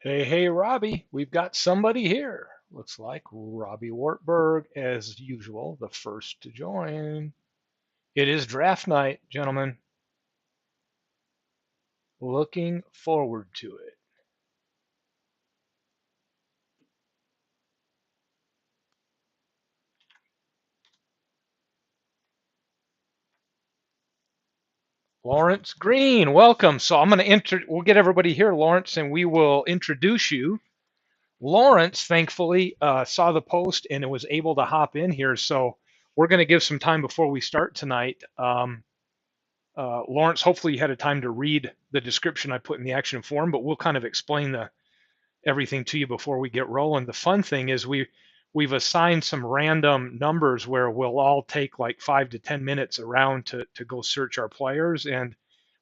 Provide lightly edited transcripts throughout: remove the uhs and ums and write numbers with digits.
Hey, hey, Robbie, we've got somebody here. Looks like Robbie Wartburg, as usual, the first to join. It is draft night, gentlemen. Looking forward to it. Lawrence Green, welcome. So I'm going to we'll get everybody here, Lawrence, and we will introduce you. Lawrence, thankfully, saw the post and was able to hop in here. So we're going to give some time before we start tonight. Lawrence, hopefully you had a time to read the description I put in the action form, but we'll kind of explain everything to you before we get rolling. The fun thing is we've assigned some random numbers where we'll all take like 5 to 10 minutes around to go search our players, and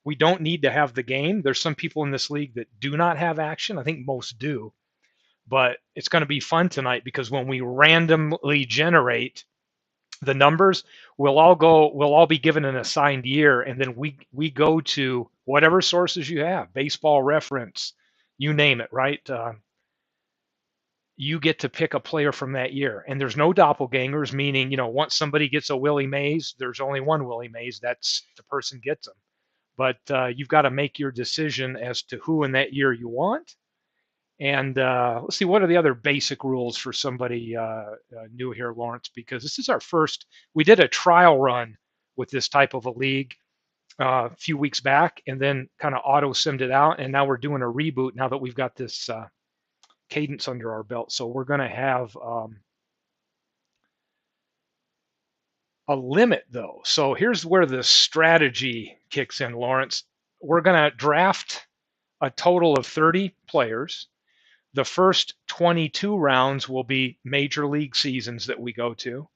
we don't need to have the game. There's some people in this league that do not have action. I think most do, but it's going to be fun tonight because when we randomly generate the numbers, we'll all be given an assigned year, and then we go to whatever sources you have, baseball reference, you name it, right? You get to pick a player from that year, and there's no doppelgangers, meaning once somebody gets a Willie Mays, there's only one Willie Mays. That's the person gets them. But you've got to make your decision as to who in that year you want. And let's see, what are the other basic rules for somebody new here, Lawrence? Because this is our first. We did a trial run with this type of a league a few weeks back, and then kind of auto simmed it out. And now we're doing a reboot now that we've got this cadence under our belt. So we're going to have a limit, though. So here's where the strategy kicks in, Lawrence. We're going to draft a total of 30 players. The first 22 rounds will be major league seasons that we go to.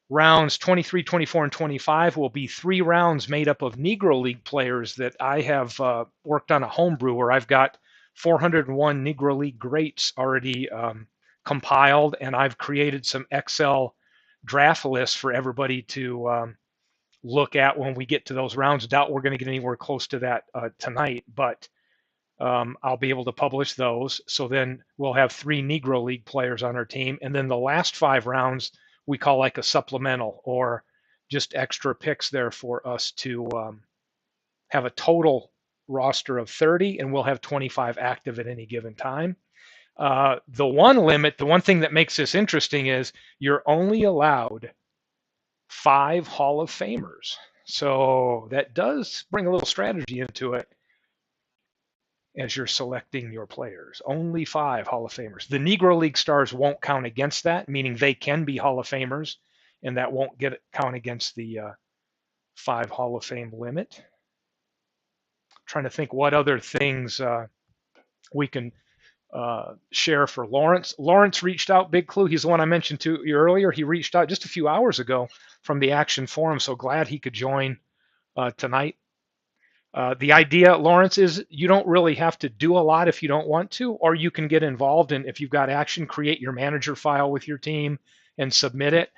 Rounds 23, 24, and 25 will be 3 rounds made up of Negro League players that I have worked on a homebrew where I've got 401 Negro League greats already compiled, and I've created some Excel draft lists for everybody to look at when we get to those rounds. Doubt we're going to get anywhere close to that tonight, but I'll be able to publish those. So then we'll have 3 Negro League players on our team. And then the last 5 rounds we call like a supplemental or just extra picks there for us to have a total roster of 30, and we'll have 25 active at any given time. The one limit, the one thing that makes this interesting is you're only allowed 5 Hall of Famers. So that does bring a little strategy into it as you're selecting your players. Only 5 Hall of Famers. The Negro League stars won't count against that, meaning they can be Hall of Famers, and that won't count against the 5 Hall of Fame limit. I'm trying to think what other things we can share for Lawrence. Lawrence reached out, big clue. He's the one I mentioned to you earlier. He reached out just a few hours ago from the Action Forum, so glad he could join tonight. The idea, Lawrence, is you don't really have to do a lot if you don't want to, or you can get involved and if you've got action, create your manager file with your team and submit it.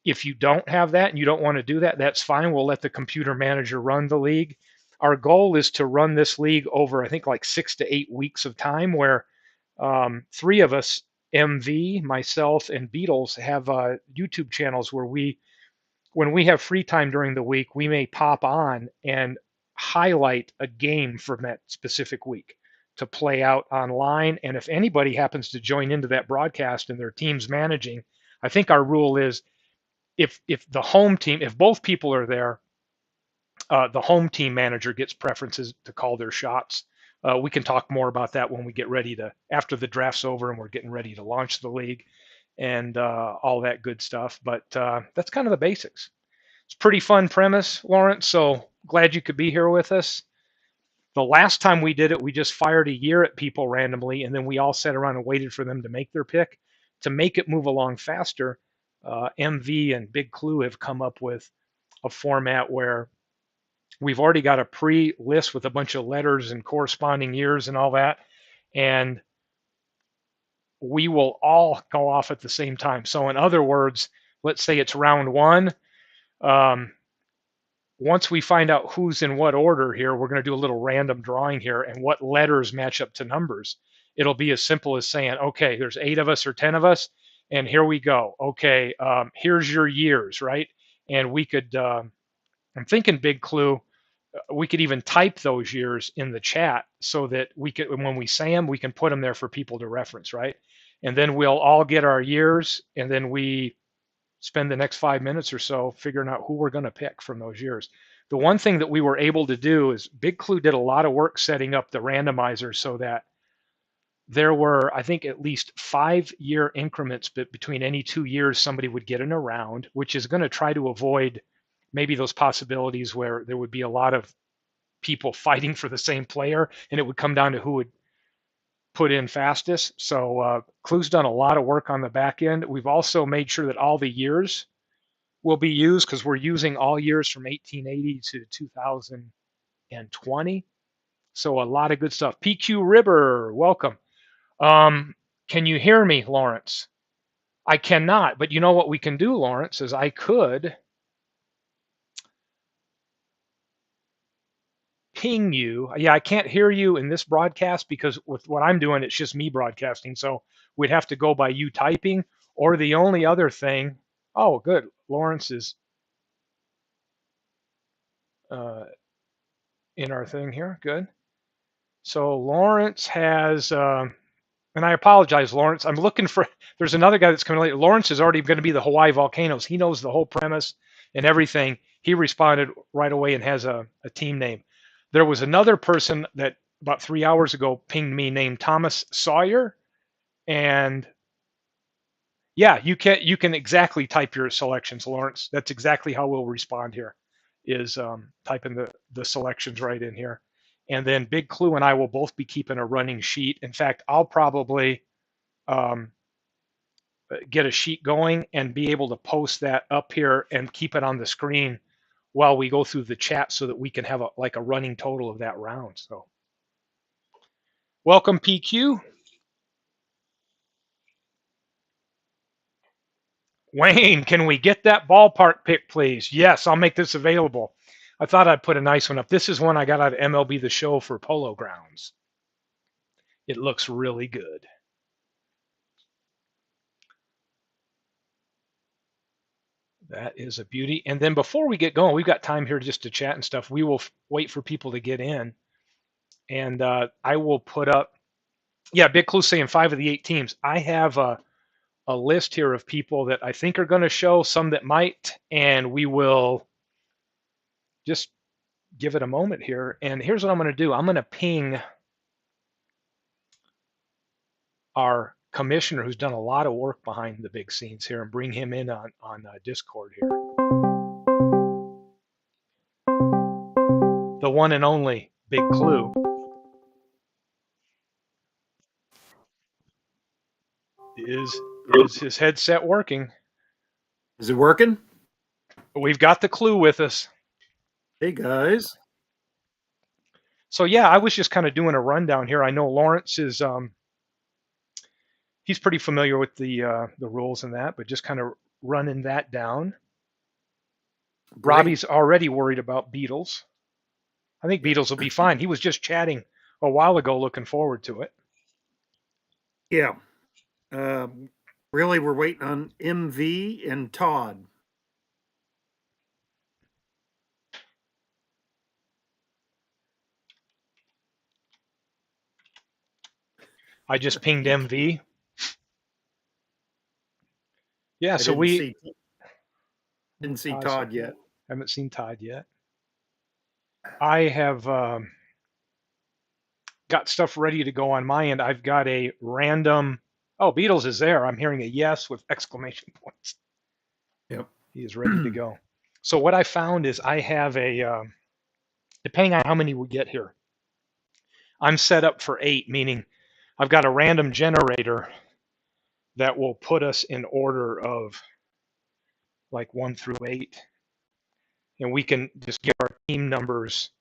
If you don't have that and you don't want to do that, that's fine. We'll let the computer manager run the league. Our goal is to run this league over, I think, like 6 to 8 weeks of time where 3 of us, MV, myself, and Beatles, have YouTube channels where when we have free time during the week, we may pop on and highlight a game from that specific week to play out online. And if anybody happens to join into that broadcast and their team's managing, I think our rule is if the home team, if both people are there, the home team manager gets preferences to call their shots. We can talk more about that when we get ready to, after the draft's over and we're getting ready to launch the league and all that good stuff. But that's kind of the basics. It's a pretty fun premise, Lawrence. So glad you could be here with us. The last time we did it, we just fired a year at people randomly, and then we all sat around and waited for them to make their pick. To make it move along faster, MV and Big Clue have come up with a format where we've already got a pre-list with a bunch of letters and corresponding years and all that, and we will all go off at the same time. So in other words, let's say it's round one. Um, Once we find out who's in what order here, we're going to do a little random drawing here and what letters match up to numbers. It'll be as simple as saying, okay, there's 8 of us or 10 of us, and here we go. Okay, here's your years, right? And we could, I'm thinking Big Clue, we could even type those years in the chat so that we could, when we say them, we can put them there for people to reference, right? And then we'll all get our years, and then we spend the next 5 minutes or so figuring out who we're going to pick from those years. The one thing that we were able to do is Big Clue did a lot of work setting up the randomizer so that there were, I think, at least 5 year increments between any 2 years somebody would get in a round, which is going to try to avoid maybe those possibilities where there would be a lot of people fighting for the same player and it would come down to who would put in fastest. So Clue's done a lot of work on the back end. We've also made sure that all the years will be used because we're using all years from 1880 to 2020. So a lot of good stuff. PQ Ribber, welcome. Can you hear me, Lawrence? I cannot, but you know what we can do, Lawrence, is I could ping you. Yeah, I can't hear you in this broadcast because with what I'm doing, it's just me broadcasting. So we'd have to go by you typing, or the only other thing. Oh, good. Lawrence is uh, in our thing here. Good. So Lawrence has, and I apologize, Lawrence. I'm looking for. There's another guy that's coming later. Lawrence is already going to be the Hawaii volcanoes. He knows the whole premise and everything. He responded right away and has a team name. There was another person that about 3 hours ago pinged me named Thomas Sawyer, and yeah, you can exactly type your selections, Lawrence. That's exactly how we'll respond here. Is typing the selections right in here, and then Big Clue and I will both be keeping a running sheet. In fact, I'll probably um, get a sheet going and be able to post that up here and keep it on the screen while we go through the chat so that we can have like a running total of that round. So welcome, PQ. Wayne, can we get that ballpark pick, please? Yes, I'll make this available. I thought I'd put a nice one up. This is one I got out of MLB The Show for Polo Grounds. It looks really good. That is a beauty. And then before we get going, we've got time here just to chat and stuff. We will wait for people to get in. And I will put up, yeah, Big Clue saying 5 of the 8 teams. I have a list here of people that I think are going to show, some that might, and we will just give it a moment here. And here's what I'm going to do. I'm going to ping our commissioner who's done a lot of work behind the big scenes here and bring him in on Discord here. The one and only Big Clue. Is his headset working? Is it working? We've got the Clue with us. Hey, guys. So yeah, I was just kind of doing a rundown here. I know Lawrence is he's pretty familiar with the rules and that, but just kind of running that down. Great. Robbie's already worried about Beatles. I think Beatles will be fine. He was just chatting a while ago, looking forward to it. Yeah. Really, we're waiting on MV and Todd. I just pinged MV. Yeah, so we didn't see Todd yet. Haven't seen Todd yet. I have got stuff ready to go on my end. I've got a random. Oh, Beatles is there. I'm hearing a yes with exclamation points. Yep. He is ready to go. So what I found is I have a, depending on how many we get here, I'm set up for 8, meaning I've got a random generator that will put us in order of like 1 through 8. And we can just give our team numbers.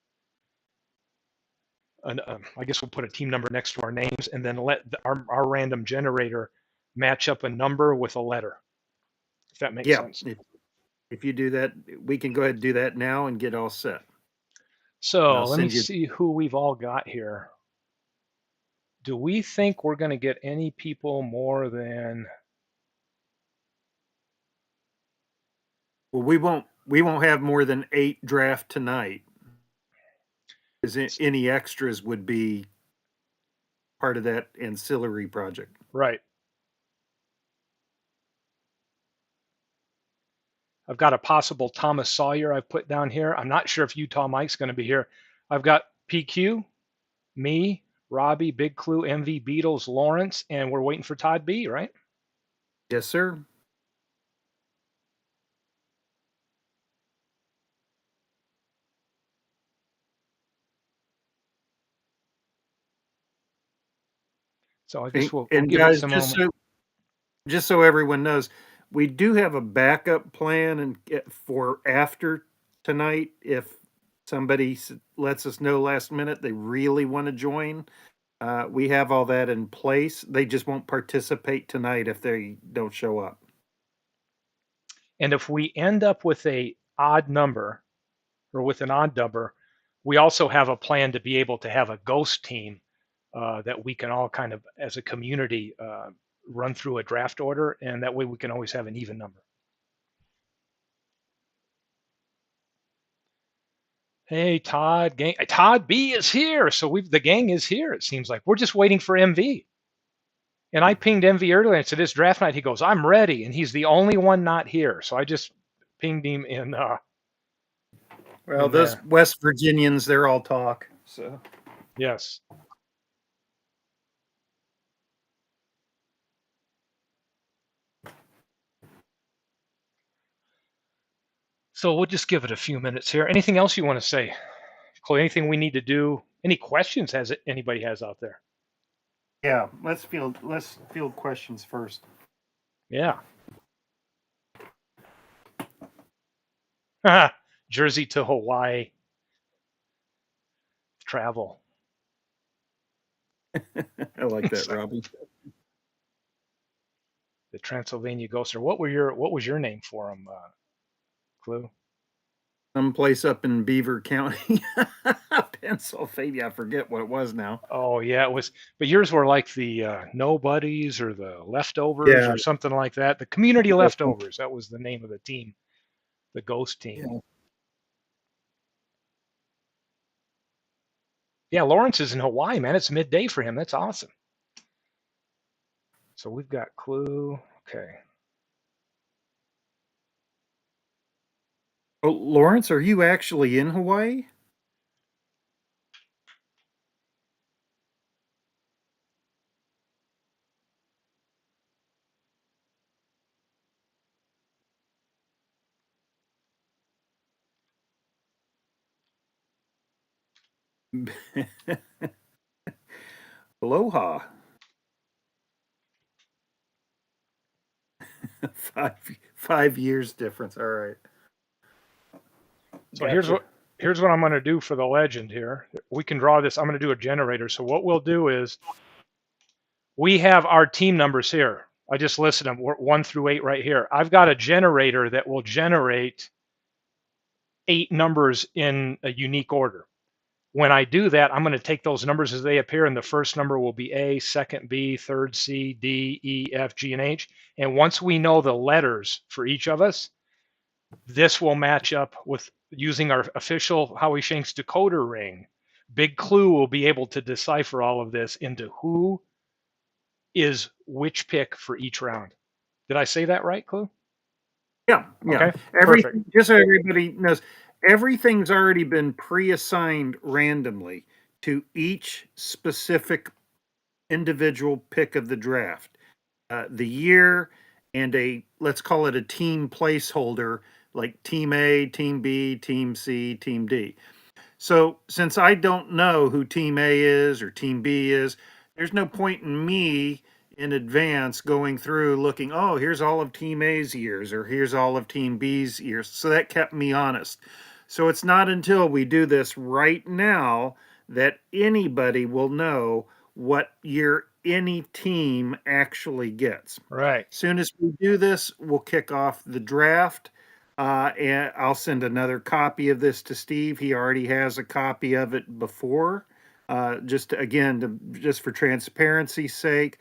I guess we'll put a team number next to our names and then let our random generator match up a number with a letter. If that makes sense. If you do that, we can go ahead and do that now and get all set. So let me see who we've all got here. Do we think we're going to get any people more than? Well, we won't have more than 8 draft tonight. Because any extras would be part of that ancillary project. Right. I've got a possible Thomas Sawyer I've put down here. I'm not sure if Utah Mike's going to be here. I've got PQ, me, Robbie, Big Clue, MV, Beatles, Lawrence, and we're waiting for Todd B, right? Yes, sir. So I guess we'll And give it guys, some moment. just so everyone knows, we do have a backup plan and for after tonight if somebody lets us know last minute they really want to join. We have all that in place. They just won't participate tonight if they don't show up. And if we end up with a odd number or with an odd number, we also have a plan to be able to have a ghost team that we can all kind of, as a community, run through a draft order, and that way we can always have an even number. Hey, Todd, gang, Todd B is here. So the gang is here. It seems like we're just waiting for MV. And I pinged MV earlier and said, "This draft night." He goes, "I'm ready," and he's the only one not here. So I just pinged him Well, in those there. West Virginians, they're all talk. So Yes. So we'll just give it a few minutes here. Anything else you want to say, Chloe? Anything we need to do? Any questions anybody has out there? yeah, let's field questions first. Yeah. Jersey to Hawaii travel. I like that, Robbie. The Transylvania Ghoster. What was your name for him, Clue? Someplace up in Beaver County, Pennsylvania. I forget what it was now. Oh yeah, it was. But yours were like the nobodies or the leftovers Yeah. or something like that. The community leftovers. That was the name of the team, the ghost team. Yeah. Yeah, Lawrence is in Hawaii, man. It's midday for him. That's awesome. So we've got Clue. Okay. Oh, Lawrence, are you actually in Hawaii? Aloha. 5 years difference. All right. So Gotcha. here's what I'm going to do for the legend here. We can draw this. I'm going to do a generator. So what we'll do is we have our team numbers here. I just listed them. We're 1 through 8 right here. I've got a generator that will generate 8 numbers in a unique order. When I do that, I'm going to take those numbers as they appear, and the first number will be A, second B, third C, D, E, F, G, and H. And once we know the letters for each of us, this will match up with using our official Howie Shanks decoder ring. Big Clue will be able to decipher all of this into who is which pick for each round. Did I say that right, Clue? Yeah, yeah. Okay, perfect. Everything, just so everybody knows, everything's already been pre-assigned randomly to each specific individual pick of the draft. The year and let's call it a team placeholder, like Team A, Team B, Team C, Team D. So since I don't know who Team A is or Team B is, there's no point in me in advance going through looking, oh, here's all of Team A's years or here's all of Team B's years. So that kept me honest. So it's not until we do this right now that anybody will know what year any team actually gets. Right. Soon as we do this, we'll kick off the draft. And I'll send another copy of this to Steve. He already has a copy of it before. just again, just for transparency's sake,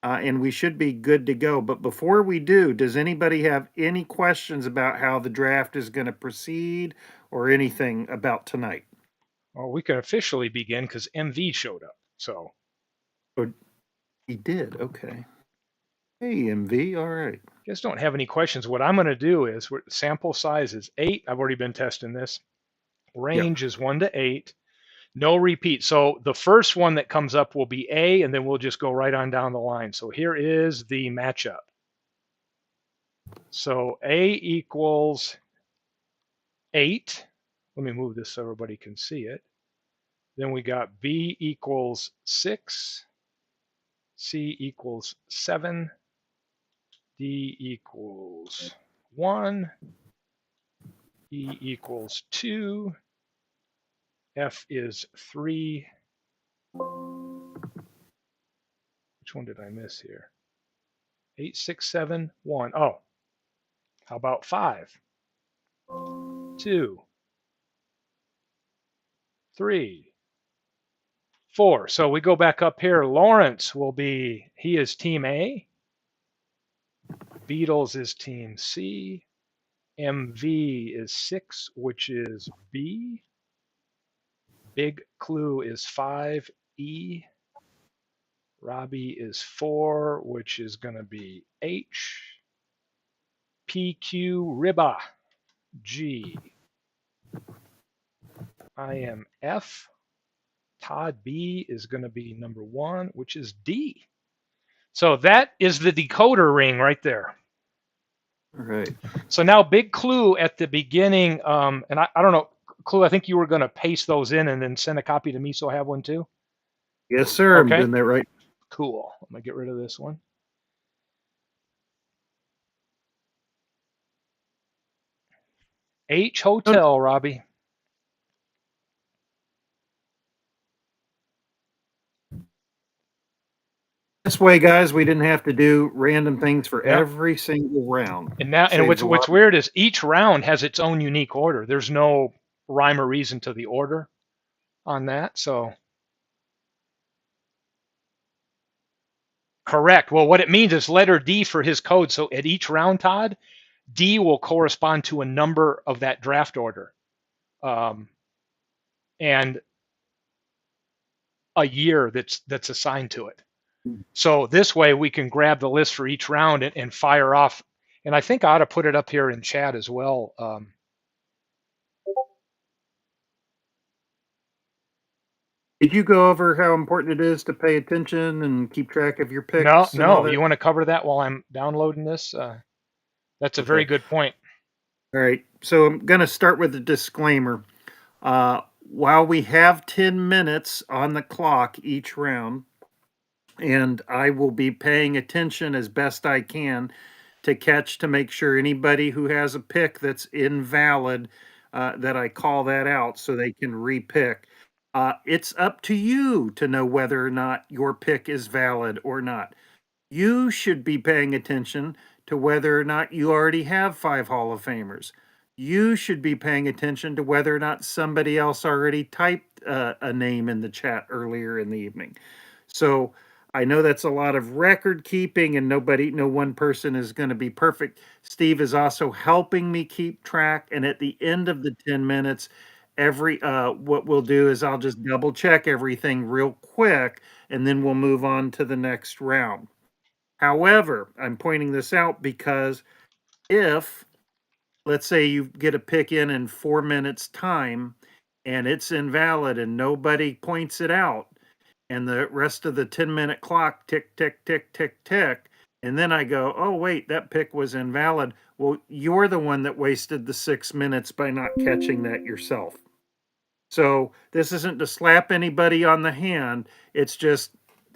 and we should be good to go. But before we do, does anybody have any questions about how the draft is going to proceed or anything about tonight? Well, we can officially begin because MV showed up. So Oh, he did. Okay. Hey, MV. All right. you guys don't have any questions. What I'm going to do is sample size is 8. I've already been testing this. Yep. Range is 1 to 8. No repeat. So the first one that comes up will be A, and then we'll just go right on down the line. So here is the matchup. So A equals 8. Let me move this so everybody can see it. Then we got B equals 6. C equals 7. D equals 1. E equals 2. F is 3. Which one did I miss here? 8, 6, 7, 1. Oh, how about 5? 2, 3, 4. So we go back up here. Lawrence will be, he is team A. Beatles is team C. MV is 6, which is B. Big Clue is 5, E. Robbie is 4, which is going to be H. PQ Ribba, G. I am F. Todd B is going to be number 1, which is D. So that is the decoder ring right there. All right. So now big clue at the beginning, and I don't know, Clue, I think you were going to paste those in and then send a copy to me so I have one too. Yes, sir. I'm Okay. doing that right. Cool. I'm going to get rid of this one. H Hotel, Robbie. This way, guys, we didn't have to do random things for Yep. every single round. And now, and Saves a what's lot. weird is each round has its own unique order. There's no rhyme or reason to the order on that. So correct. Well, what it means is letter D for his code. So at each round, Todd, D will correspond to a number of that draft order, and a year that's assigned to it. So this way we can grab the list for each round and fire off. And I think I ought to put it up here in chat as well. Did you go over how important it is to pay attention and keep track of your picks and all No. that? You want to cover that while I'm downloading this? That's a very Okay. good point. All right. So I'm going to start with a disclaimer. While we have 10 minutes on the clock each round, and I will be paying attention as best I can to catch to make sure anybody who has a pick that's invalid, that I call that out so they can repick. It's up to you to know whether or not your pick is valid or not. You should be paying attention to whether or not you already have 5 Hall of Famers. You should be paying attention to whether or not somebody else already typed a name in the chat earlier in the evening. So I know that's a lot of record keeping, and no one person is going to be perfect. Steve is also helping me keep track. And at the end of the 10 minutes, what we'll do is I'll just double check everything real quick, and then we'll move on to the next round. However, I'm pointing this out because if, let's say, you get a pick in 4 minutes time and it's invalid and nobody points it out, and the rest of the 10-minute clock tick, tick, tick, tick, tick, and then I go, oh, wait, that pick was invalid. Well, you're the one that wasted the 6 minutes by not catching that yourself. So this isn't to slap anybody on the hand. It's just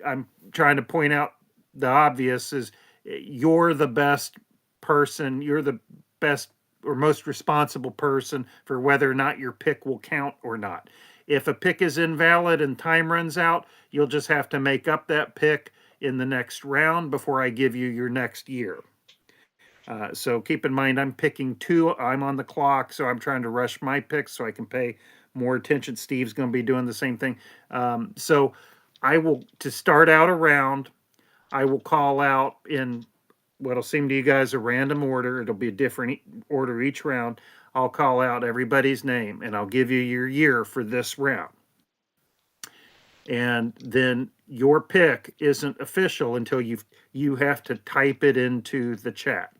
I'm trying to point out the obvious is you're the best person, you're the best or most responsible person for whether or not your pick will count or not. If a pick is invalid and time runs out, you'll just have to make up that pick in the next round before I give you your next year. So keep in mind, I'm picking 2. I'm on the clock, so I'm trying to rush my picks so I can pay more attention. Steve's going to be doing the same thing. So I will, to start out a round, I will call out in what'll seem to you guys a random order. It'll be a different order each round. I'll call out everybody's name and I'll give you your year for this round. And then your pick isn't official until you have to type it into the chat.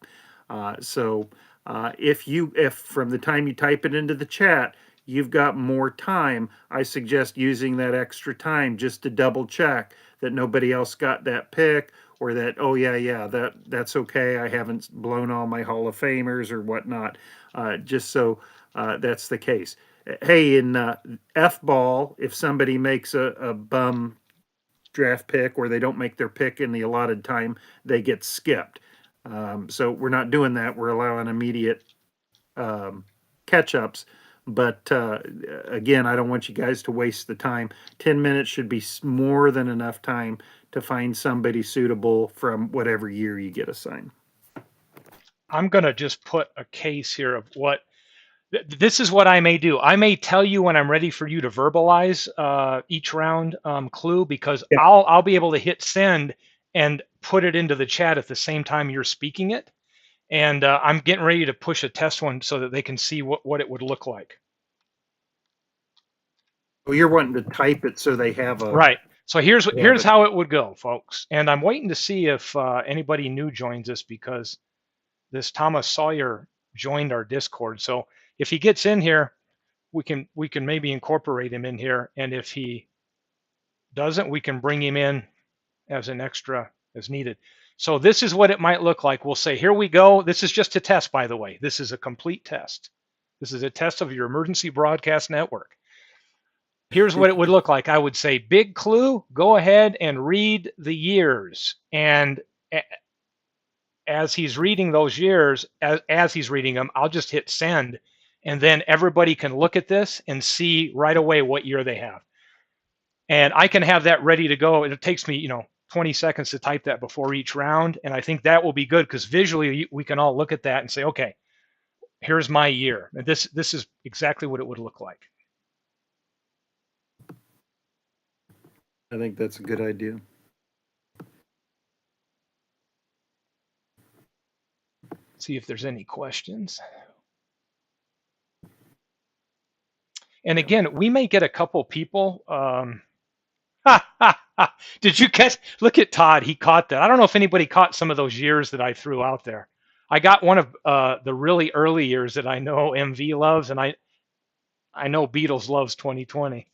If from the time you type it into the chat, you've got more time, I suggest using that extra time just to double check that nobody else got that pick, or that, oh yeah, that's okay, I haven't blown all my Hall of Famers or whatnot, just so that's the case. Hey, in F ball, if somebody makes a bum draft pick or they don't make their pick in the allotted time, they get skipped. So we're not doing that. We're allowing immediate catch ups. But again, I don't want you guys to waste the time. 10 minutes should be more than enough time to find somebody suitable from whatever year you get assigned. I'm going to just put a case here of what this is what I may do. I may tell you when I'm ready for you to verbalize each round clue, because Yeah. I'll be able to hit send and put it into the chat at the same time you're speaking it. And I'm getting ready to push a test one so that they can see what it would look like. Oh, you're wanting to type it so they have a right. So here's how it would go, folks. And I'm waiting to see if anybody new joins us, because this Thomas Sawyer joined our Discord. So if he gets in here, we can maybe incorporate him in here. And if he doesn't, we can bring him in as an extra as needed. So this is what it might look like. We'll say, here we go. This is just a test, by the way. This is a complete test. This is a test of your emergency broadcast network. Here's what it would look like. I would say, big clue, go ahead and read the years. And as he's reading those years, as he's reading them, I'll just hit send. And then everybody can look at this and see right away what year they have. And I can have that ready to go. It takes me, 20 seconds to type that before each round. And I think that will be good, because visually we can all look at that and say, okay, here's my year. And this is exactly what it would look like. I think that's a good idea. See if there's any questions. And again, we may get a couple people. Did you catch? Look at Todd. He caught that. I don't know if anybody caught some of those years that I threw out there. I got one of the really early years that I know MV loves, and I know Beatles loves 2020.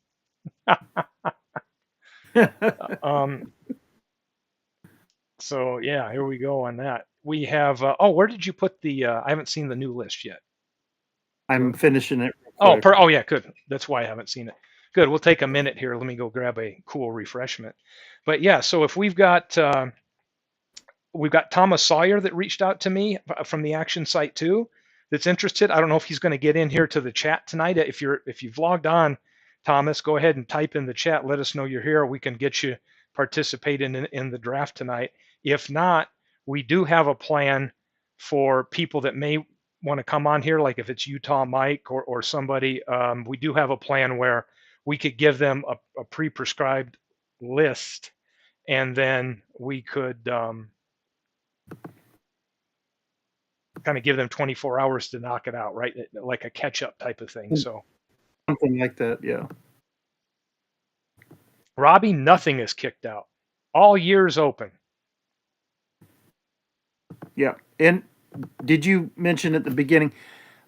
So yeah, here we go on that. We have. Where did you put the? I haven't seen the new list yet. I'm finishing it. Oh yeah, good. That's why I haven't seen it. Good. We'll take a minute here. Let me go grab a cool refreshment. But yeah, so if we've got Thomas Sawyer that reached out to me from the Action Site too, that's interested. I don't know if he's going to get in here to the chat tonight. If you've logged on, Thomas, go ahead and type in the chat. Let us know you're here. We can get you participating in the draft tonight. If not, we do have a plan for people that may want to come on here, like if it's Utah Mike or somebody. We do have a plan where we could give them a pre-prescribed list, and then we could kind of give them 24 hours to knock it out, right? Like a catch-up type of thing. So something like that, yeah. Robbie, nothing is kicked out. All years open. Yeah. And did you mention at the beginning,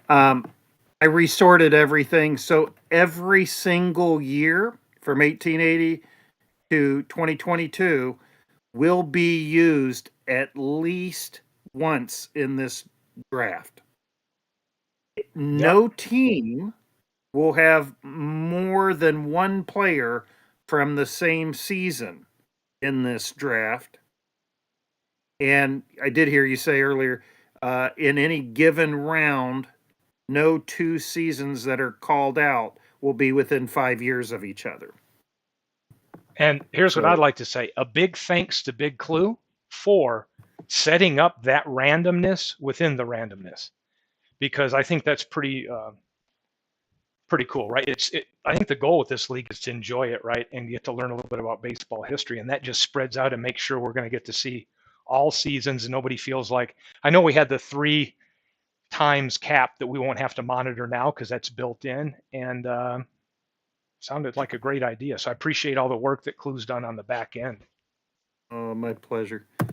I resorted everything. So every single year from 1880 to 2022 will be used at least once in this draft. No team will have more than one player from the same season in this draft. And I did hear you say earlier, in any given round, no two seasons that are called out will be within 5 years of each other. And here's what I'd like to say. A big thanks to Big Clue for setting up that randomness within the randomness, because I think that's pretty pretty cool, right? I think the goal with this league is to enjoy it, right, and get to learn a little bit about baseball history, and that just spreads out and makes sure we're going to get to see all seasons, and nobody feels like. I know we had the 3 times cap that we won't have to monitor now because that's built in, and sounded like a great idea. So I appreciate all the work that Clue's done on the back end. Oh, my pleasure. All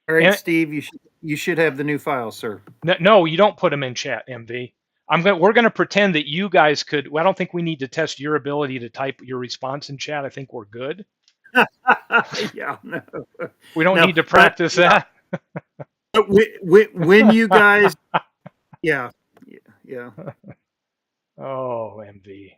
right, And Steve, you should have the new file, sir. no, you don't put them in chat, MV. We're going to pretend that you guys could. Well, I don't think we need to test your ability to type your response in chat. I think we're good. Yeah, no, We don't no, need to practice that. but when you guys, yeah, yeah. Oh, MV.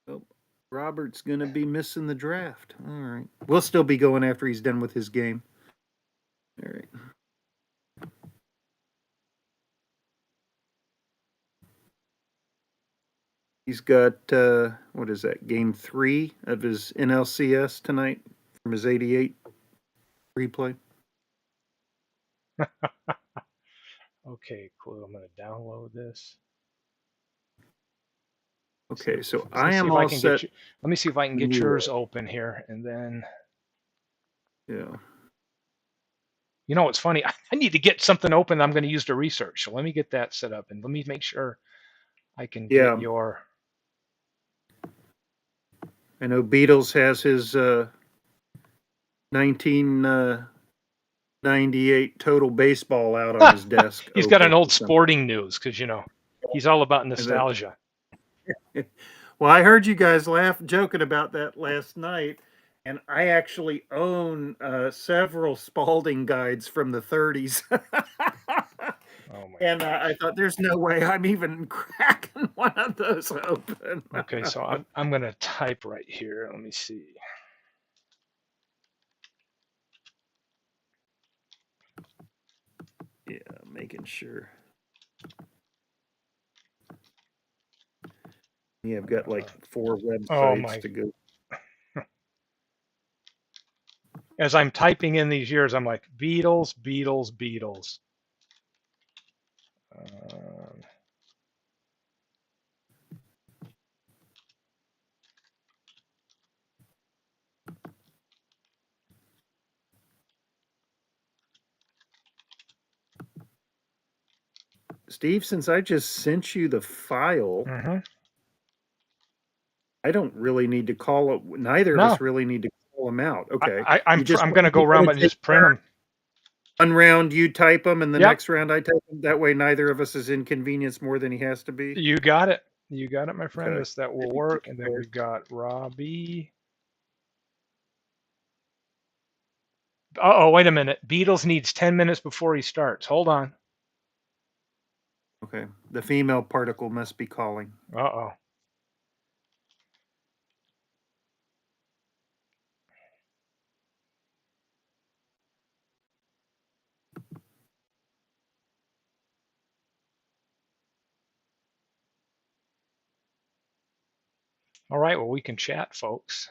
Oh, Robert's gonna be missing the draft. All right, we'll still be going after he's done with his game. All right. He's got what is that? Game 3 of his NLCS tonight from his 88 replay. Okay, cool. I'm going to download this. Okay, so I am all set. Let me see if I can get yours open here, and then. Yeah. You know, it's funny. I need to get something open I'm going to use to research. So let me get that set up, and let me make sure I can get your. I know Beatles has his 1998 Total Baseball out on his desk. He's got an old Sporting News because, you know, he's all about nostalgia. Well, I heard you guys joking about that last night, and I actually own several Spalding guides from the 30s. And I thought, there's no way I'm even cracking one of those open. Okay, so I'm going to type right here. Let me see. Yeah, making sure. Yeah, I've got like 4 websites to go. As I'm typing in these years, I'm like, Beatles, Beatles, Beatles. Steve, since I just sent you the file, I don't really need to call it. Neither of us really need to call them out. Okay. I'm going to go around and just print them. One round you type them, and the next round I type them. That way, neither of us is inconvenienced more than he has to be. You got it. You got it, my friend. Okay. That will work. And then we've got Robbie. Oh, wait a minute. Beatles needs 10 minutes before he starts. Hold on. Okay. The female particle must be calling. Uh-oh. All right, well, we can chat, folks.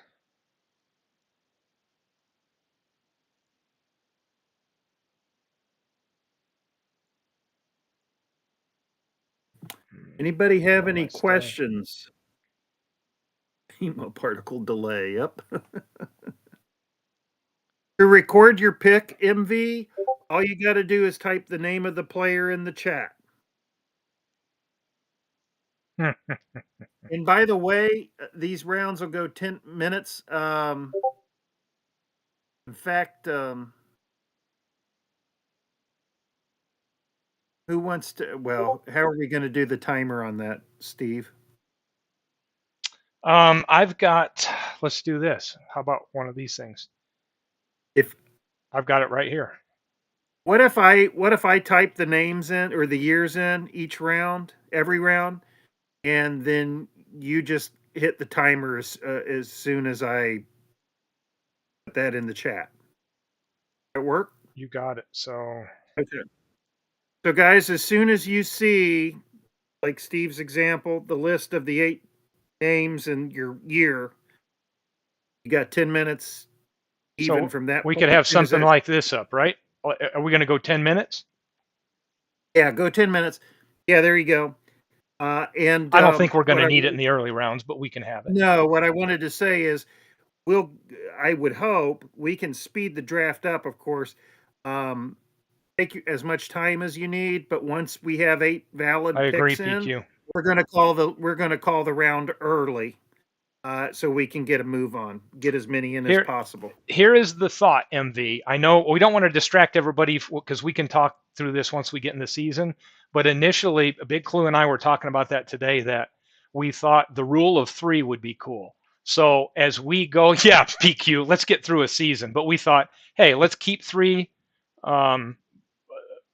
Anybody have any questions? Female particle delay, yep. To record your pick, MV, all you got to do is type the name of the player in the chat. And by the way, these rounds will go 10 minutes. In fact, who wants to? Well, how are we going to do the timer on that, Steve? I've got. Let's do this. How about one of these things? If I've got it right here. What if I type the names in or the years in each round, every round, and then you just hit the timer as soon as I put that in the chat? That work? You got it. So okay. So guys, as soon as you see, like Steve's example, the list of the 8 names and your year, you got 10 minutes even from that. We could have something like this up, right? Are we going to go 10 minutes? Yeah, go 10 minutes. Yeah, there you go. And I don't think we're going what to I need it in the early rounds, but we can have it. no, what I wanted to say is we'll I would hope we can speed the draft up, of course. Um, take as much time as you need, but once we have 8 I valid agree, picks in, PQ. we're gonna call the round early, so we can get a move on, get as many in as Here, possible. here is the thought, MV. I know we don't want to distract everybody because we can talk through this once we get in the season. But initially, Big Clue and I were talking about that today, that we thought the rule of 3 would be cool. So as we go, yeah, PQ, let's get through a season. But we thought, hey, let's keep 3. Um,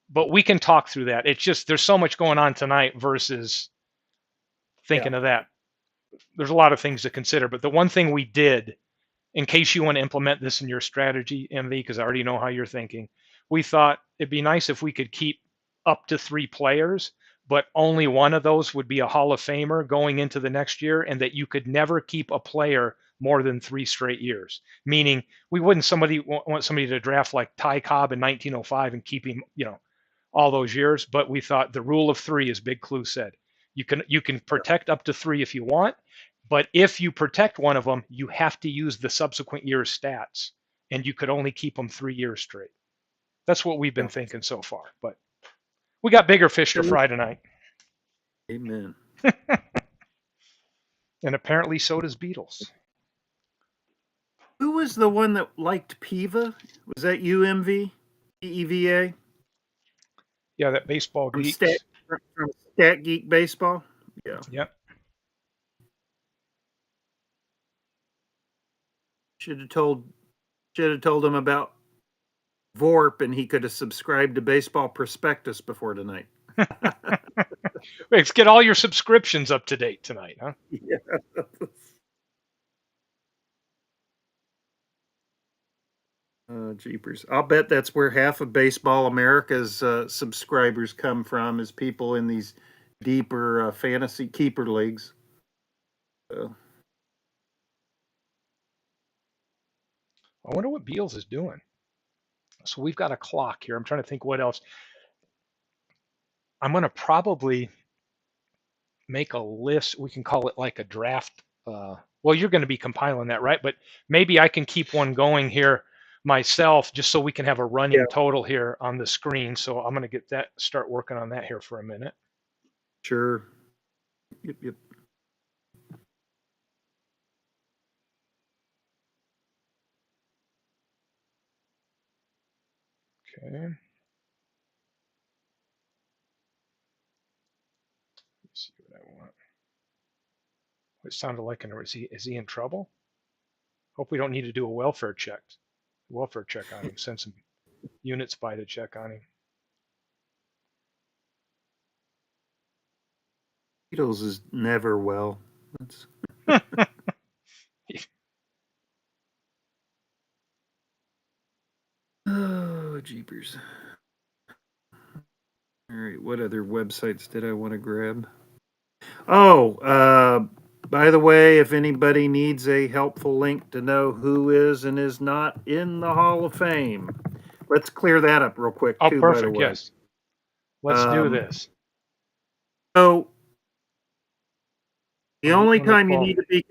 but we can talk through that. It's just there's so much going on tonight versus Yeah. thinking of that. There's a lot of things to consider. But the one thing we did, in case you want to implement this in your strategy, MV, because I already know how you're thinking, we thought it'd be nice if we could keep up to 3 players, but only one of those would be a Hall of Famer going into the next year, and that you could never keep a player more than 3 straight years. Meaning, we wouldn't want somebody to draft like Ty Cobb in 1905 and keep him, all those years. But we thought the rule of 3, as Big Clue said, you can protect up to 3 if you want, but if you protect one of them, you have to use the subsequent year's stats, and you could only keep them 3 years straight. That's what we've been Yeah. thinking so far, but we got bigger fish to fry tonight. Amen. And apparently so does Beatles. Who was the one that liked Piva? Was that UMV? PEVA? Yeah, that baseball From Stat geeks. from Stat Geek Baseball? Yeah. Yep. Should have told him about Vorp, and he could have subscribed to Baseball Prospectus before tonight. Let's get all your subscriptions up to date tonight, huh? Yeah. Jeepers. I'll bet that's where half of Baseball America's subscribers come from, is people in these deeper fantasy keeper leagues. I wonder what Beals is doing. So we've got a clock here. I'm trying to think what else. I'm going to probably make a list. We can call it like a draft. Well, you're going to be compiling that, right? But maybe I can keep one going here myself, just so we can have a running Yeah, total here on the screen. So I'm going to start working on that here for a minute. sure. Yep. Okay. Let's see what I want. It sounded like is he in trouble? Hope we don't need to do a welfare check. Welfare check on him. Send some units by to check on him. Beatles is never well. That's... Oh, jeepers. All right, what other websites did I want to grab? Oh, by the way, if anybody needs a helpful link to know who is and is not in the Hall of Fame, let's clear that up real quick, Oh, too, by the perfect. way. Yes. Let's do Um, this. So the only On the time you phone. need to be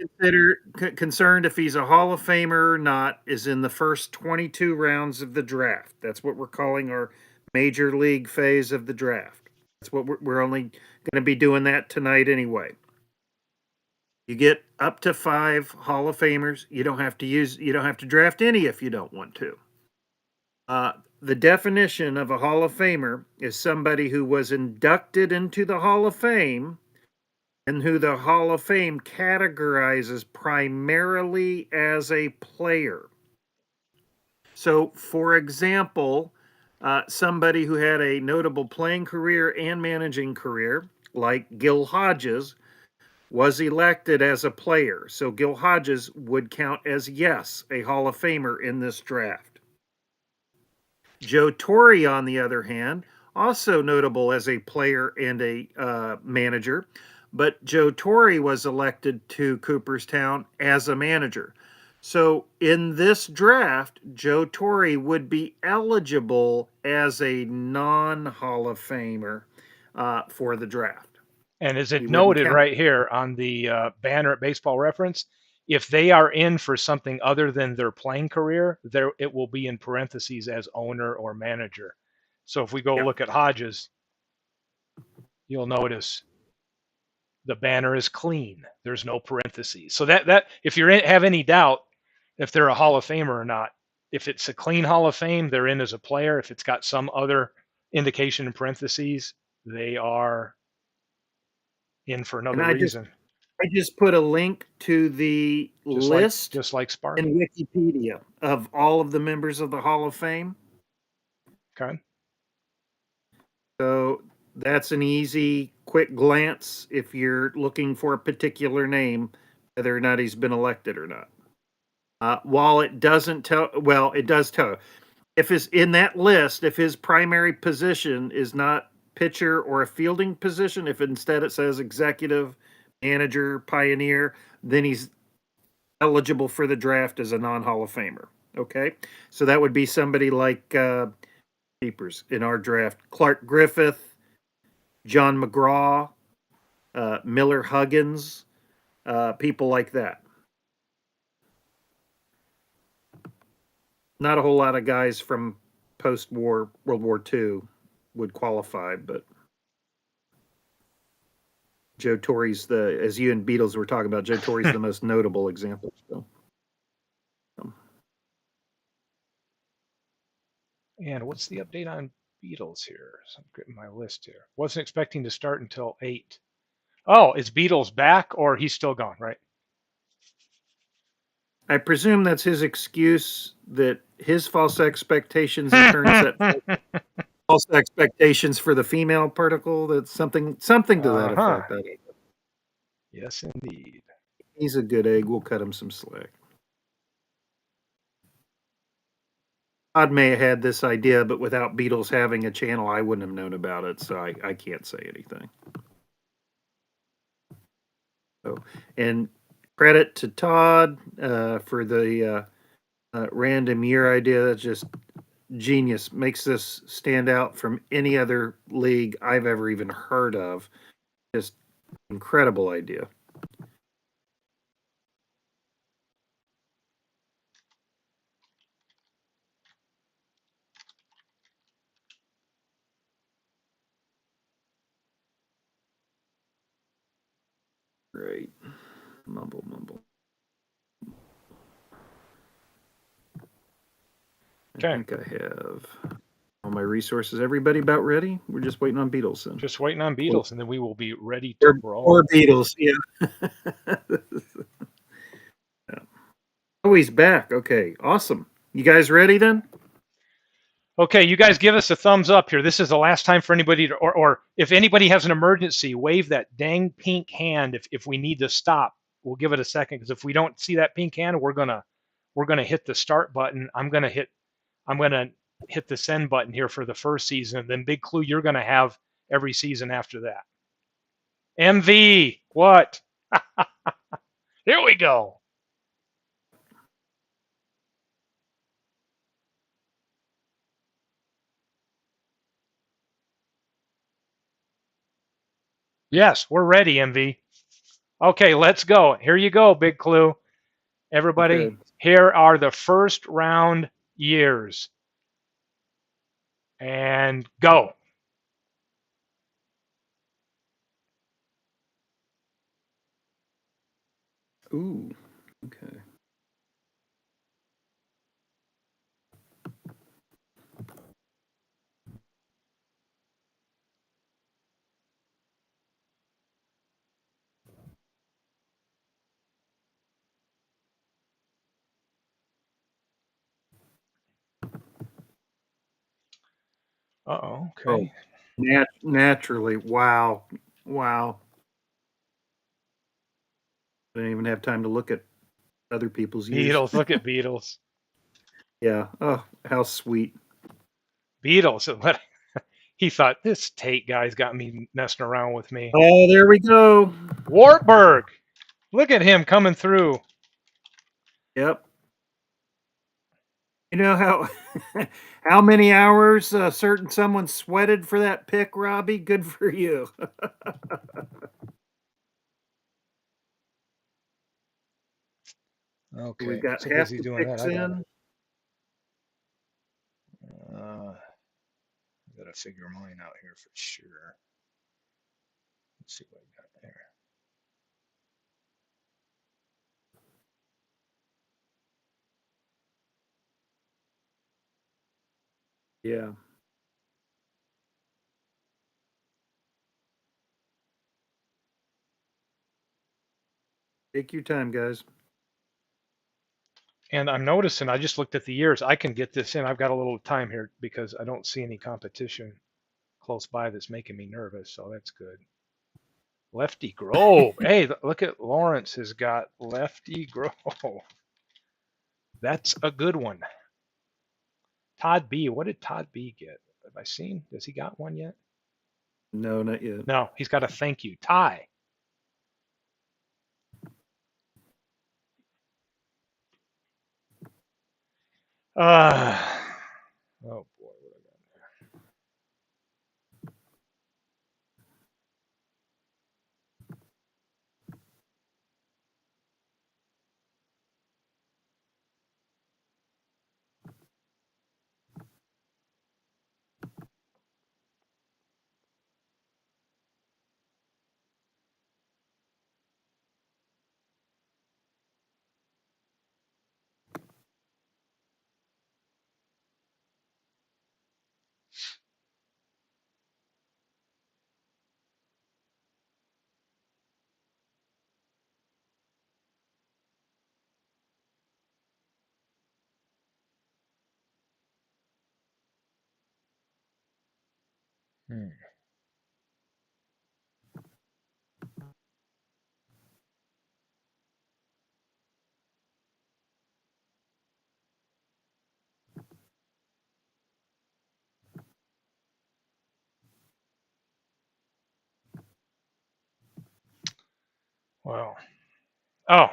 concerned if he's a Hall of Famer or not is in the first 22 rounds of the draft. That's what we're calling our major league phase of the draft. That's what we're only going to be doing that tonight anyway. You get up to 5 Hall of Famers. You don't have to draft any if you don't want to. The definition of a Hall of Famer is somebody who was inducted into the Hall of Fame and who the Hall of Fame categorizes primarily as a player. So, for example, somebody who had a notable playing career and managing career, like Gil Hodges, was elected as a player. So, Gil Hodges would count as, yes, a Hall of Famer in this draft. Joe Torre, on the other hand, also notable as a player and a manager, but Joe Torre was elected to Cooperstown as a manager. So in this draft, Joe Torre would be eligible as a non-Hall of Famer for the draft. And is He it wouldn't noted count. right here on the banner at Baseball Reference? If they are in for something other than their playing career, there it will be in parentheses as owner or manager. So if we go Yeah. look at Hodges, you'll notice the banner is clean. There's no parentheses. So that if you have any doubt if they're a Hall of Famer or not, if it's a clean Hall of Fame, they're in as a player. If it's got some other indication in parentheses, they are in for And another reason. I just put a link to the list Just like in Sparky. Wikipedia of all of the members of the Hall of Fame. Okay. So that's an easy, quick glance if you're looking for a particular name, whether or not he's been elected or not. While it doesn't tell, well, it does tell. If it's in that list, if his primary position is not pitcher or a fielding position, if instead it says executive, manager, pioneer, then he's eligible for the draft as a non-Hall of Famer. Okay, so that would be somebody like keepers in our draft: Clark Griffith, John McGraw, Miller Huggins, people like that. Not a whole lot of guys from post-war World War II would qualify, but Joe Torre's as you and Beatles were talking about, Joe Torre's the most notable example. So. And what's the update on Beatles here? So I'm getting my list here. Wasn't expecting to start until 8. Oh, is Beatles back or he's still gone, right? I presume that's his excuse that his false expectations in turn set false expectations for the female particle. That's something to that effect. Yes, indeed. He's a good egg. We'll cut him some slack. Todd may have had this idea, but without Beatles having a channel, I wouldn't have known about it, so I can't say anything. So, and credit to Todd for the random year idea. That's just genius. Makes this stand out from any other league I've ever even heard of. Just incredible idea. Great. Mumble. Okay. I think I have all my resources. Everybody about ready? We're just waiting on Beatles then. Just waiting on Beatles, and then we will be ready to roll. Or Beatles, yeah. Oh, he's back. Okay, awesome. You guys ready then? Okay, you guys give us a thumbs up here. This is the last time for anybody to, or if anybody has an emergency, wave that dang pink hand if we need to stop. We'll give it a second because if we don't see that pink hand, we're gonna hit the start button. I'm gonna hit the send button here for the first season. And then Big Clue, you're gonna have every season after that. MV, what? Here we go. Yes, we're ready, MV. Okay, let's go. Here you go, Big Clue. Everybody, Okay. here are the first round years. And go. Ooh, okay. Uh-oh, okay. Oh, naturally. Wow. I didn't even have time to look at other people's years. Beatles, look at Beatles. Yeah. Oh, how sweet. Beatles. He thought, this Tate guy's got me messing around with me. Oh, there we go. Wartburg. Look at him coming through. Yep. You know how how many hours certain someone sweated for that pick, Robbie? Good for you. We've Okay, got so half busy the doing that. picks in. Uh, gotta figure mine out here for sure. Let's see what I got there. Yeah. Take your time, guys. And I'm noticing, I just looked at the years. I can get this in. I've got a little time here because I don't see any competition close by that's making me nervous. So that's good. Lefty Grove. Hey, look at Lawrence has got Lefty Grove. That's a good one. Todd B. What did Todd B get? Have I seen? Has he got one yet? No, not yet. No, he's got a thank you. Ty. Uh, oh boy, what I got there? Well, oh,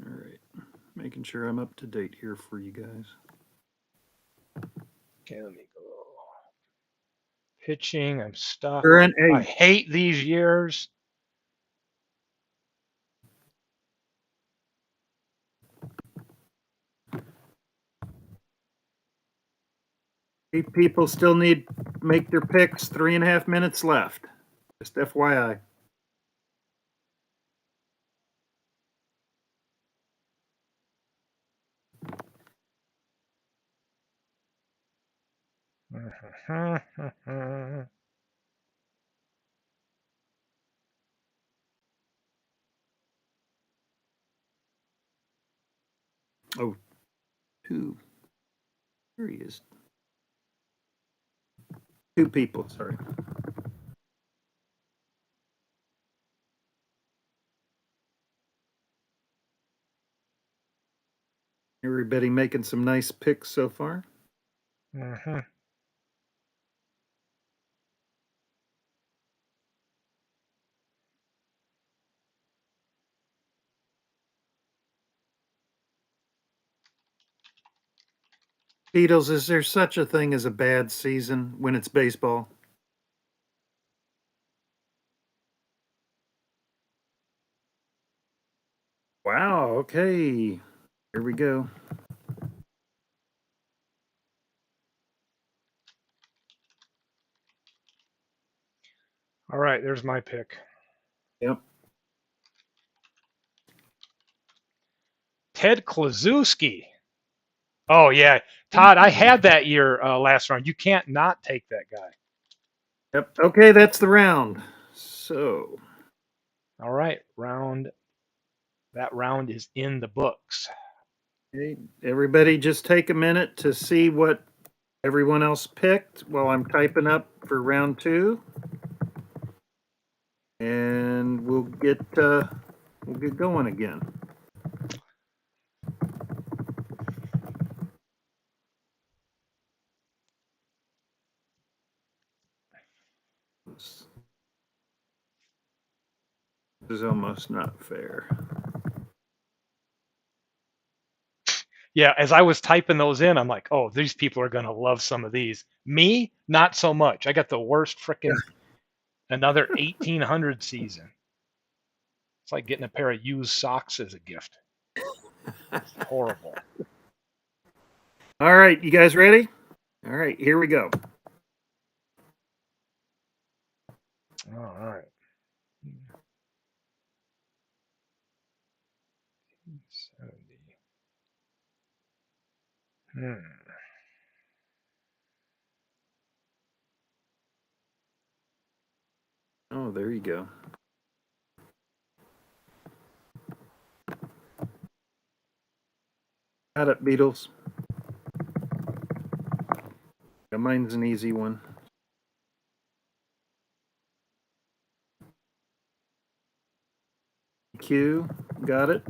All right. Making sure I'm up to date here for you guys. okay, let me go. Pitching, I'm stuck. Current I eight. hate these years. Eight people still need to make their picks. 3.5 minutes left. Just FYI. Oh, two. Here he is. Two people, sorry. Everybody making some nice picks so far. Beatles, is there such a thing as a bad season when it's baseball? Wow, okay. Here we go. All right, there's my pick. Yep. Ted Klazuski. Oh yeah, Todd, I had that year last round. You can't not take that guy. Yep. Okay, that's the round. So, All right, that round is in the books. okay, everybody just take a minute to see what everyone else picked while I'm typing up for round two. And we'll get going again. This is almost not fair. Yeah, as I was typing those in, I'm like, oh, these people are going to love some of these. Me, not so much. I got the worst freaking another 1800 season. It's like getting a pair of used socks as a gift. Horrible. All right, you guys ready? All right, here we go. All right. 70. Hmm. Oh, there you go. Got it, Beatles. Yeah, mine's an easy one. Q, got it.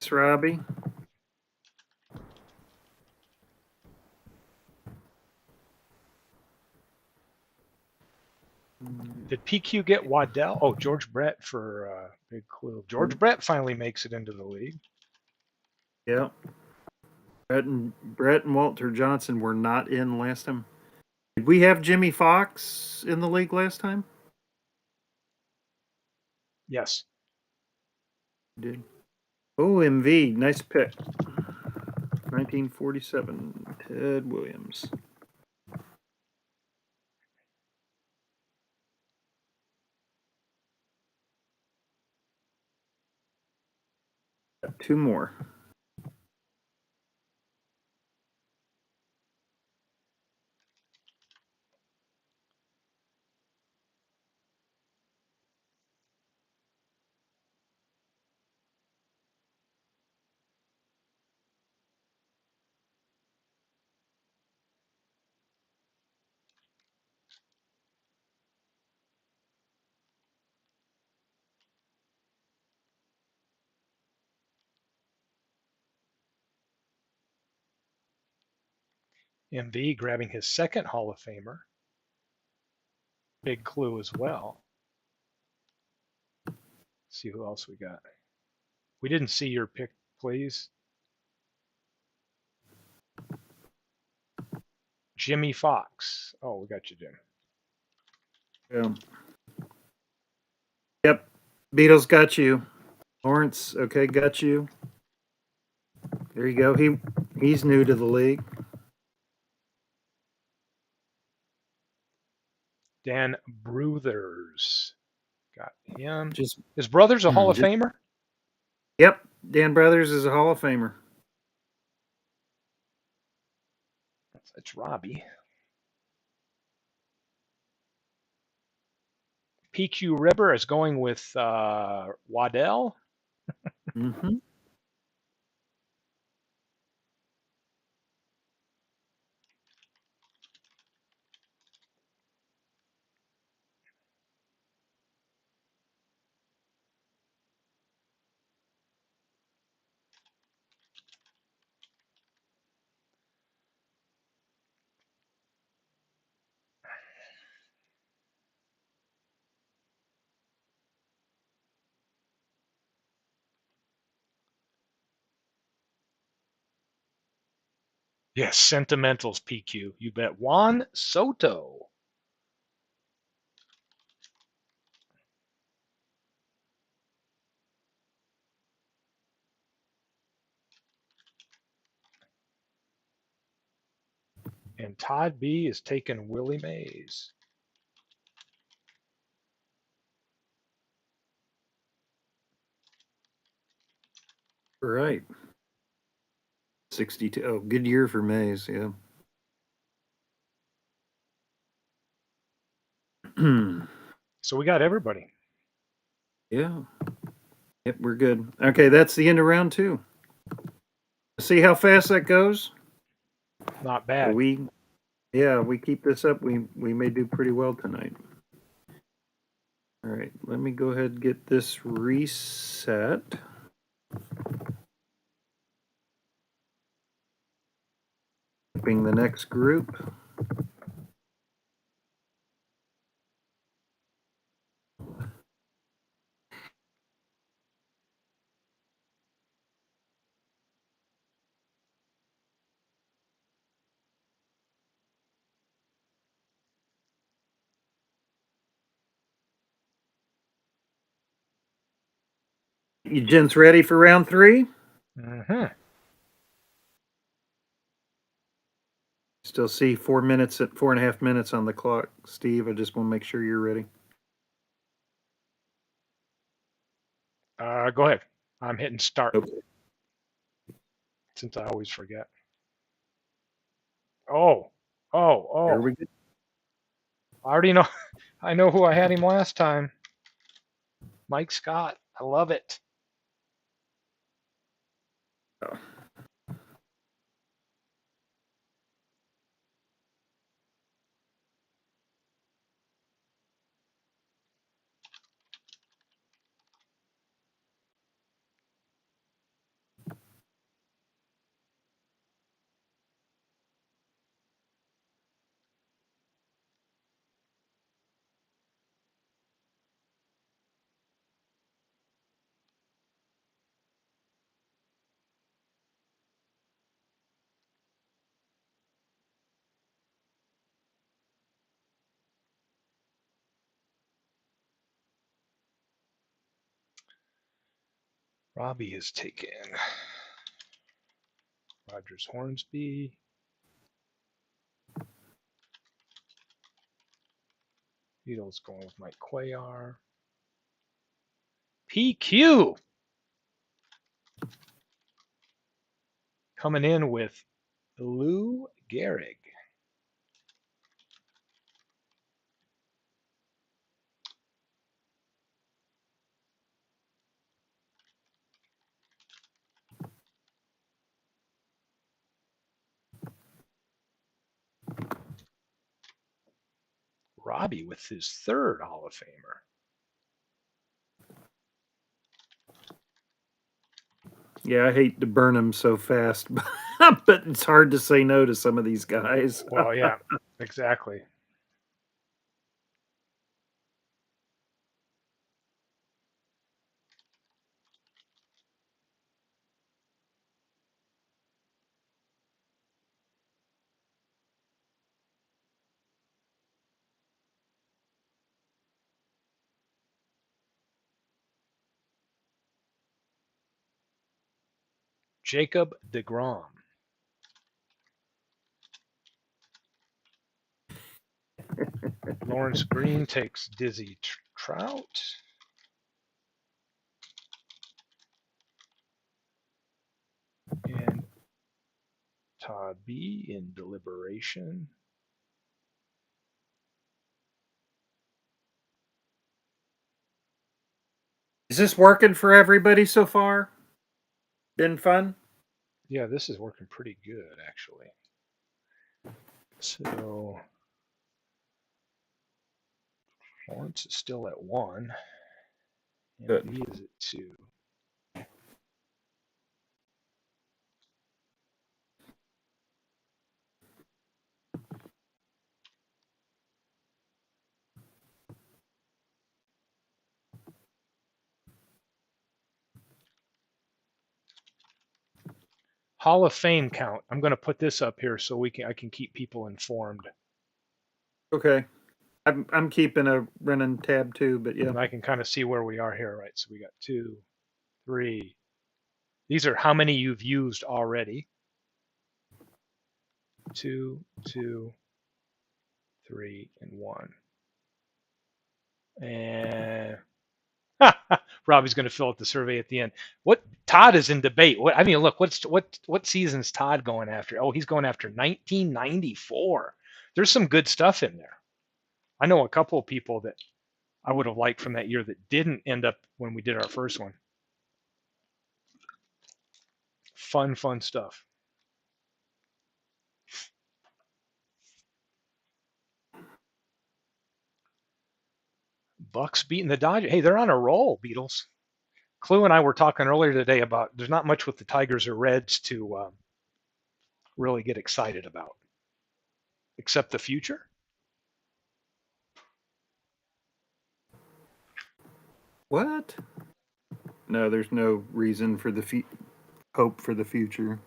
It's Robbie. Did PQ get Waddell? Oh, George Brett for big clue. George Brett finally makes it into the league. Yeah. Brett and Walter Johnson were not in last time. Did we have Jimmy Fox in the league last time? Yes. We did. OMV, nice pick. 1947, Ted Williams. Got two more. MV grabbing his second Hall of Famer. Big clue as well. Let's see who else we got. We didn't see your pick, please. Jimmy Fox. Oh, we got you, Jim. Yeah. Yep. Beatles got you. Lawrence, okay, got you. There you go. He's new to the league. Dan Bruthers. Got him. Just His brother's a Hall of just Famer? Yep. Dan Brothers is a Hall of Famer. It's Robbie. PQ Ribber is going with Waddell. Mm-hmm. Yes, Sentimentals PQ. You bet. Juan Soto. And Todd B is taking Willie Mays. Right. 62. Oh, good year for Mays. Yeah. So we got everybody. Yeah. Yep, we're good. Okay, that's the end of round 2. See how fast that goes? Not bad. We keep this up, we may do pretty well tonight. All right, let me go ahead and get this reset. Being the next group. You gents ready for round 3? Mm-hmm. Still see 4.5 minutes on the clock. Steve, I just want to make sure you're ready. Go ahead. I'm hitting start Okay. since I always forget. Oh, There we go. I already know. I know who I had him last time. Mike Scott. I love it. Oh. Robbie is taking Rogers Hornsby. Beatles going with Mike Cuellar. PQ coming in with Lou Gehrig. Robbie with his third Hall of Famer. Yeah, I hate to burn them so fast, but it's hard to say no to some of these guys. Well, yeah, exactly. Jacob deGrom. Lawrence Green takes Dizzy Trout. And Todd B in deliberation. Is this working for everybody so far? Been fun? Yeah, this is working pretty good, actually. So Lawrence is still at 1, and Good. B is at 2. Hall of Fame count. I'm going to put this up here so I can keep people informed, Okay. I'm keeping a running tab too, but yeah. and I can kind of see where we are here. Right, so we got 2, 3. These are how many you've used already. 2, 2, 3, and 1. And Robbie's going to fill out the survey at the end. What Todd is in debate? I mean, look, what season's Todd going after? Oh, he's going after 1994. There's some good stuff in there. I know a couple of people that I would have liked from that year that didn't end up when we did our first one. Fun stuff. Bucks beating the Dodgers. Hey, they're on a roll, Beatles. Clue and I were talking earlier today about there's not much with the Tigers or Reds to really get excited about, except the future. What? No, there's no reason for the hope for the future.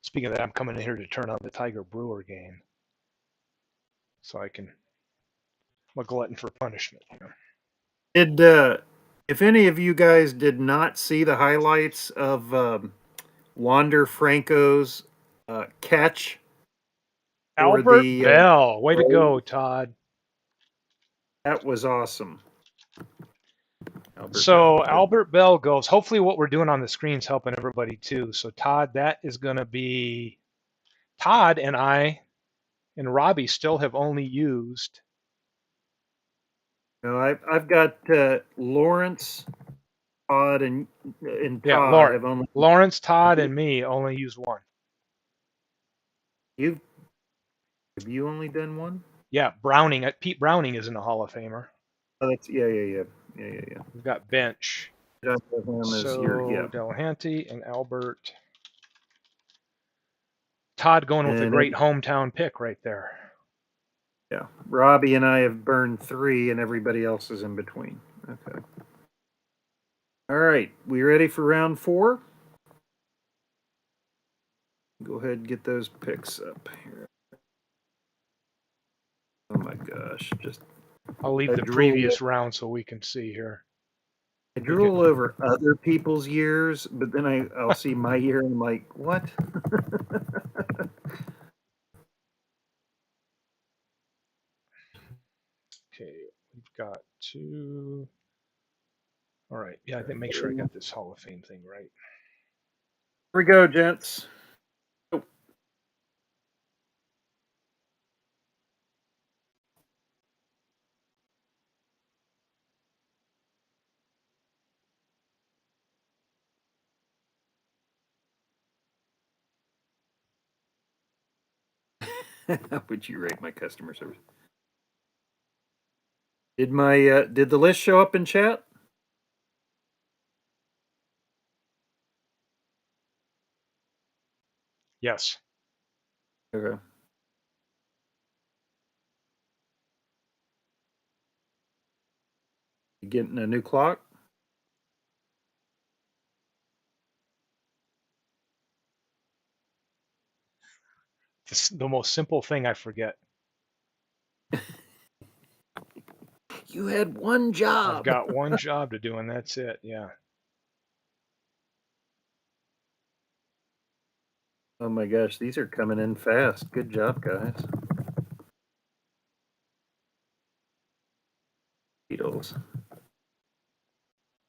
Speaking of that, I'm coming in here to turn on the Tiger Brewer game, so I'm a glutton for punishment. You know? If any of you guys did not see the highlights of Wander Franco's catch for Albert the Bell, way to go, Todd. that was awesome. Albert Bell goes. Hopefully, what we're doing on the screen is helping everybody too. So Todd, that is going to be Todd and I and Robbie still have only used. No, I've got Lawrence, Todd, and Yeah, Todd have only. Lawrence, Todd, and me only used one. Have you only done one? Yeah, Browning. Pete Browning isn't a Hall of Famer. Oh, that's yeah. We've got bench. So Delahanty and Albert. Todd going with a great hometown pick right there. Yeah, Robbie and I have burned 3, and everybody else is in between. Okay. All right, we ready for round 4? Go ahead and get those picks up here. Oh my gosh, I'll leave the previous round so we can see here. I drool over other people's years, but then I'll see my year and I'm like, what? Okay, we've got 2. All right, yeah, I think make sure I got this Hall of Fame thing right. Here we go, gents. Oh. How would you rate my customer service? Did the list show up in chat? Yes. Okay. You getting a new clock? The most simple thing I forget. You had one job. I've got one job to do, and that's it. Yeah. Oh my gosh, these are coming in fast. Good job, guys. Beatles.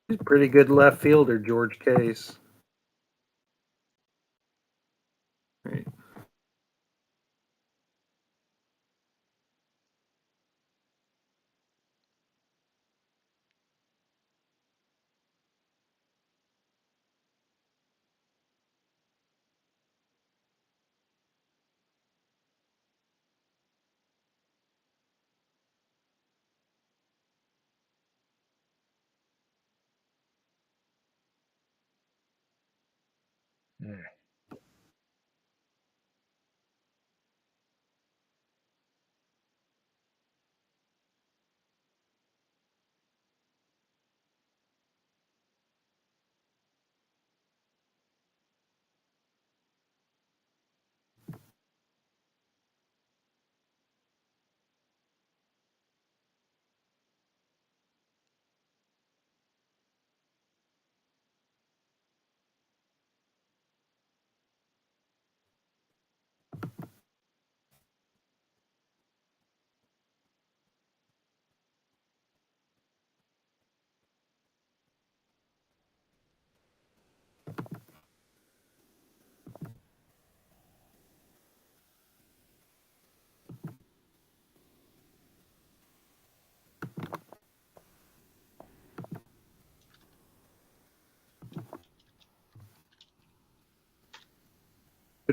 He's a pretty good left fielder, George Case. Right. Mm.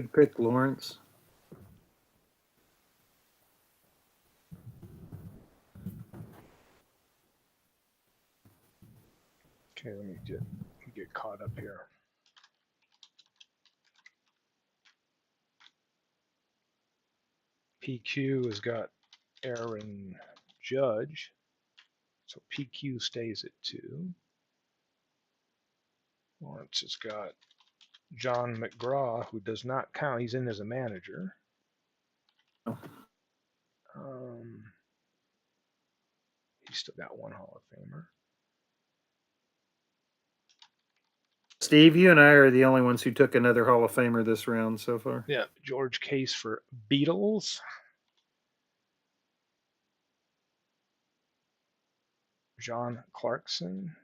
Good pick, Lawrence. Okay, let me get caught up here. PQ has got Aaron Judge, so PQ stays at 2. Lawrence has got John McGraw, who does not count. He's in as a manager. He's still got one Hall of Famer. Steve, you and I are the only ones who took another Hall of Famer this round so far. Yeah, George Case for Beatles. John Clarkson.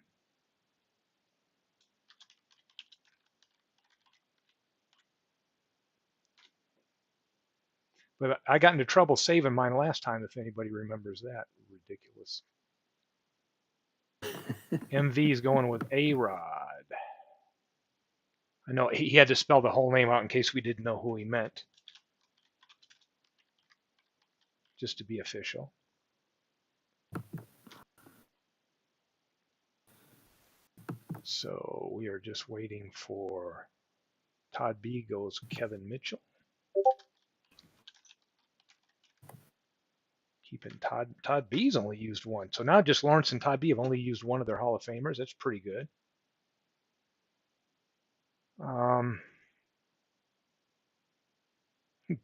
But I got into trouble saving mine last time, if anybody remembers that. Ridiculous. MV's going with A-Rod. I know he had to spell the whole name out in case we didn't know who he meant. Just to be official. So we are just waiting for Todd B goes Kevin Mitchell. Keeping Todd B's only used one. So now just Lawrence and Todd B have only used one of their Hall of Famers. That's pretty good.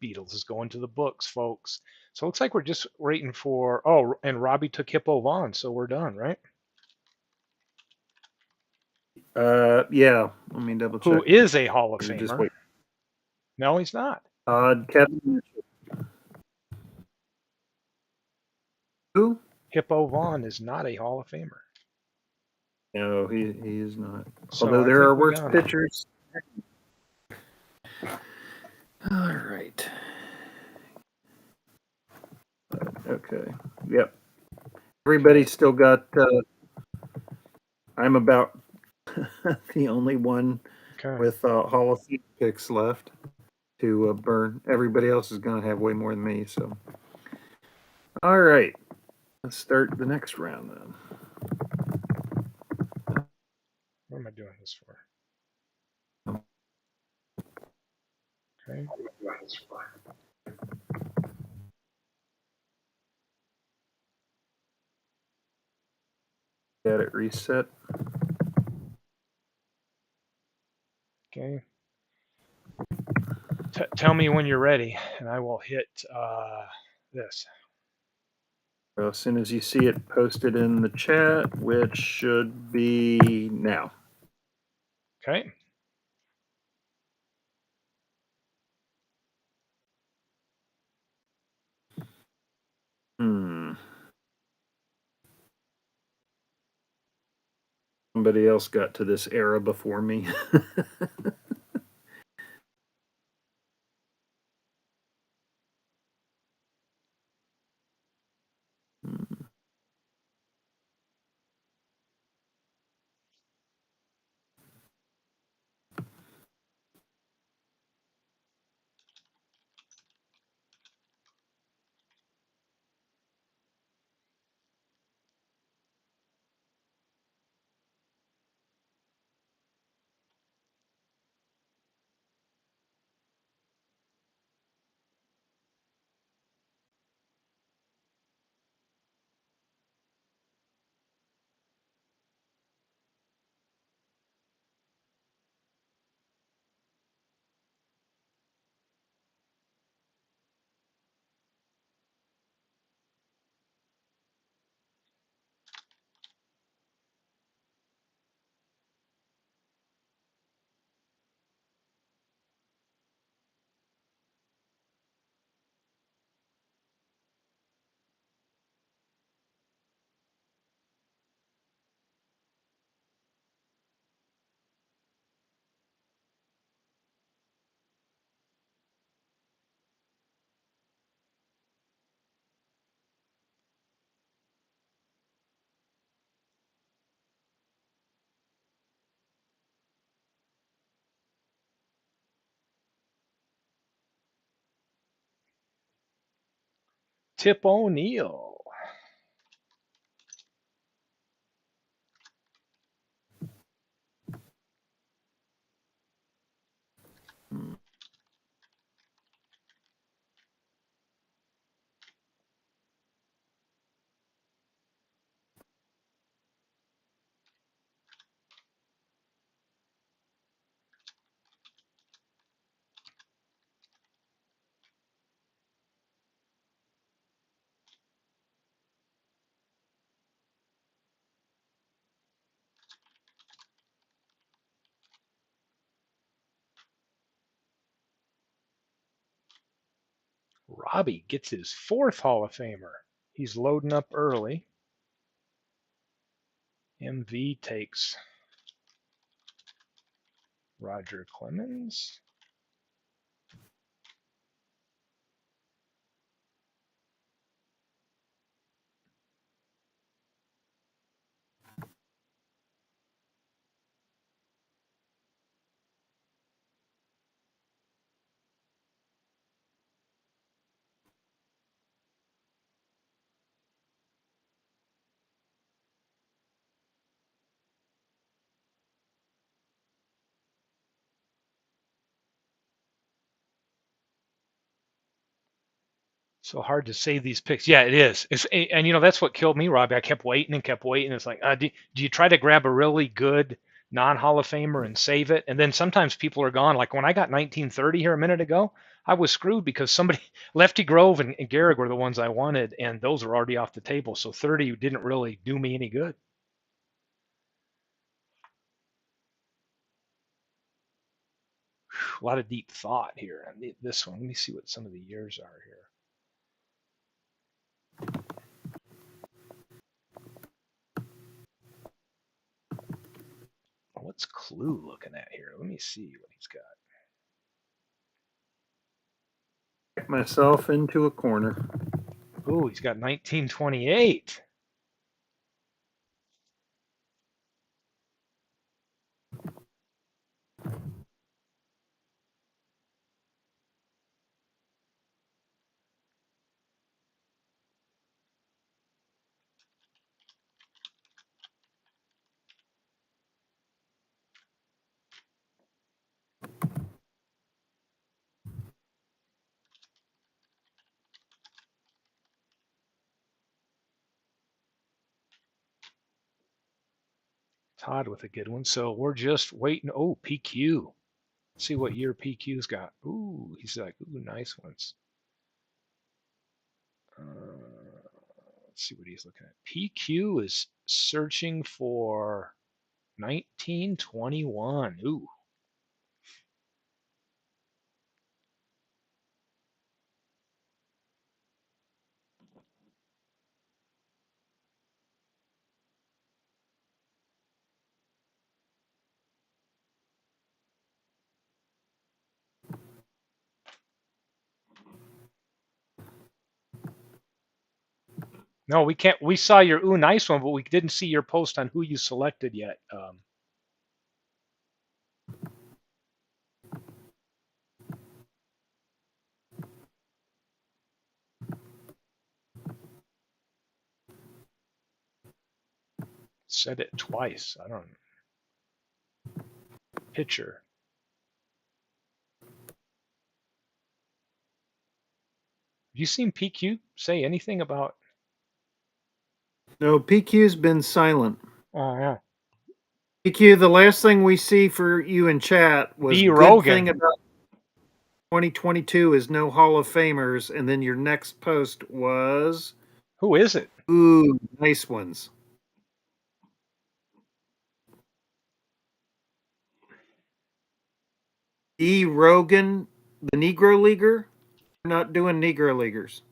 Beatles is going to the books, folks. So it looks like we're just waiting for, oh, and Robbie took Hippo Vaughn, so we're done, right? Yeah. Let me double check. Who is a Hall of You're just Famer? wait. No, he's not. Kevin Mitchell. Who? Hippo Vaughn is not a Hall of Famer. No, he is not. So Although I there think are we worse got him. pitchers. All right. Okay. Yep. Everybody's still got. I'm about the only one Okay. with Hall of Fame picks left to burn. Everybody else is going to have way more than me. So, all right, let's start the next round then. What am I doing this for? Okay. Got it reset. Okay. Tell me when you're ready, and I will hit this. So as soon as you see it posted in the chat, which should be now. Okay. Somebody else got to this era before me. Tip O'Neill. Robbie gets his 4th Hall of Famer. He's loading up early. MV takes Roger Clemens. So hard to save these picks. Yeah, it is. And that's what killed me, Robbie. I kept waiting and kept waiting. It's like, do you try to grab a really good non-Hall of Famer and save it? And then sometimes people are gone. Like when I got 1930 here a minute ago, I was screwed because somebody, Lefty Grove and Gehrig were the ones I wanted, and those were already off the table. So 30 didn't really do me any good. A lot of deep thought here on this one. Let me see what some of the years are here. What's Clue looking at here? Let me see what he's got. Get myself into a corner. Ooh, he's got 1928. Todd with a good one. So we're just waiting. Oh, PQ. Let's see what year PQ's got. Ooh, he's like, ooh, nice ones. Let's see what he's looking at. PQ is searching for 1921. Ooh. No, we can't. We saw your ooh, nice one, but we didn't see your post on who you selected yet. Said it twice. I don't know. Pitcher. Have you seen PQ say anything about? No, PQ's been silent. Oh yeah. PQ, the last thing we see for you in chat was B. good thing Rogan. about 2022 is no Hall of Famers, and then your next post was Who is it? ooh, nice ones. E. Rogan, the Negro Leaguer. We're not doing Negro Leaguers.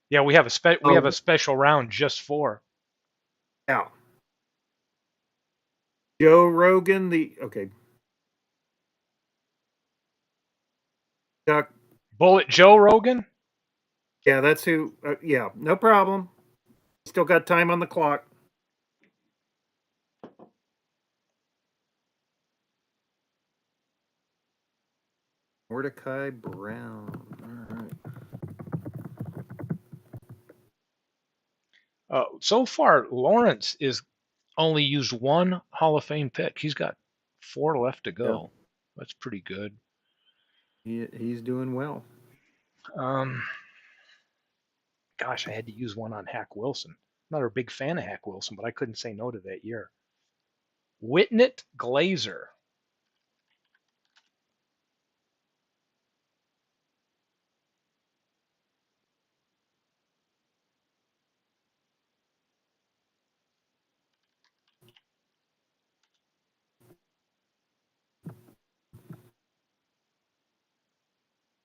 Yeah, we have a special round just for. Yeah. Joe Rogan, the okay. Doc, Bullet Joe Rogan? yeah, that's who. Yeah, no problem. Still got time on the clock. Mordecai Brown. All right. So far, Lawrence is only used one Hall of Fame pick. He's got 4 left to Yeah, go. That's pretty good. he's doing well. Um, Gosh, I had to use one on Hack Wilson. I'm not a big fan of Hack Wilson, but I couldn't say no to that year. Whitnett Glazer.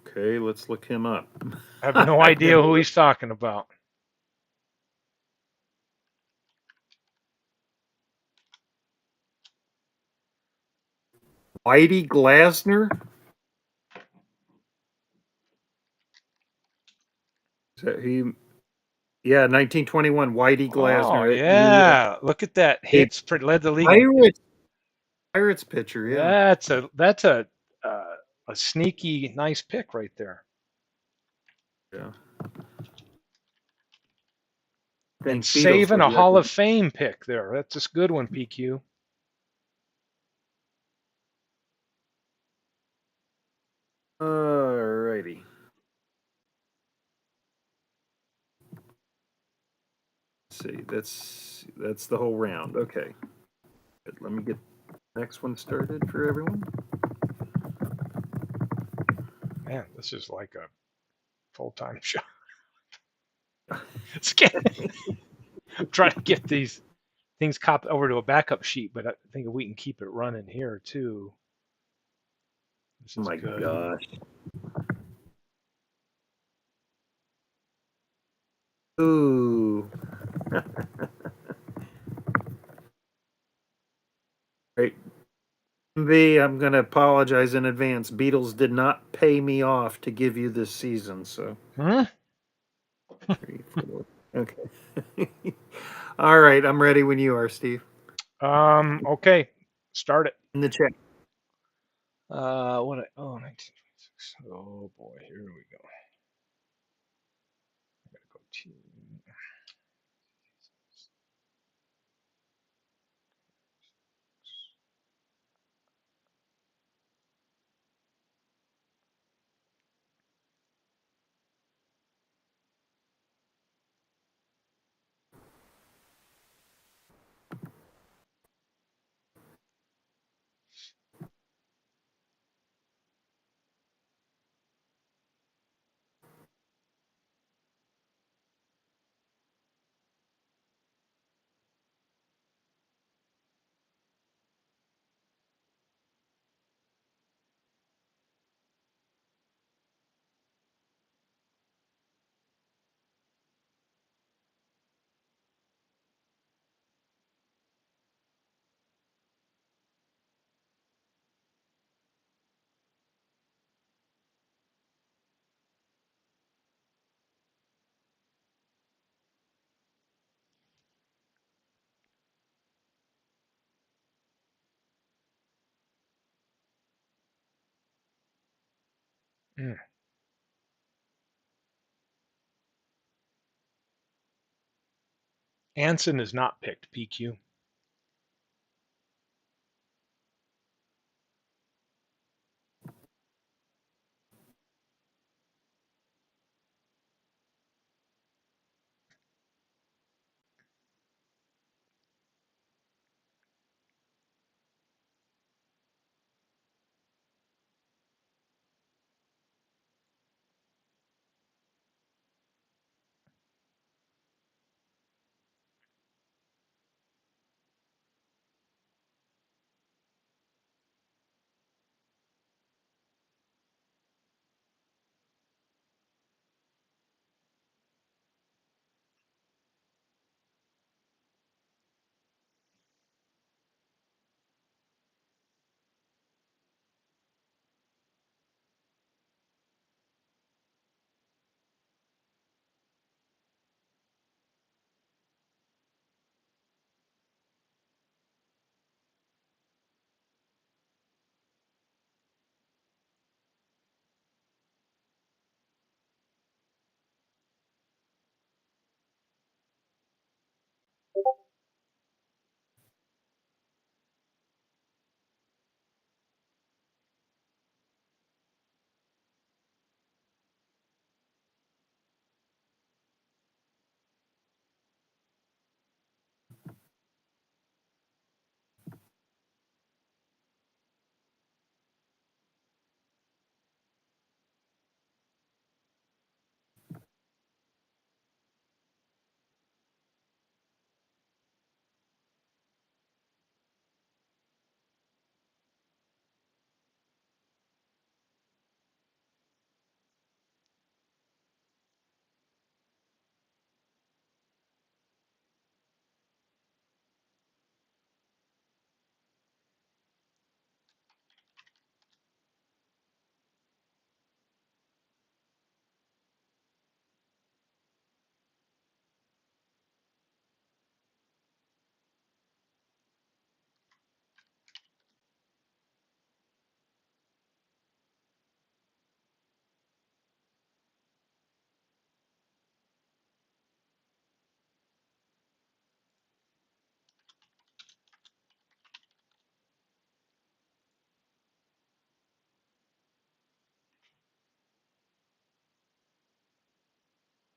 Okay, let's look him up. I have no I've idea never who he's talking about. Whitey Glasner. Is that he? Yeah, 1921. Whitey Oh Glasner. yeah, look at that. Yeah, Hits led the league in. Pirates pitcher. Yeah. That's a sneaky nice pick right there. Yeah. And Thank Beatles saving would a Hall recognize. of Fame pick there. That's a good one, PQ. Alrighty. Let's see, that's the whole round. Okay. Good. Let me get the next one started for everyone. Man, this is like a full-time show. I'm trying to get these things copied over to a backup sheet, but I think if we can keep it running here too, this Oh is my good. gosh. Ooh. Great. B, I'm going to apologize in advance. Beatles did not pay me off to give you this season, so Hmm? 3, 4. Okay. All right, I'm ready when you are, Steve. Okay, start it. In the chat. Oh, 1926. Oh boy, here we go. I gotta go to. Mm. Anson is not picked. PQ.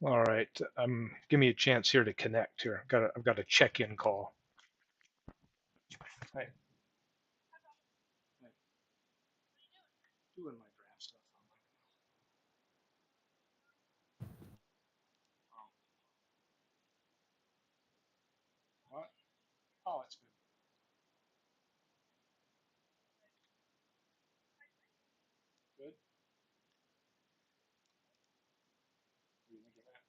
All right. Give me a chance here to connect here. I've got a check-in call. Hey, doing my draft stuff. Oh, what? Oh, it's good. Good. What do you think of that?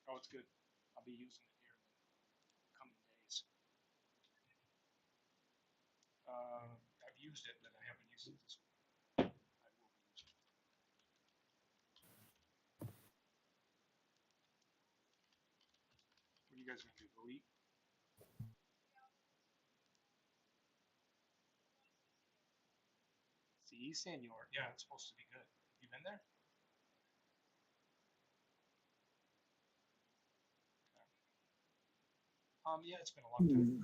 Oh, it's good. I'll be using it here in the coming days. I've used it, but I haven't used it this week. I will be using it. What are you guys gonna do? Go eat? See, senor. Yeah, it's supposed to be good. You been there? Yeah, it's been a long time.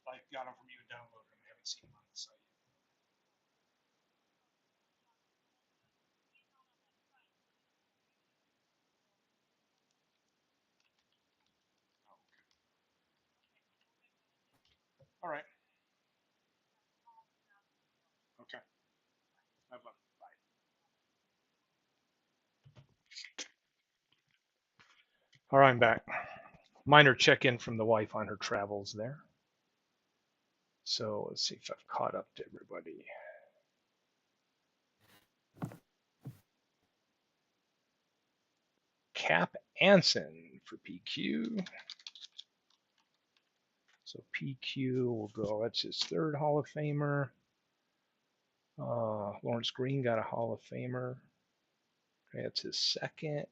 I got them from you and downloaded them. I haven't seen them on the site yet. Oh, okay. All right. Okay. Have fun. Bye. All right, I'm back. Minor check-in from the wife on her travels there. So let's see if I've caught up to everybody. Cap Anson for PQ. So PQ will go. That's his third Hall of Famer. Lawrence Green got a Hall of Famer. Okay, that's his second.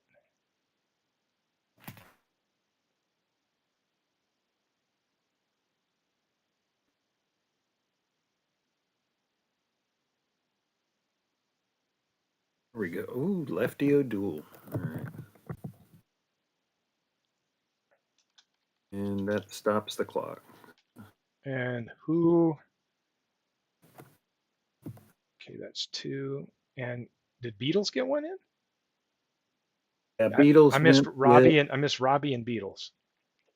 There we go. Ooh, Lefty O'Doul. All right. And that stops the clock. And who? Okay, that's two. And did Beatles get one in? Yeah, Beatles I missed went with Robbie and Beatles.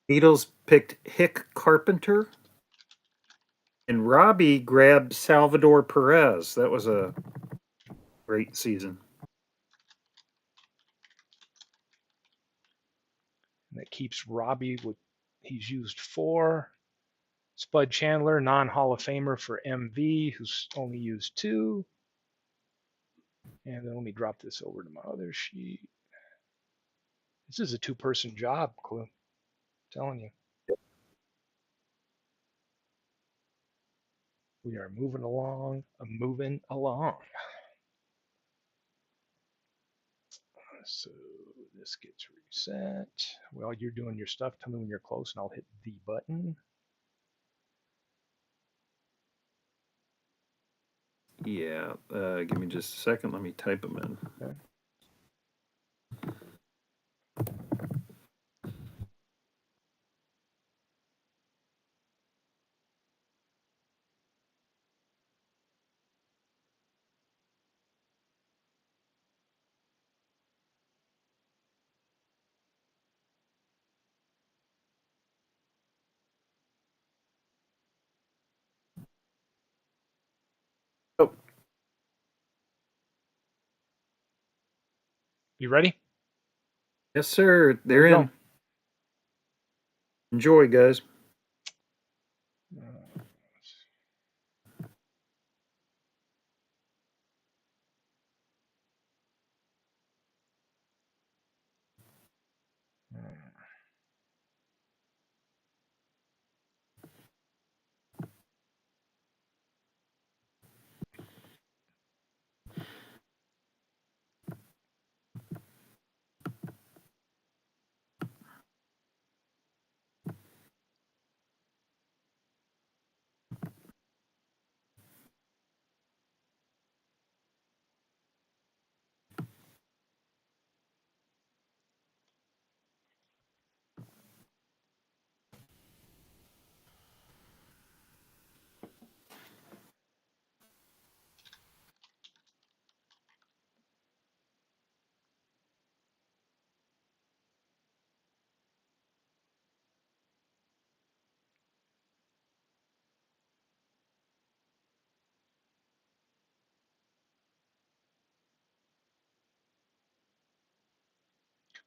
Beatles picked Hick Carpenter, and Robbie grabbed Salvador Perez. That was a great season. And that keeps Robbie with he's used four. Spud Chandler, non Hall of Famer for MV, who's only used two. And then let me drop this over to my other sheet. This is a two-person job, Clue. I'm telling you. We are moving along, moving along. So this gets reset. While you're doing your stuff, tell me when you're close and I'll hit the button. Yeah, give me just a second. Let me type them in. Okay. Oh, You ready? yes, sir. Here They're we in. go. Enjoy, guys.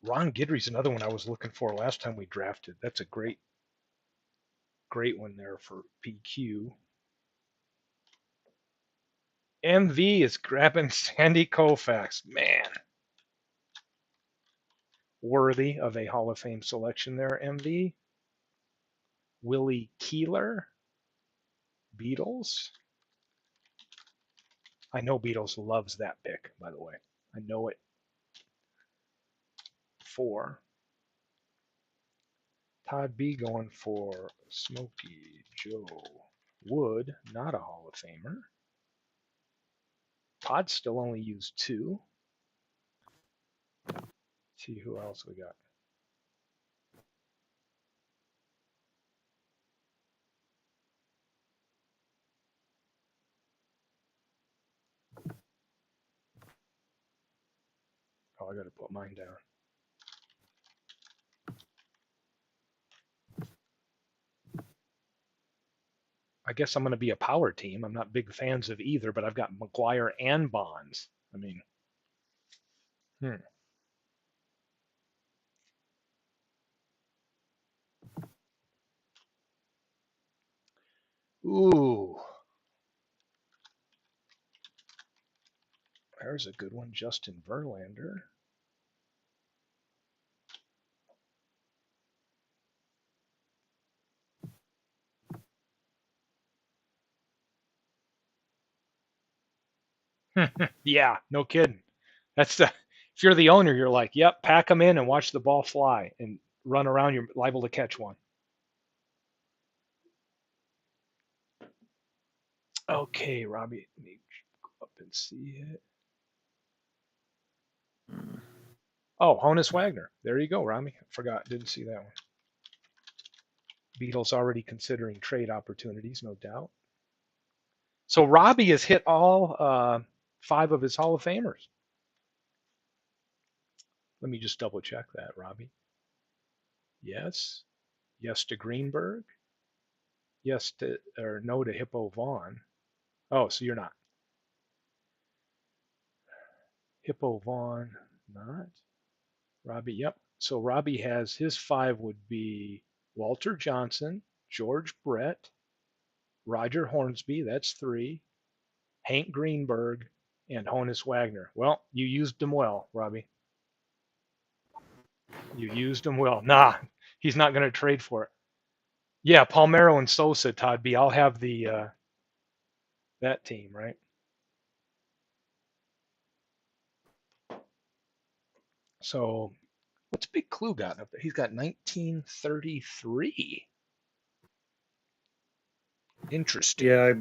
Ron Guidry's another one I was looking for last time we drafted. That's a great one there for PQ. MV is grabbing Sandy Koufax. Man, worthy of a Hall of Fame selection there, MV. Willie Keeler, Beatles. I know Beatles loves that pick, by the way. I know it. 4. Todd B going for Smokey Joe Wood, not a Hall of Famer. Todd still only used 2. See who else we got. Oh, I got to put mine down. I guess I'm going to be a power team. I'm not big fans of either, but I've got McGuire and Bonds. I mean, Ooh, there's a good one, Justin Verlander. Yeah, no kidding. That's the if you're the owner, you're like, yep, pack them in and watch the ball fly and run around. You're liable to catch one. Okay, Robbie, let me go up and see it. Oh, Honus Wagner. There you go, Robbie. Forgot, didn't see that one. Beatles already considering trade opportunities, no doubt. So Robbie has hit all 5 of his Hall of Famers. Let me just double check that, Robbie. Yes. Yes to Greenberg. Yes to, or no to Hippo Vaughn. Oh, so you're not. Hippo Vaughn, not. Robbie, yep. So Robbie has his 5 would be Walter Johnson, George Brett, Roger Hornsby, that's 3, Hank Greenberg, and Honus Wagner. Well, you used them well, Robbie. You used them well. Nah, he's not going to trade for it. Yeah, Palmeiro and Sosa, Todd B. I'll have the that team, right? So what's Big Clue got up there? He's got 1933. Interesting. Yeah,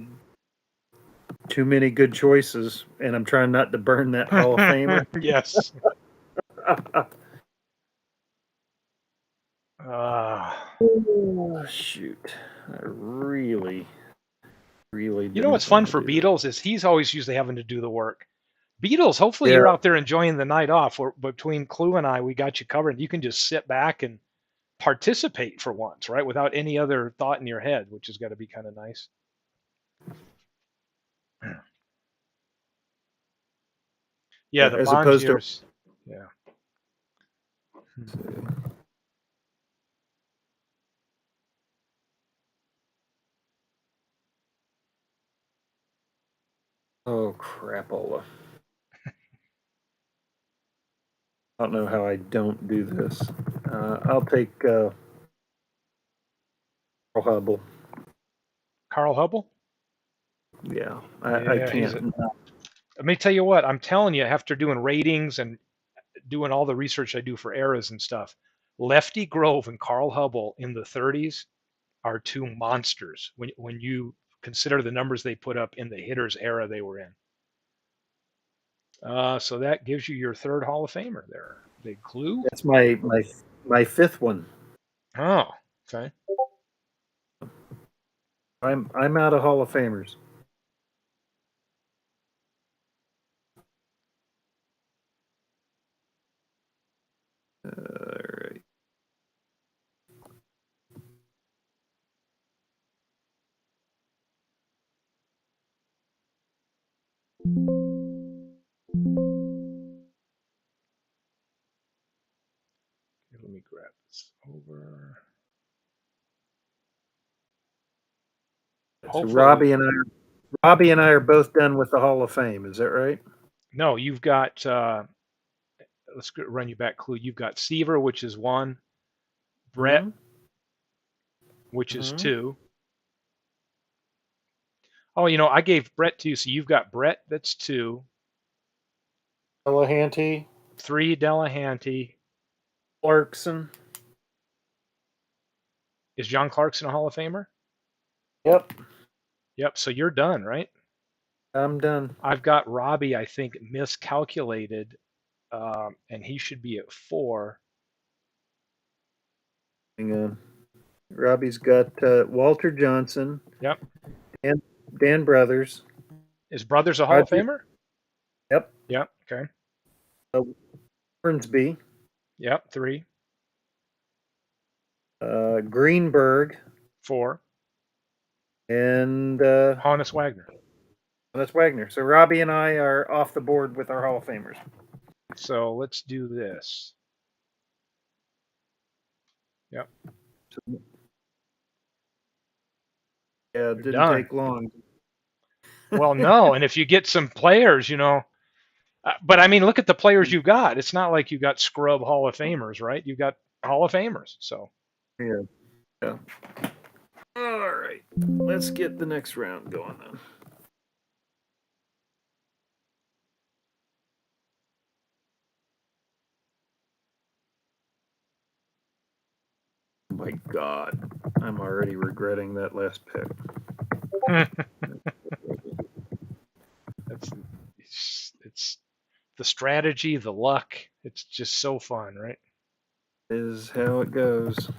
too many good choices, and I'm trying not to burn that Hall of Famer. Yes. Oh, shoot. I really You know didn't what's fun want to for do that. Beatles is he's always usually having to do the work. Beatles, hopefully Yeah, you're out there enjoying the night off. Between Clue and I, we got you covered. You can just sit back and participate for once, right? Without any other thought in your head, which has got to be kind of nice. Yeah, the as Bonds opposed to. years. Yeah. Oh, crapola. I don't know how I don't do this. I'll take Carl Hubble. Carl Hubble. Yeah, I Yeah, he's. can't. Let me tell you what. I'm telling you, after doing ratings and doing all the research I do for eras and stuff, Lefty Grove and Carl Hubble in the 30s are 2 monsters when you consider the numbers they put up in the hitters era they were in. So that gives you your 3rd Hall of Famer there. Big Clue. That's my 5th one. Oh, okay. I'm out of Hall of Famers. All right. me grab this over. So Hopefully, Robbie and I are both done with the Hall of Fame. Is that right? no, you've got. Let's run you back clue. You've got Seaver, which is 1. Brett, Hmm. which is Hmm. 2. Oh, I gave Brett 2, so you've got Brett. That's 2. Delahanty, 3 Delahanty. Clarkson. Is John Clarkson a Hall of Famer? Yep, Yep. So you're done, right? I'm done. I've got Robbie, I think, miscalculated, and he should be at 4. Hang on. Robbie's got Walter Johnson, Yep. and Dan Brothers, Is Brothers a Hall of Roger. Famer? Yep, Yep. Okay. uh, Hornsby, Yep. 3. Greenberg, 4. and Honus Wagner. that's Wagner. So Robbie and I are off the board with our Hall of Famers. So let's do this. Yep. So, yeah, it You're didn't done. take long. Well, no. And if you get some players, but I mean, look at the players you got. It's not like you got scrub Hall of Famers, right? You got Hall of Famers. So Yeah, yeah. All right, let's get the next round going then. Oh my God, I'm already regretting that last pick. it's the strategy, the luck. It's just so fun, right? Is how it goes.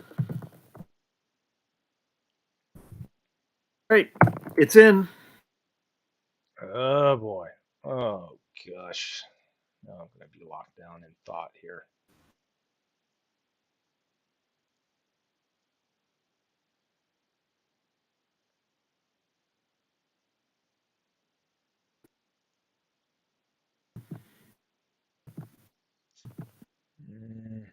Right, it's in. Oh boy. Oh gosh. Now I'm gonna be locked down in thought here. Mm,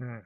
mm.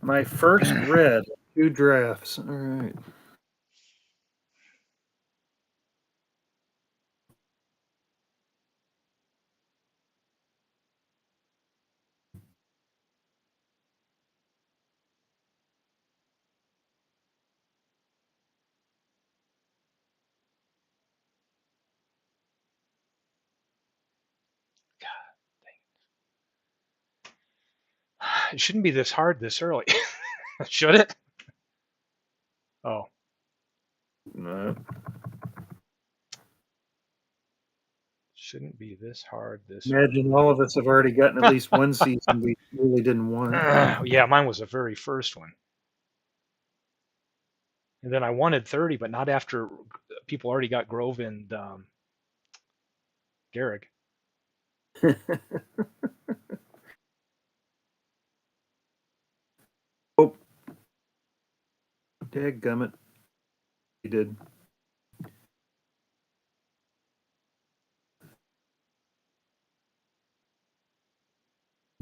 My first red, 2 drafts. All right. It shouldn't be this hard this early. Should it? Oh. No. Shouldn't be this hard this Imagine all of us have already gotten at least one season we really didn't want. Yeah, mine was the very first one. And then I wanted 30, but not after people already got Grove and Garrick. Oh, dadgummit. He did.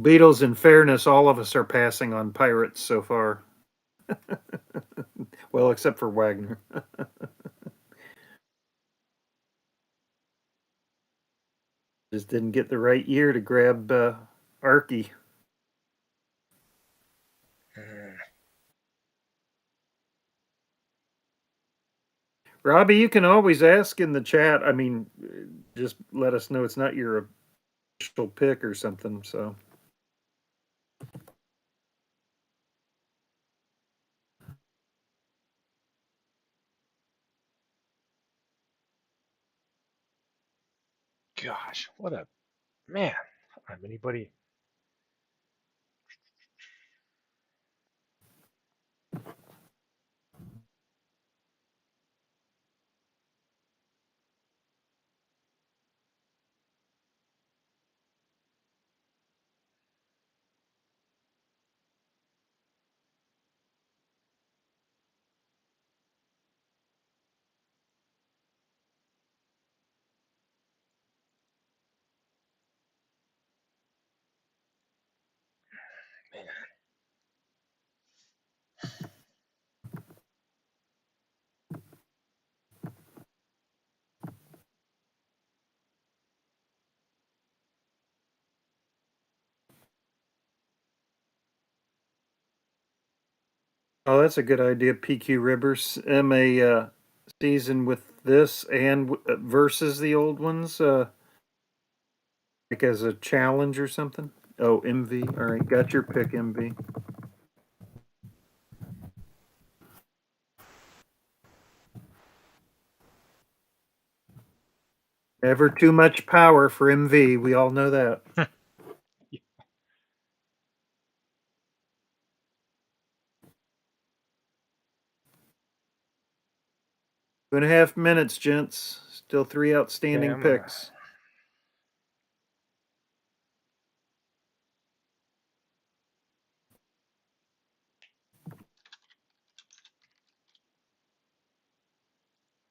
Beatles, in fairness, all of us are passing on Pirates so far. Well, except for Wagner. Just didn't get the right year to grab Archie. Robbie, you can always ask in the chat. I mean, just let us know it's not your official pick or something. So. Gosh, what a man. I don't have anybody. Man. Oh, that's a good idea. PQ Rivers, a season with this and versus the old ones, like as a challenge or something. Oh, MV. All right, got your pick, MV. Never too much power for MV. We all know that. 2.5 minutes, gents. Still 3 outstanding Okay, picks.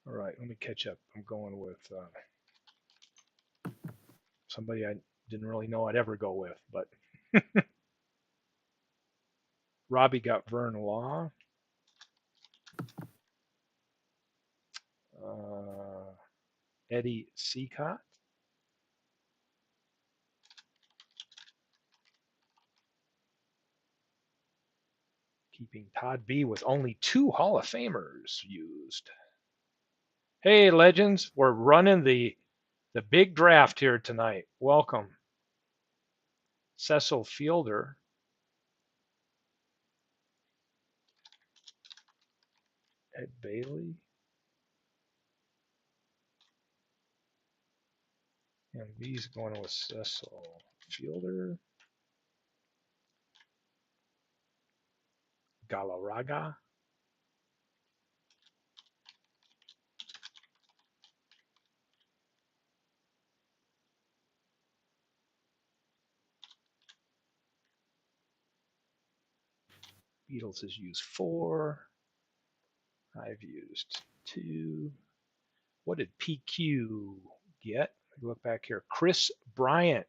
All right, let me catch up. I'm going with somebody I didn't really know I'd ever go with, but Robbie got Vern Law. Eddie Seacott. Keeping Todd B with only 2 Hall of Famers used. Hey, legends, we're running the big draft here tonight. Welcome. Cecil Fielder. Ed Bailey. And B's going with Cecil Fielder. Galarraga. Beatles has used 4. I've used 2. What did PQ get? Look back here. Chris Bryant.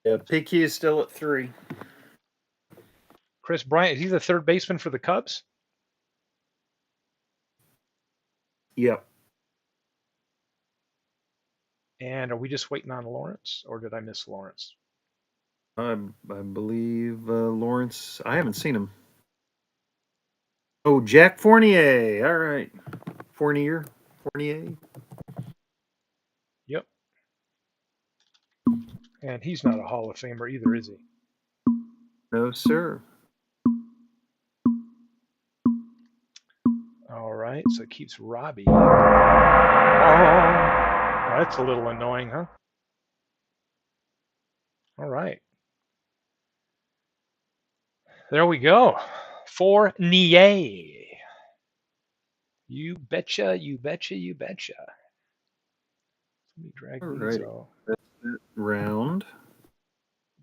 Yeah, PQ is still at 3. Chris Bryant, is he the third baseman for the Cubs? Yep. And are we just waiting on Lawrence, or did I miss Lawrence? I believe Lawrence. I haven't seen him. Oh, Jack Fournier. All right. Fournier. Yep. And he's not a Hall of Famer either, is he? No, sir. All right, so it keeps Robbie. Oh, that's a little annoying, huh? All right. There we go. For Nier. You betcha, you betcha, you betcha. Let me drag All these righty. out. That's that round.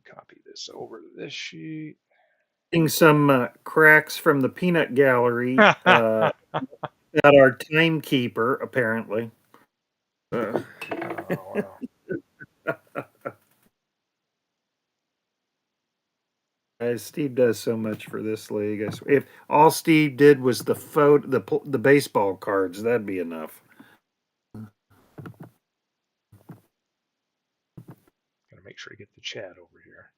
Copy this over to this sheet. Seeing some cracks from the peanut gallery at our timekeeper, apparently. Oh, wow. Steve does so much for this league. If all Steve did was the baseball cards, that'd be enough. Gotta make sure I get the chat over here.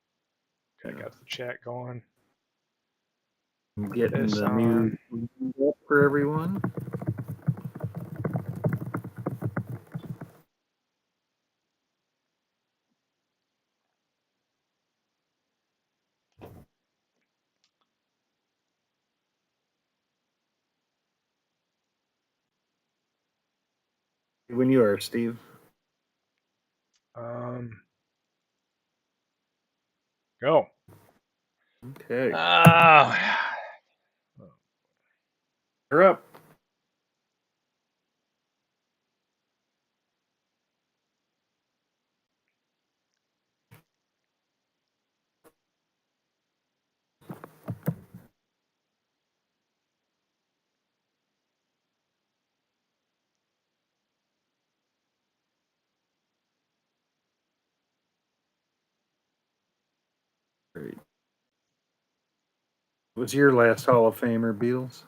Okay, I got the chat going. I'm getting This the on. new up for everyone. When you are, Steve. Go. Okay. You're up. Great. Was your last Hall of Famer, Beals?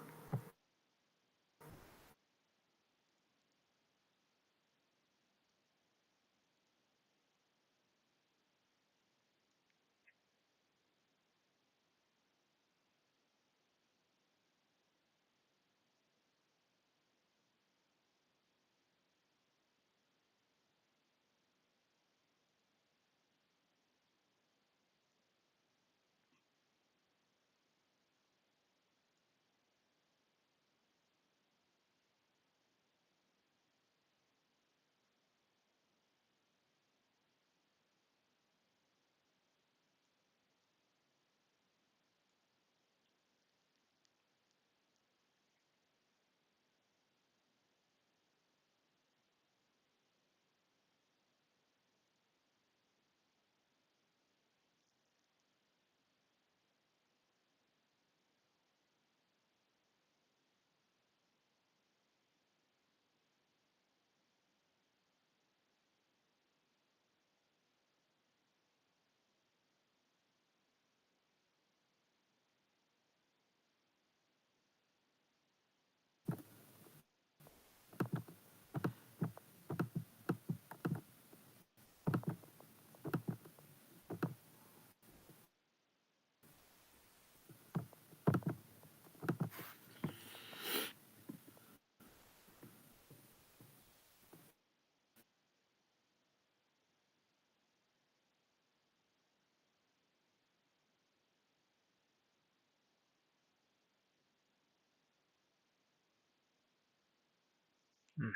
Hmm.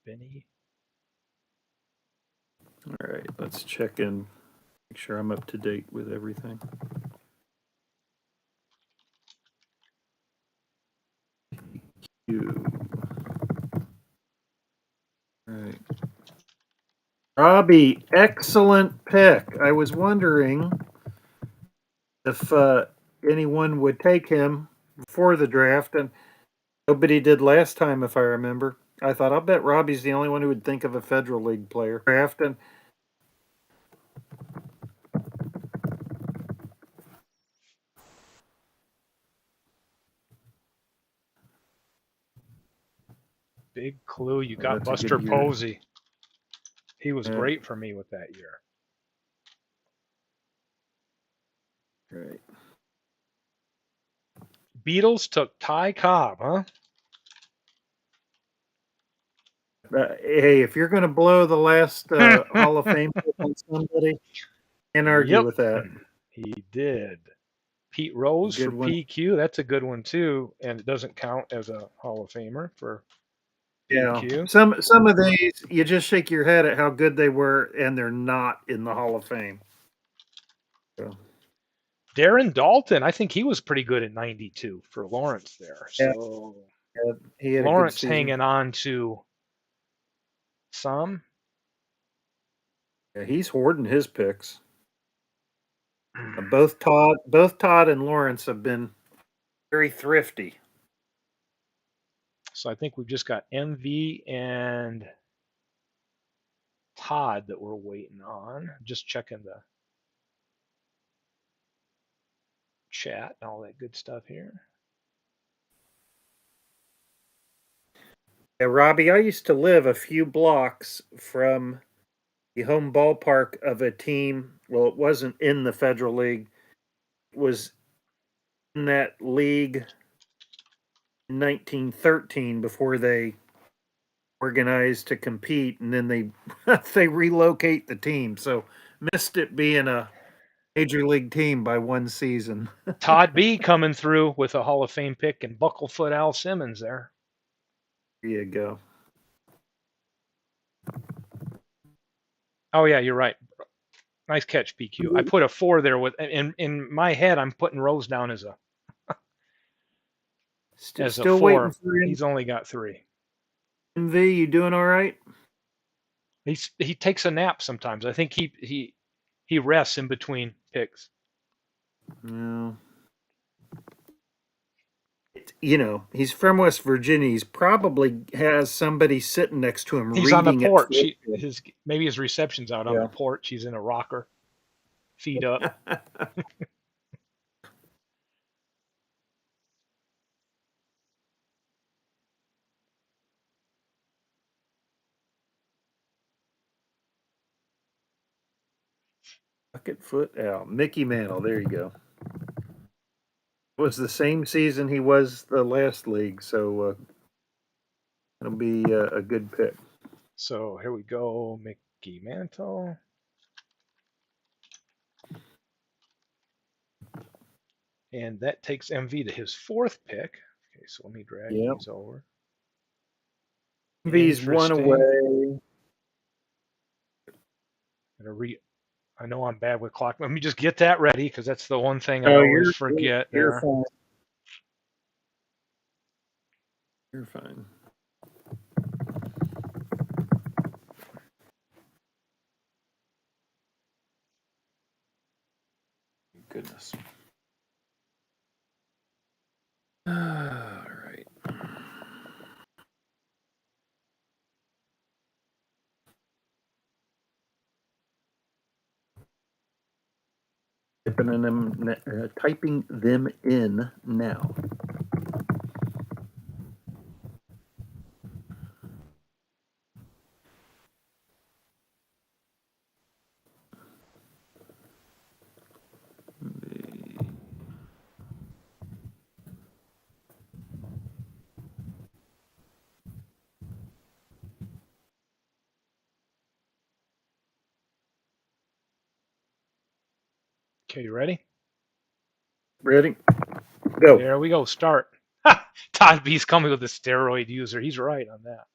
Benny. All right, let's check in. Make sure I'm up to date with everything. You. Right. Robbie, excellent pick. I was wondering if anyone would take him before the draft, and nobody did last time, if I remember. I thought, I'll bet Robbie's the only one who would think of a Federal League player. Draft, and Big clue. You got that's a Buster good year. Posey. He was Yeah. great for me with that year. Right. Beatles took Ty Cobb, huh? Hey, if you're going to blow the last Hall of Fame pick on somebody, can't argue Yep, with that. he did. Pete Rose for Good one. PQ. That's a good one too, and it doesn't count as a Hall of Famer for Yeah, PQ. some of these you just shake your head at how good they were, and they're not in the Hall of Fame. So, Darren Dalton, I think he was pretty good in '92 for Lawrence there. yeah, So yeah, he had a good Lawrence season. hanging on to some. Yeah, he's hoarding his picks. Both Todd and Lawrence have been very thrifty. So I think we've just got MV and Todd that we're waiting on. Just checking the chat and all that good stuff here. Yeah, Robbie, I used to live a few blocks from the home ballpark of a team. Well, it wasn't in the Federal League. It was in that league in 1913 before they organized to compete, and then they they relocate the team. So missed it being a major league team by one season. Todd B coming through with a Hall of Fame pick and Bucklefoot Al Simmons there. There you go. Oh yeah, you're right. Nice catch, PQ. I put a 4 there with in my head. I'm putting Rose down as a Still waiting 4. for He's only got 3. MV. You doing all right? He takes a nap sometimes. I think he rests in between picks. No. He's from West Virginia. He's probably has somebody sitting next to him He's on the reading it. porch. Maybe his reception's out on Yeah. the porch. He's in a rocker, feet up. Bucket foot out. Mickey Mantle. There you go. It was the same season he was the last league, so it'll be a good pick. So here we go, Mickey Mantle. And that takes MV to his 4th pick. Okay, so let me drag these over. MV's one away. I know I'm bad with clock. Let me just get that ready because that's the one thing I always forget you're there. Fine. You're fine. Goodness. All right. Typing them in now. Okay, you ready? Ready? Go. There we go. Start. Todd B's coming with a steroid user. He's right on that.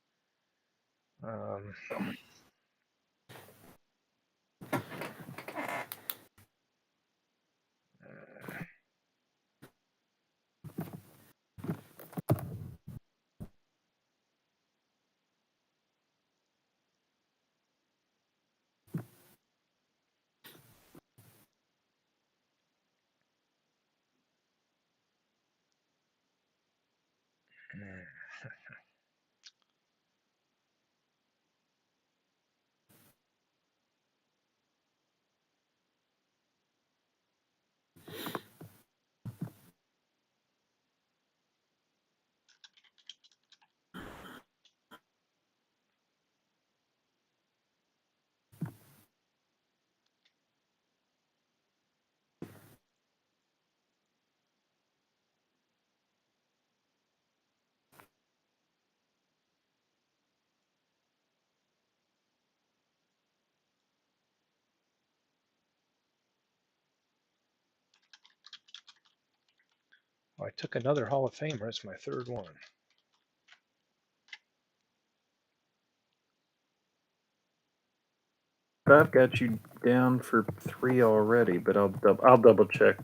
I took another Hall of Famer. It's my third one. I've got you down for 3 already, but I'll double check.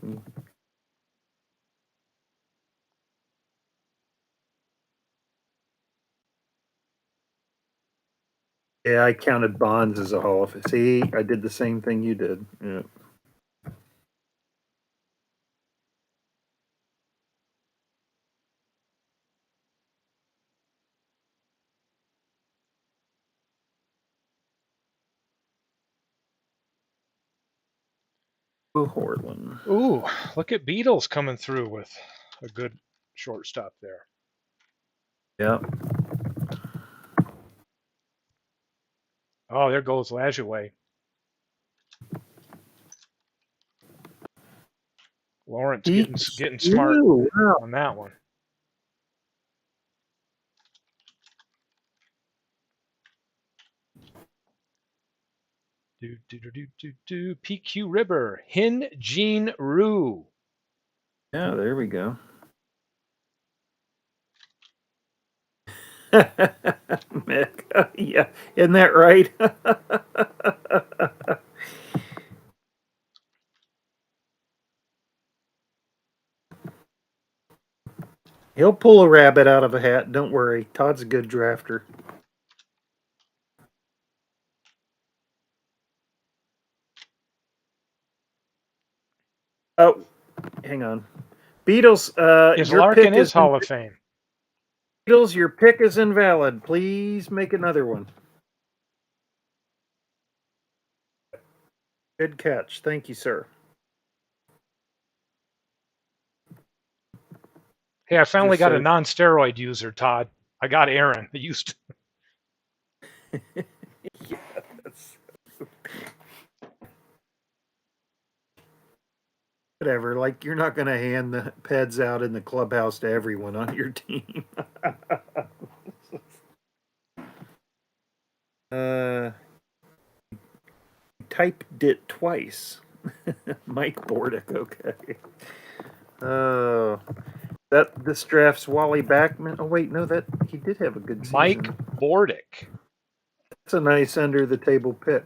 Yeah, I counted Bonds as a Hall of Fame. See, I did the same thing you did. Yeah. Hortland. Ooh, look at Beatles coming through with a good shortstop there. Yeah. Oh, there goes Lajoie. Lawrence getting smart Wow. on that one. PQ Ribber. Hin Jin Ryu. Yeah, there we go. Mick. Yeah, isn't that right? He'll pull a rabbit out of a hat. Don't worry. Todd's a good drafter. Oh, hang on. Beatles, Is your Larkin pick is is Hall of Fame. Beatles, your pick is invalid. Please make another one. Good catch. Thank you, sir. Hey, I finally Just got a so non-steroid user, Todd. I got Aaron. I used to. yes. Whatever. Like you're not going to hand the peds out in the clubhouse to everyone on your team. uh, typed it twice. Mike Bordick. Okay. Oh, that this draft's Wally Backman. Oh wait, no, that he did have a good Mike season. Bordick. That's a nice under the table pick.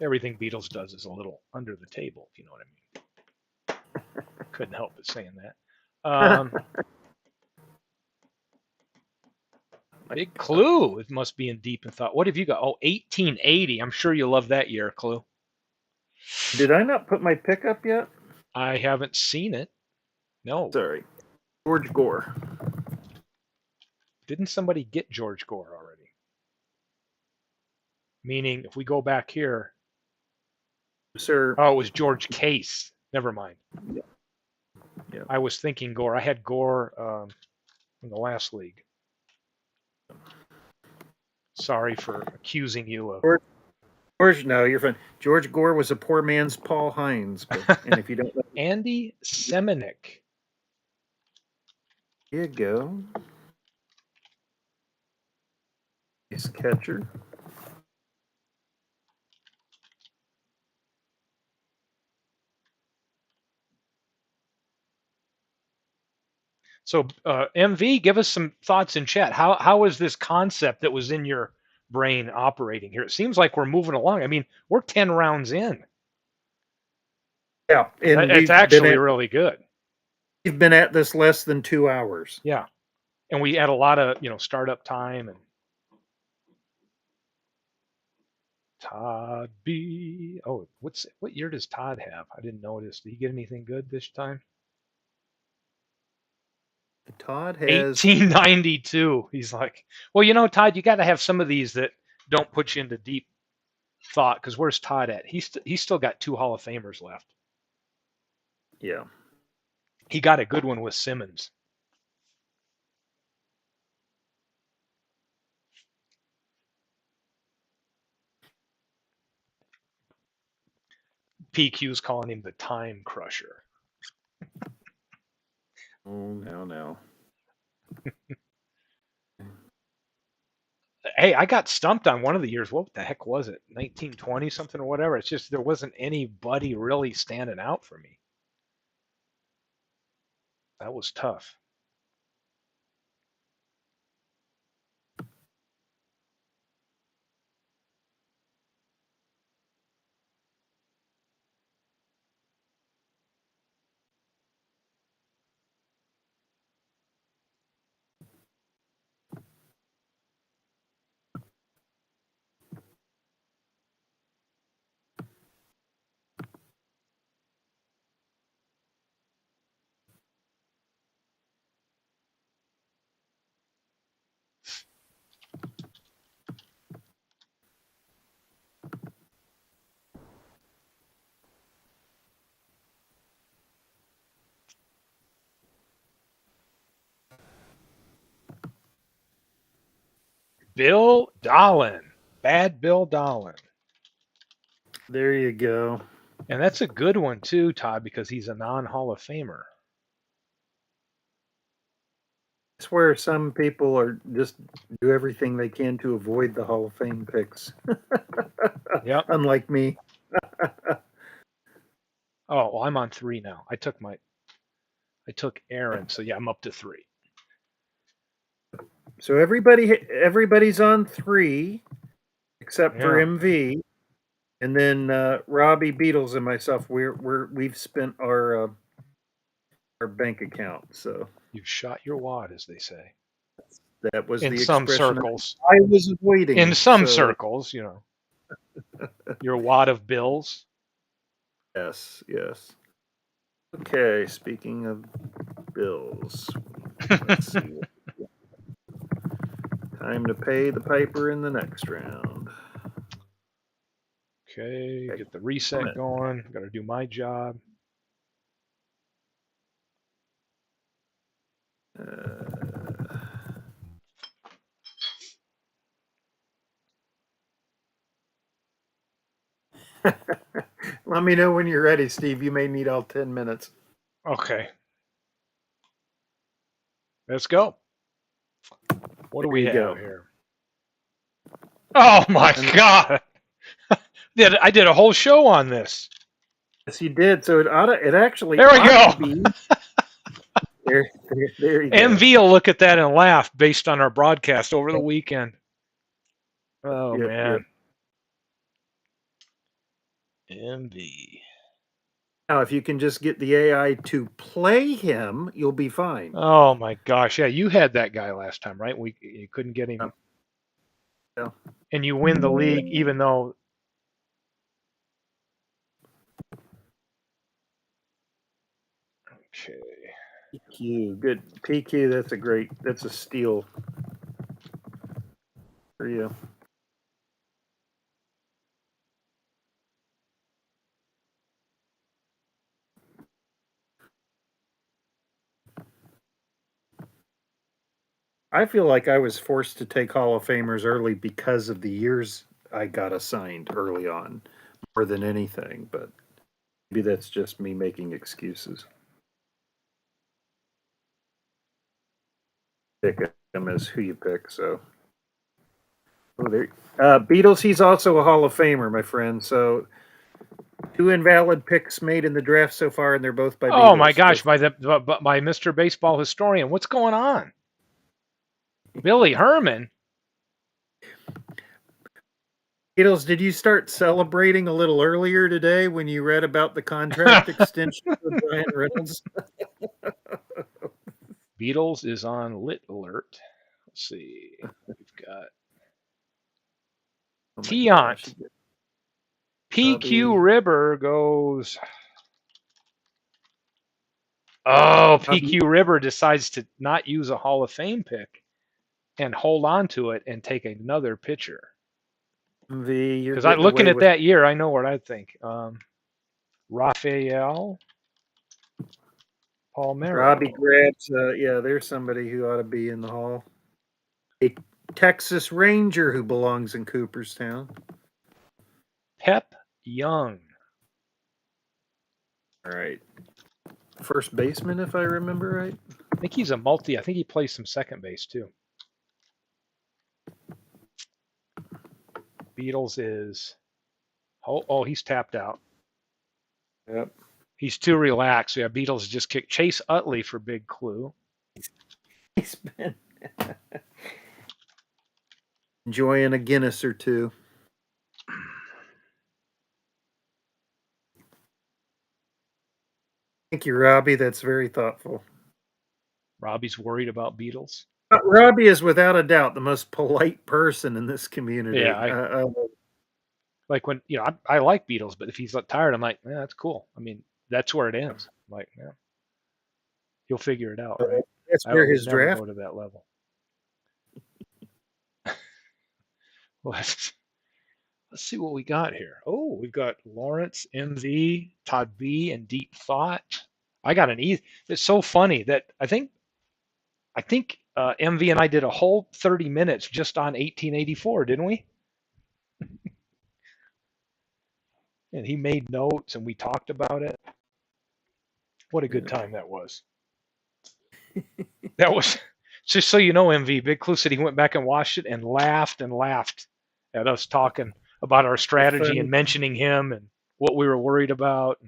Everything Beatles does is a little under the table, if you know what I mean. Couldn't help but saying that. Big Clue. It must be in deep in thought. What have you got? Oh, 1880. I'm sure you love that year, Clue. Did I not put my pick up yet? I haven't seen it. No. Sorry. George Gore. Didn't somebody get George Gore already? Meaning, if we go back here, Sir. oh, it was George Case. Never mind. Yeah. Yeah. I was thinking Gore. I had Gore in the last league. Sorry for accusing you of. George, no, you're fine. George Gore was a poor man's Paul Hines. And if you don't know, Andy Semenuk. here you go. Nice catcher. So, MV, give us some thoughts in chat. How is this concept that was in your brain operating here? It seems like we're moving along. I mean, we're 10 rounds in. Yeah, and It's actually really good. we've been at this less than 2 hours. Yeah, and we had a lot of startup time and Todd B. Oh, what year does Todd have? I didn't notice. Did he get anything good this time? Todd has 1892. He's like, well, Todd, you got to have some of these that don't put you into deep thought. Because where's Todd at? He's still got 2 Hall of Famers left. yeah. He got a good one with Simmons. PQ's calling him the Time Crusher. Oh, no. Hey, I got stumped on one of the years. What the heck was it? 1920 something or whatever. It's just there wasn't anybody really standing out for me. That was tough. Bill Dolan. Bad Bill Dolan. There you go. And that's a good one too, Todd, because he's a non-Hall of Famer. It's where some people are just do everything they can to avoid the Hall of Fame picks. Yep. Unlike me. Oh, well, I'm on 3 now. I took Aaron, so yeah, I'm up to 3. So everybody's on 3 except for Yeah. MV, and then Robbie, Beatles, and myself. We've spent our bank account. So You've shot your wad, as they say. that was In the some expression circles. I was avoiding. In some so, circles, your wad of bills. Yes. Okay. Speaking of bills, let's see. Time to pay the piper in the next round. Okay, get the reset going. Got to do my job. Let me know when you're ready, Steve. You may need all 10 minutes. Okay. Let's go. What do we have here? Oh my God! I did a whole show on this. Yes, you did. So it actually there we go. Be, there you go. MV will look at that and laugh based on our broadcast over the weekend. Oh man. MV. Now, if you can just get the AI to play him, you'll be fine. Oh my gosh! Yeah, you had that guy last time, right? You couldn't get him, yeah. And you win the league, even though. Okay. PQ, good PQ. That's a steal for you. I feel like I was forced to take Hall of Famers early because of the years I got assigned early on, more than anything. But maybe that's just me making excuses. Pick him as who you pick. So, Beatles. He's also a Hall of Famer, my friend. So, 2 invalid picks made in the draft so far, and they're both by Beatles. Oh my gosh! By Mr. Baseball Historian. What's going on? Billy Herman. Beatles, did you start celebrating a little earlier today when you read about the contract extension for Brian Reynolds? Beatles is on lit alert. Let's see. We've got Tiant. PQ River goes Oh, Robbie, PQ River decides to not use a Hall of Fame pick and hold on to it and take another pitcher. V, you're Because I getting looking away at with that year, I know what I think. Rafael Robbie Palmero, grabs. Yeah, there's somebody who ought to be in the hall. A Texas Ranger who belongs in Cooperstown. Pep Young. All right, first baseman, if I remember right. I think he's a multi. I think he plays some second base too. Beatles is. Oh, he's tapped out. Yep. He's too relaxed. Yeah, Beatles just kicked Chase Utley for big clue. He's been enjoying a Guinness or two. Thank you, Robbie. That's very thoughtful. Robbie's worried about Beatles. Robbie is without a doubt the most polite person in this Yeah, community. I like when I like Beatles, but if he's tired, I'm like, yeah, that's cool. I mean, that's where it ends. I'm like, yeah, he'll figure it out, right? That's I where would his never draft. go to that level. Let's see what we got here. Oh, we've got Lawrence, MV, Todd B, and Deep Thought. I got an E. It's so funny that I think MV and I did a whole 30 minutes just on 1884, didn't we? And he made notes and we talked about it. What a good Yeah. time that was. That was just so you know, MV. Big Clue said he went back and watched it and laughed at us talking about our strategy and mentioning him and what we were worried about.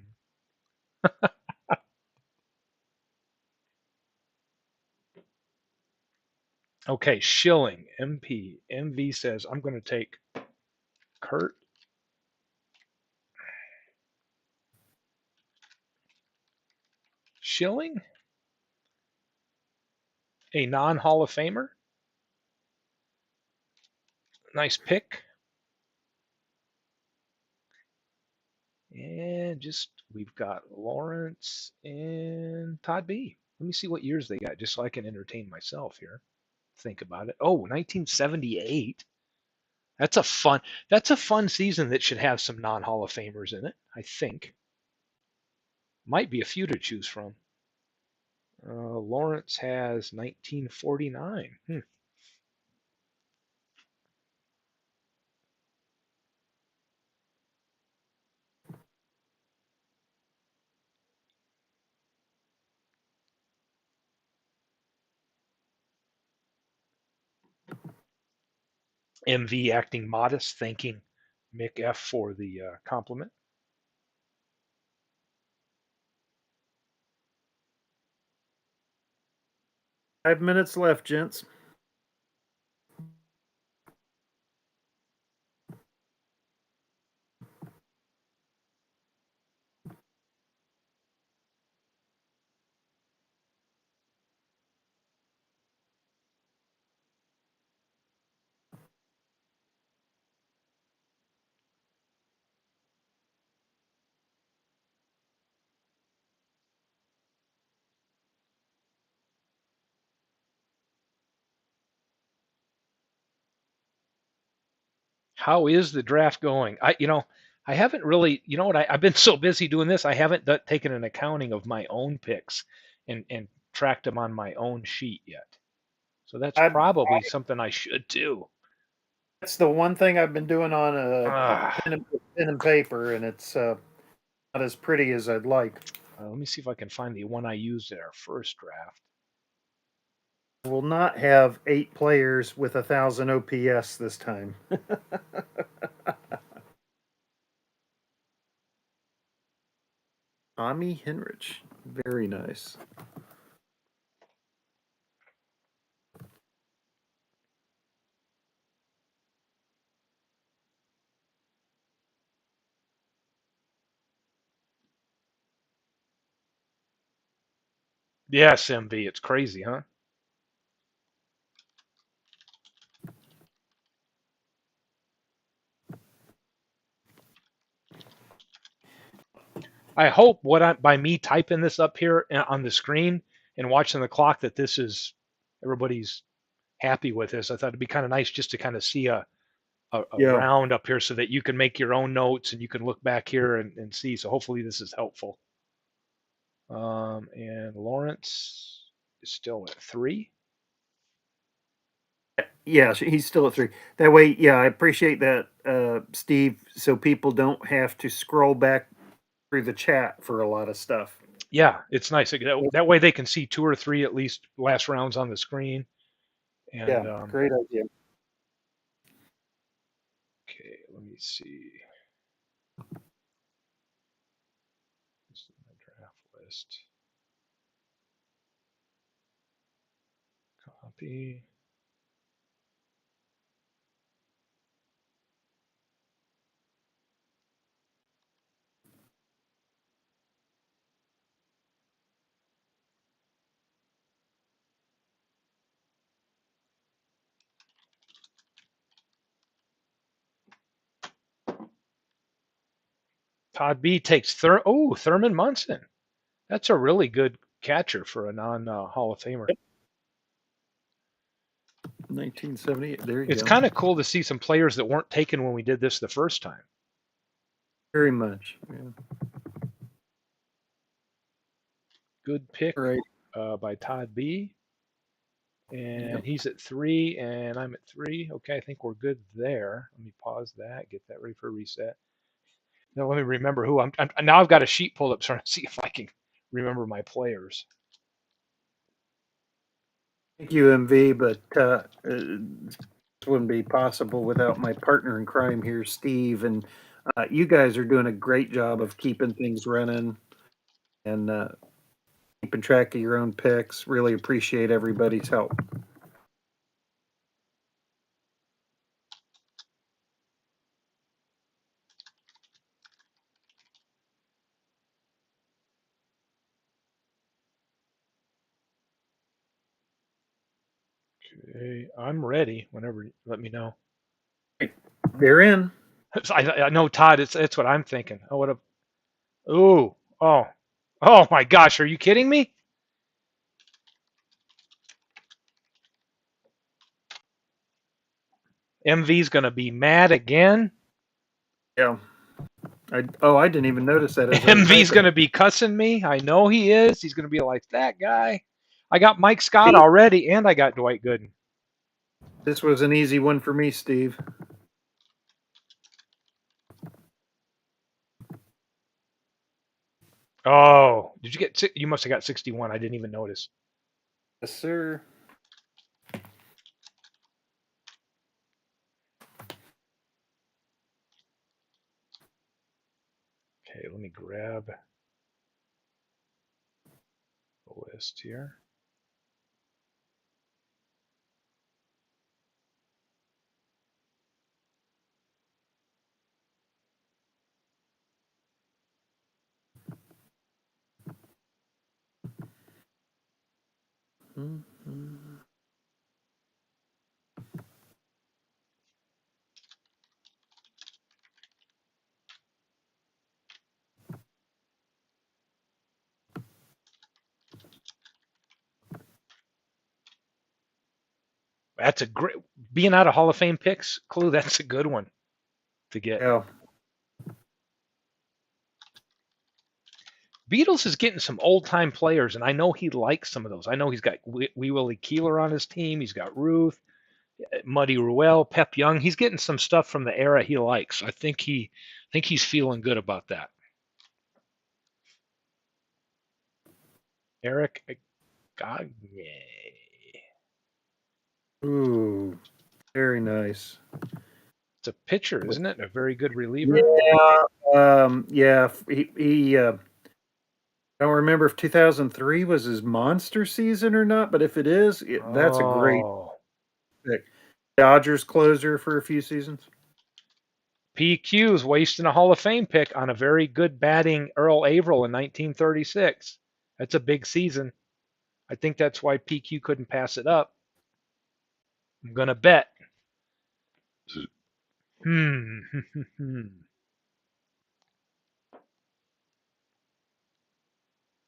Okay, Schilling, MP. MV says, I'm going to take Kurt Schilling, a non Hall of Famer. Nice pick. And just, we've got Lawrence and Todd B. Let me see what years they got, just so I can entertain myself here. Think about it. Oh, 1978. That's a fun season that should have some non Hall of Famers in it, I think. Might be a few to choose from. Lawrence has 1949. MV acting modest, thanking Mick F for the compliment. 5 minutes left, gents. How is the draft going? I haven't really, you know what, I've been so busy doing this, I haven't taken an accounting of my own picks and tracked them on my own sheet yet. So that's I, probably something I should do. that's the one thing I've been doing on a Ah, pen and paper, and it's not as pretty as I'd like. let me see if I can find the one I used in our first draft. Will not have 8 players with 1,000 OPS this time. Ami Henrich. Very nice. Yes, MV, it's crazy, huh? I hope by me typing this up here on the screen and watching the clock that this is everybody's happy with this. I thought it'd be kind of nice just to kind of see a Yeah. round up here so that you can make your own notes and you can look back here and see. So hopefully this is helpful. And Lawrence is still at 3. Yeah, he's still at 3. That way, yeah, I appreciate that, Steve, so people don't have to scroll back through the chat for a lot of stuff. Yeah, it's nice. That way they can see 2 or 3 at least last rounds on the screen. And Yeah, great idea. okay, let me see. This is my draft list. Copy. Todd B takes Thurman Munson. That's a really good catcher for a non Hall of Famer. 1978. There you It's go. kind of cool to see some players that weren't taken when we did this the first time. Very much. Yeah. Good pick Right. by Todd B. And Yep. he's at 3, and I'm at 3. Okay, I think we're good there. Let me pause that, get that ready for reset. Now let me remember who I'm now I've got a sheet pulled up trying to see if I can remember my players. Thank you, MV, but this wouldn't be possible without my partner in crime here, Steve. And you guys are doing a great job of keeping things running and keeping track of your own picks. Really appreciate everybody's help. Okay, I'm ready whenever. Let me know. They're in. I know Todd. It's what I'm thinking. Oh, what a. Ooh. Oh. Oh my gosh. Are you kidding me? MV's gonna be mad again. Yeah. I didn't even notice that as I was MV's typing. gonna be cussing me. I know he is. He's gonna be like that guy. I got Mike Scott See, already, and I got Dwight Gooden. this was an easy one for me, Steve. Oh, did you get? You must have got 61. I didn't even notice. Yes, sir. Okay, let me grab the list here. Mm-hmm. That's a great being out of Hall of Fame picks, Clue. That's a good one to get. Yeah. Beatles is getting some old time players, and I know he likes some of those. I know he's got Wee Willie Keeler on his team. He's got Ruth, Muddy Ruel, Pep Young. He's getting some stuff from the era he likes. I think he's feeling good about that. Eric Gagne. Ooh, very nice. It's a pitcher, isn't it? A very good reliever. Yeah. Yeah. He I don't remember if 2003 was his monster season or not, but if it is, that's a great Oh, pick. Dodgers closer for a few seasons. PQ's wasting a Hall of Fame pick on a very good batting Earl Averill in 1936. That's a big season. I think that's why PQ couldn't pass it up. I'm gonna bet. Hmm.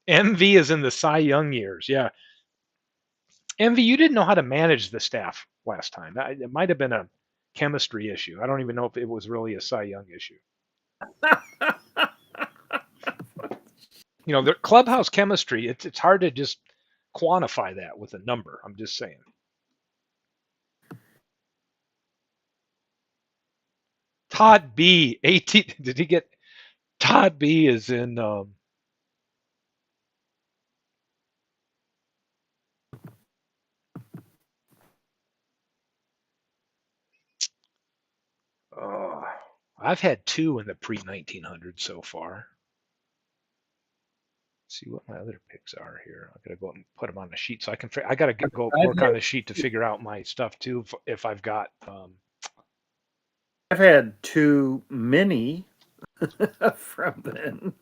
MV is in the Cy Young years. Yeah. MV, you didn't know how to manage the staff last time. It might have been a chemistry issue. I don't even know if it was really a Cy Young issue. The clubhouse chemistry, it's hard to just quantify that with a number. I'm just saying. Todd B. 18. Did he get Todd B is in uh, I've had two in the pre 1900s so far. Let's see what my other picks are here. I gotta go and put them on the sheet so I can. I gotta go work on the sheet to figure out my stuff too. If I've got. I've had too many from then.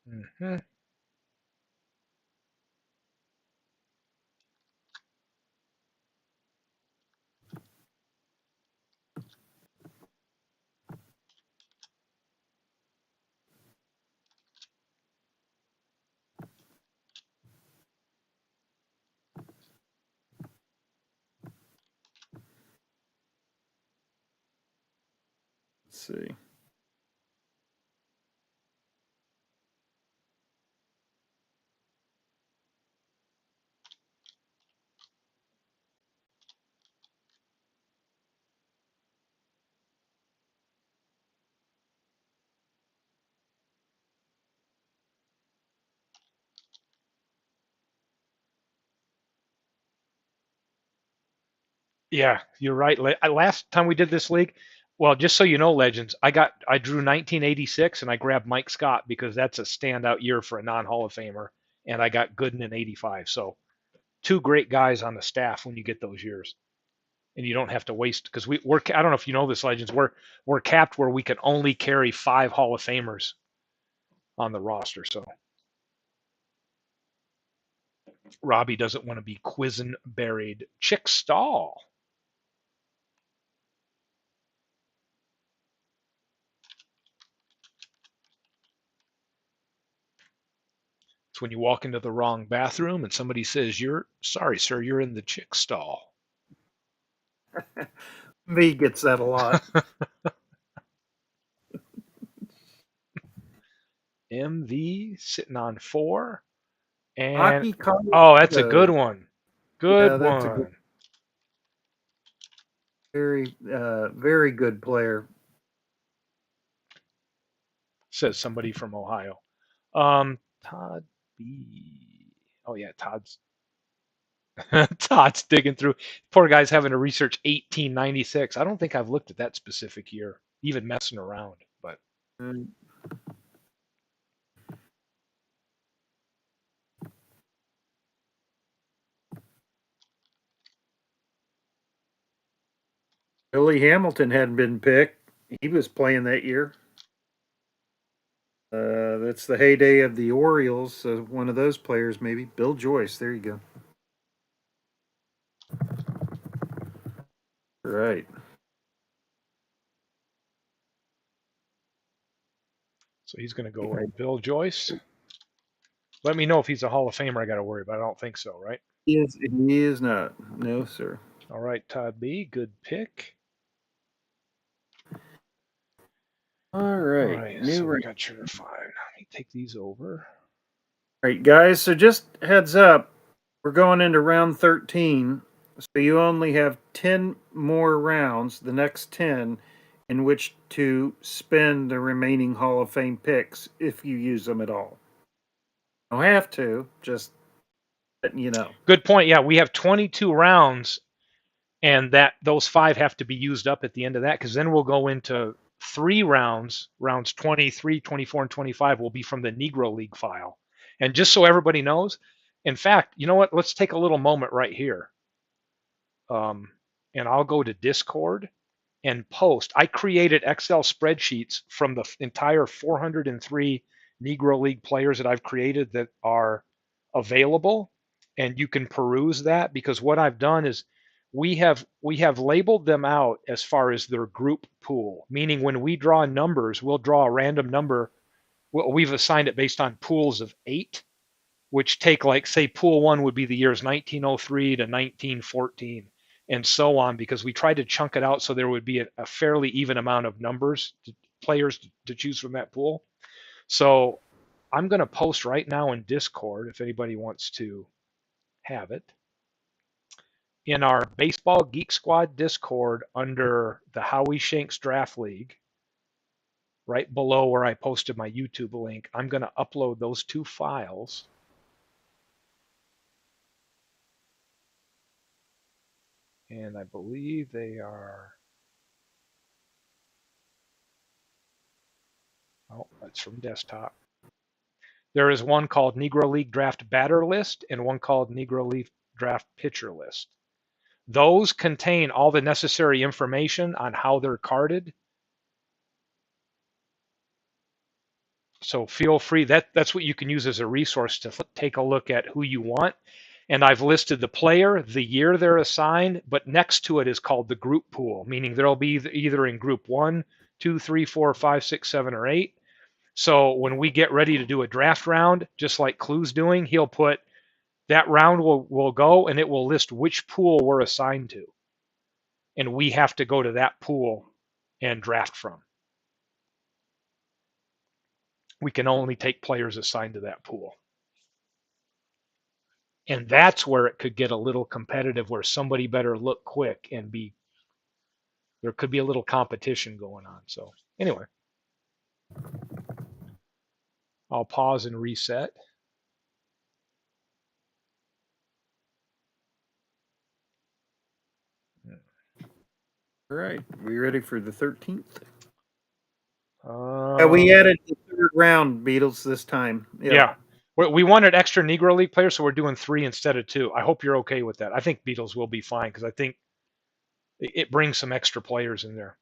Mm-hmm. Let's see. Yeah, you're right. Last time we did this league, well, just so you know, legends, I drew 1986 and I grabbed Mike Scott because that's a standout year for a non-Hall of Famer, and I got Gooden in '85. So two great guys on the staff when you get those years, and you don't have to waste because we're I don't know if you know this, legends. We're capped where we can only carry 5 Hall of Famers on the roster. So Robbie doesn't want to be quizzing buried. Chick Stall. It's when you walk into the wrong bathroom and somebody says, "You're sorry, sir, you're in the chick stall." Me gets that a lot. MV sitting on 4. And Hockey Colorado. oh, that's a good one. Good Yeah, that's a good, one. very good player. Says somebody from Ohio. Todd B. Oh yeah, Todd's Todd's digging through. Poor guy's having to research 1896. I don't think I've looked at that specific year, even messing around. But Mm. Billy Hamilton hadn't been picked. He was playing that year. That's the heyday of the Orioles. One of those players, maybe. Bill Joyce. There you go. Right. so he's going to go with Bill Joyce. Let me know if he's a Hall of Famer. I got to worry, but I don't think so, right? He is not. No, sir. All right, Todd B. Good pick. All All right. right, New so we round. got Sugar 5. Let me take these over. All right, guys. So just heads up, we're going into round 13. So you only have 10 more rounds, the next 10, in which to spend the remaining Hall of Fame picks if you use them at all. Don't have to, just letting you know. Good point. Yeah, we have 22 rounds, and that those 5 have to be used up at the end of that because then we'll go into 3 rounds. Rounds 23, 24, and 25 will be from the Negro League file. And just so everybody knows, in fact, you know what? Let's take a little moment right here. And I'll go to Discord and post. I created Excel spreadsheets from the entire 403 Negro League players that I've created that are available, and you can peruse that, because what I've done is we have labeled them out as far as their group pool, meaning when we draw numbers, we'll draw a random number. We've assigned it based on pools of 8, which take, like, say pool 1 would be the years 1903 to 1914 and so on, because we tried to chunk it out so there would be a fairly even amount of players to choose from that pool. So I'm going to post right now in Discord if anybody wants to have it. In our Baseball Geek Squad Discord, under the Howie Shanks Draft League, right below where I posted my YouTube link, I'm going to upload those 2 files. And I believe they are, oh, that's from desktop. There is one called Negro League Draft Batter List and one called Negro League Draft Pitcher List. Those contain all the necessary information on how they're carded. So feel free, that's what you can use as a resource to take a look at who you want. And I've listed the player, the year they're assigned, but next to it is called the group pool, meaning they'll be either in group 1, 2, 3, 4, 5, 6, 7, or 8. So when we get ready to do a draft round, just like Clue's doing, he'll put that round will go, and it will list which pool we're assigned to. And we have to go to that pool and draft from. We can only take players assigned to that pool. And that's where it could get a little competitive, where somebody better look quick and there could be a little competition going on. So anyway, I'll pause and reset. All right, we ready for the 13th? We We added the 3rd round, Beatles, this time. Yeah. We wanted extra Negro League players, so we're doing 3 instead of 2. I hope you're okay with that. I think Beatles will be fine, because I think it brings some extra players in there.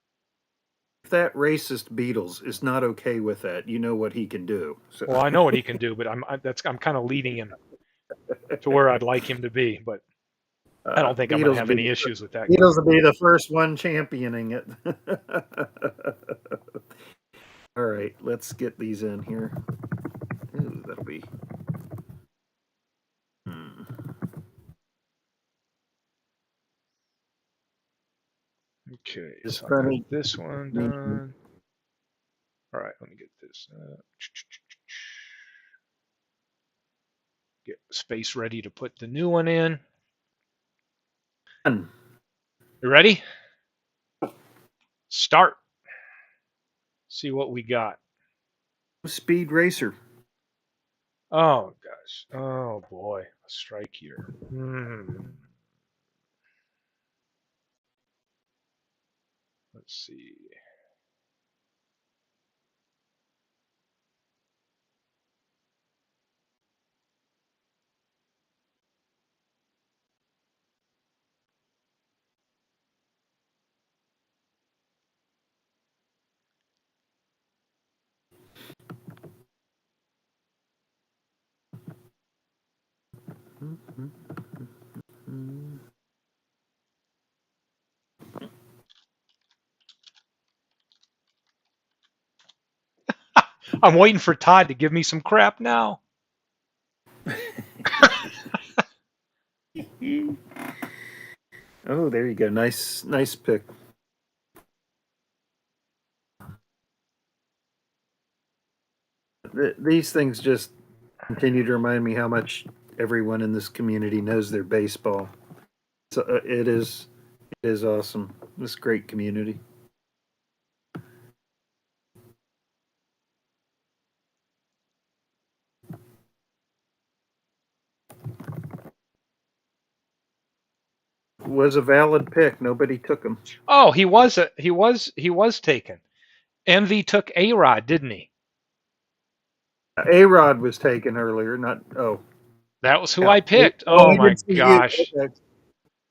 If that racist Beatles is not okay with that, you know what he can do. So. Well, I know what he can do, but I'm kind of leading him to where I'd like him to be, but I don't think I'm going to have any issues with that. Beatles will be the first one championing it. All right, let's get these in here. Ooh, that'll be. Okay, so I got this one done. All right, let me get this. Get space ready to put the new one in. You ready? Start. See what we got. Speed Racer. Oh gosh. Oh boy. A strike here. Let's see. I'm waiting for Todd to give me some crap now. Oh, there you go. Nice pick. These things just continue to remind me how much everyone in this community knows their baseball. So it is awesome. This great community. Was a valid pick. Nobody took him. Oh, he was taken. Envy took A-Rod, didn't he? A-Rod was taken earlier. Not That was who I picked. Oh my gosh.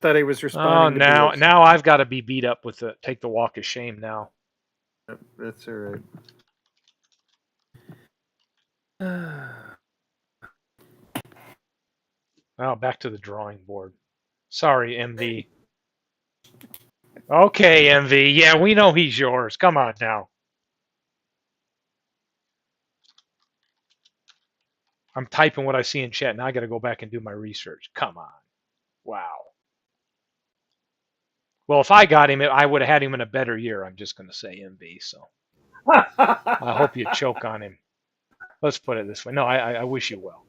Thought he was Oh, responding to now Beals. now I've got to be beat up with the take the walk of shame now. That's all right. Oh, back to the drawing board. Sorry, MV. Okay, MV. Yeah, we know he's yours. Come on now. I'm typing what I see in chat. Now I got to go back and do my research. Come on. Wow. Well, if I got him, I would have had him in a better year. I'm just going to say MV. So I hope you choke on him. Let's put it this way. No, I wish you well.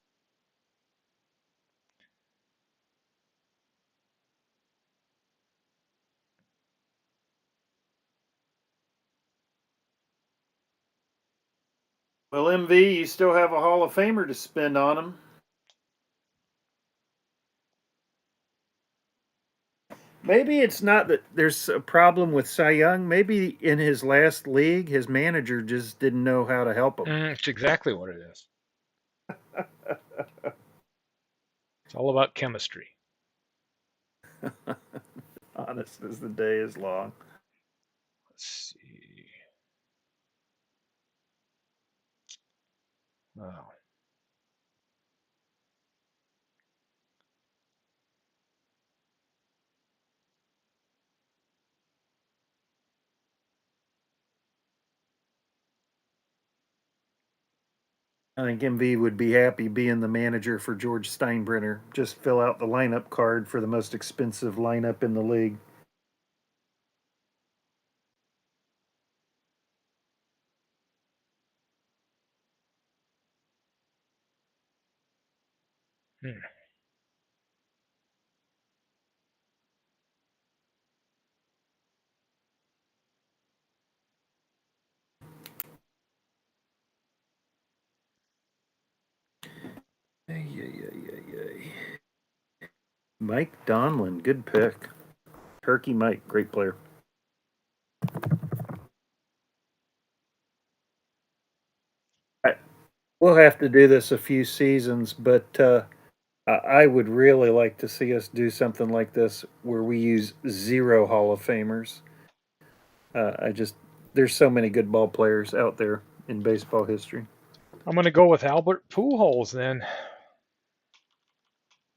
Well, MV, you still have a Hall of Famer to spend on him. Maybe it's not that there's a problem with Cy Young. Maybe in his last league, his manager just didn't know how to help him. It's exactly what it is. It's all about chemistry. Honest as the day is long. Let's see. Oh. I think MV would be happy being the manager for George Steinbrenner. Just fill out the lineup card for the most expensive lineup in the league. Hmm. Mike Donlin, good pick. Turkey Mike, great player. We'll have to do this a few seasons, but I would really like to see us do something like this where we use 0 Hall of Famers. There's so many good ball players out there in baseball history. I'm going to go with Albert Pujols then.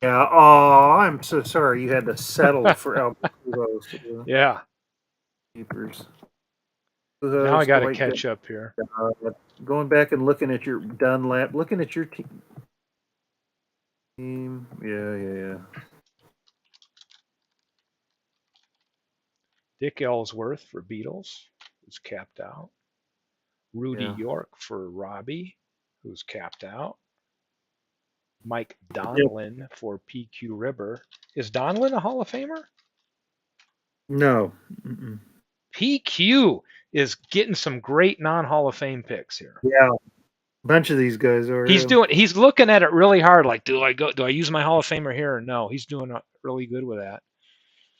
Yeah. Oh, I'm so sorry you had to settle for Albert Pujols. Yeah. Keepers. Now I Pujols, got to Dwight. catch up here. Going back and looking at your Dunlap, looking at your team. Yeah. Dick Ellsworth for Beatles, who's capped out. Rudy Yeah. York for Robbie, who's capped out. Mike Yep. Donlin for PQ Ribber. Is Donlin a Hall of Famer? No. Mm-mm. PQ is getting some great non-Hall of Fame picks here. Yeah. A bunch of these guys are. He's looking at it really hard. Like, do I use my Hall of Famer here or no? He's doing really good with that.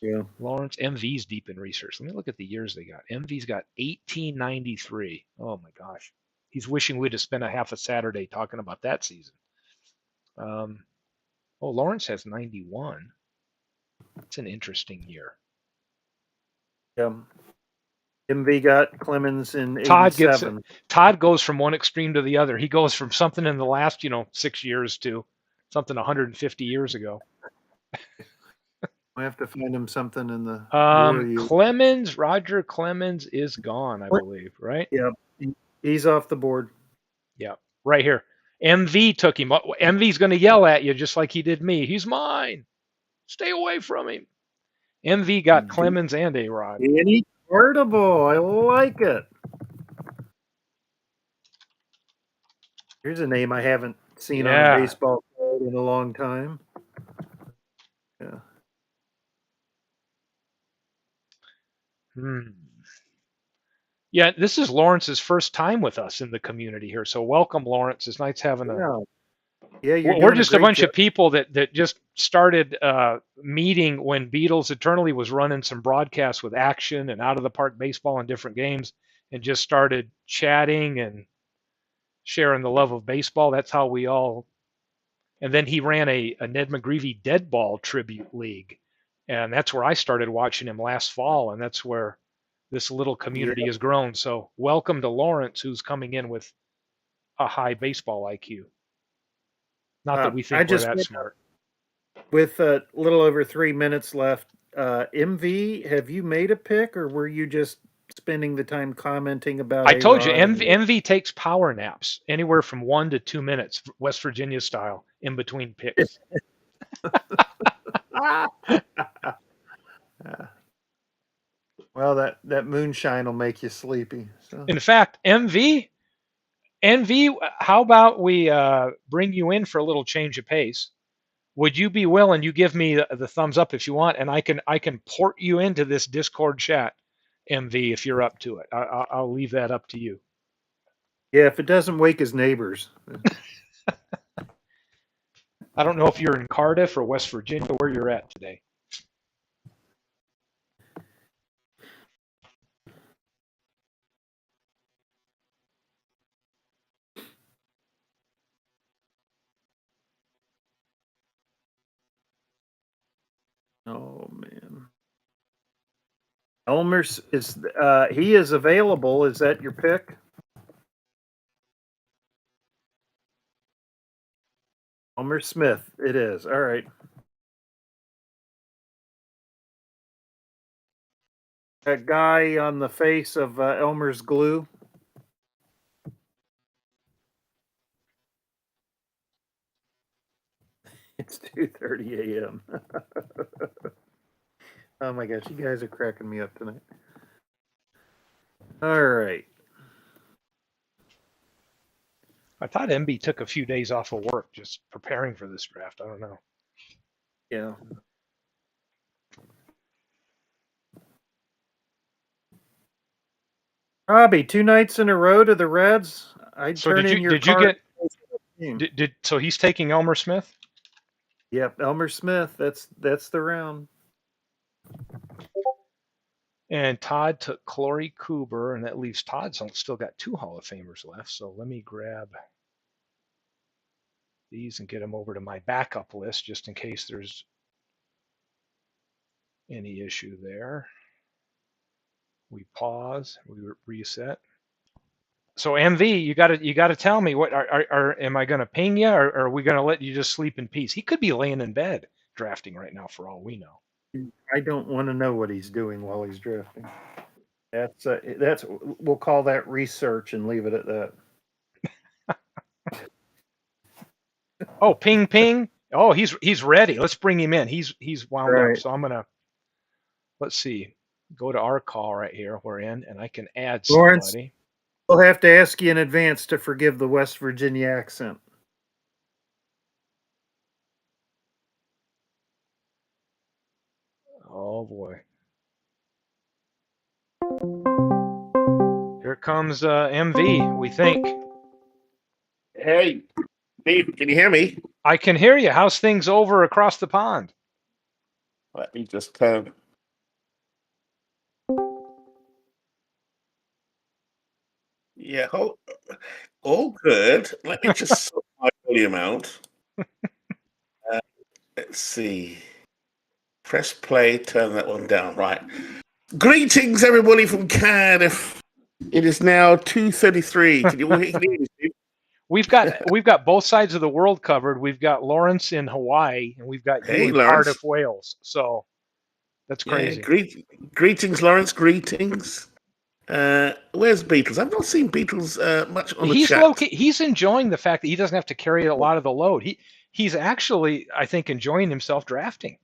Yeah. Lawrence MV's deep in research. Let me look at the years they got. MV's got 1893. Oh my gosh, he's wishing we'd have spent a half a Saturday talking about that season. Lawrence has 91. It's an interesting year. Yeah. MV got Clemens in 87. Todd goes from one extreme to the other. He goes from something in the last 6 years to something 150 years ago. I have to find him something in the Clemens, Roger Clemens is gone, I believe, right? Yeah, he's off the board. Yeah, right here. MV took him. MV's going to yell at you just like he did me. He's mine. Stay away from him. MV got Clemens and A-Rod. Danny Portable. I like it. Here's a name I haven't seen on a baseball card in a long time. Yeah. Yeah, this is Lawrence's first time with us in the community here. So welcome, Lawrence. It's nice having we're just a bunch of people that just started meeting when Beatles Eternally was running some broadcasts with Action and Out of the Park Baseball and different games, and just started chatting and sharing the love of baseball. That's how we all. And then he ran a Ned McGreevy Dead Ball tribute league And that's where I started watching him last fall, and that's where this little community has grown. So welcome to Lawrence, who's coming in with a high baseball IQ. Not that we I think we're just that smart. with a little over 3 minutes left. MV, have you made a pick, or were you just spending the time commenting about I A told you, Rod? MV takes power naps anywhere from 1 to 2 minutes, West Virginia style, in between picks. Well, that moonshine will make you sleepy. So. In fact, MV, how about we bring you in for a little change of pace? Would you be willing? You give me the thumbs up if you want, and I can port you into this Discord chat, MV, if you're up to it. I'll leave that up to you. Yeah, if it doesn't wake his neighbors. I don't know if you're in Cardiff or West Virginia, where you're at today. Oh man. Elmer's is he is available. Is that your pick? Elmer Smith. It is. All right. That guy on the face of Elmer's glue. It's 2:30 a.m. Oh my gosh, you guys are cracking me up tonight. All right. I thought MB took a few days off of work just preparing for this draft. I don't know. Yeah. Robbie, 2 nights in a row to the Reds. I'd So turn did in you your did you card. get so he's taking Elmer Smith? Yep, Elmer Smith. That's the round. And Todd took Corey Kluber, and that leaves Todd's still got 2 Hall of Famers left. So let me grab these and get them over to my backup list just in case there's any issue there. We pause, we reset. So MV, you gotta tell me what am I gonna ping you, or are we gonna let you just sleep in peace? He could be laying in bed drafting right now for all we know. I don't want to know what he's doing while he's drafting. That's we'll call that research and leave it at that. Oh, ping ping. Oh, he's ready. Let's bring him in. He's wound Right. up. So I'm gonna let's see. Go to our call right here. We're in, and I can add Lawrence, somebody. we'll have to ask you in advance to forgive the West Virginia accent. Oh boy. Here comes MV, we think. Hey, Dave, can you hear me? I can hear you. How's things over across the pond? Let me just yeah, all good. Let me just sort my volume out. Let's see. Press play, turn that one down. Right. Greetings, everybody from Cardiff. It is now 2:33. Can you hear me, Steve? We've got both sides of the world covered. We've got Lawrence in Hawaii, and we've got you Hey, in Lawrence. Cardiff, Wales. So that's crazy. Yeah, greetings, Lawrence. Greetings. Where's Beatles? I've not seen Beatles much on the chat. He's enjoying the fact that he doesn't have to carry a lot of the load. He's actually, I think, enjoying himself drafting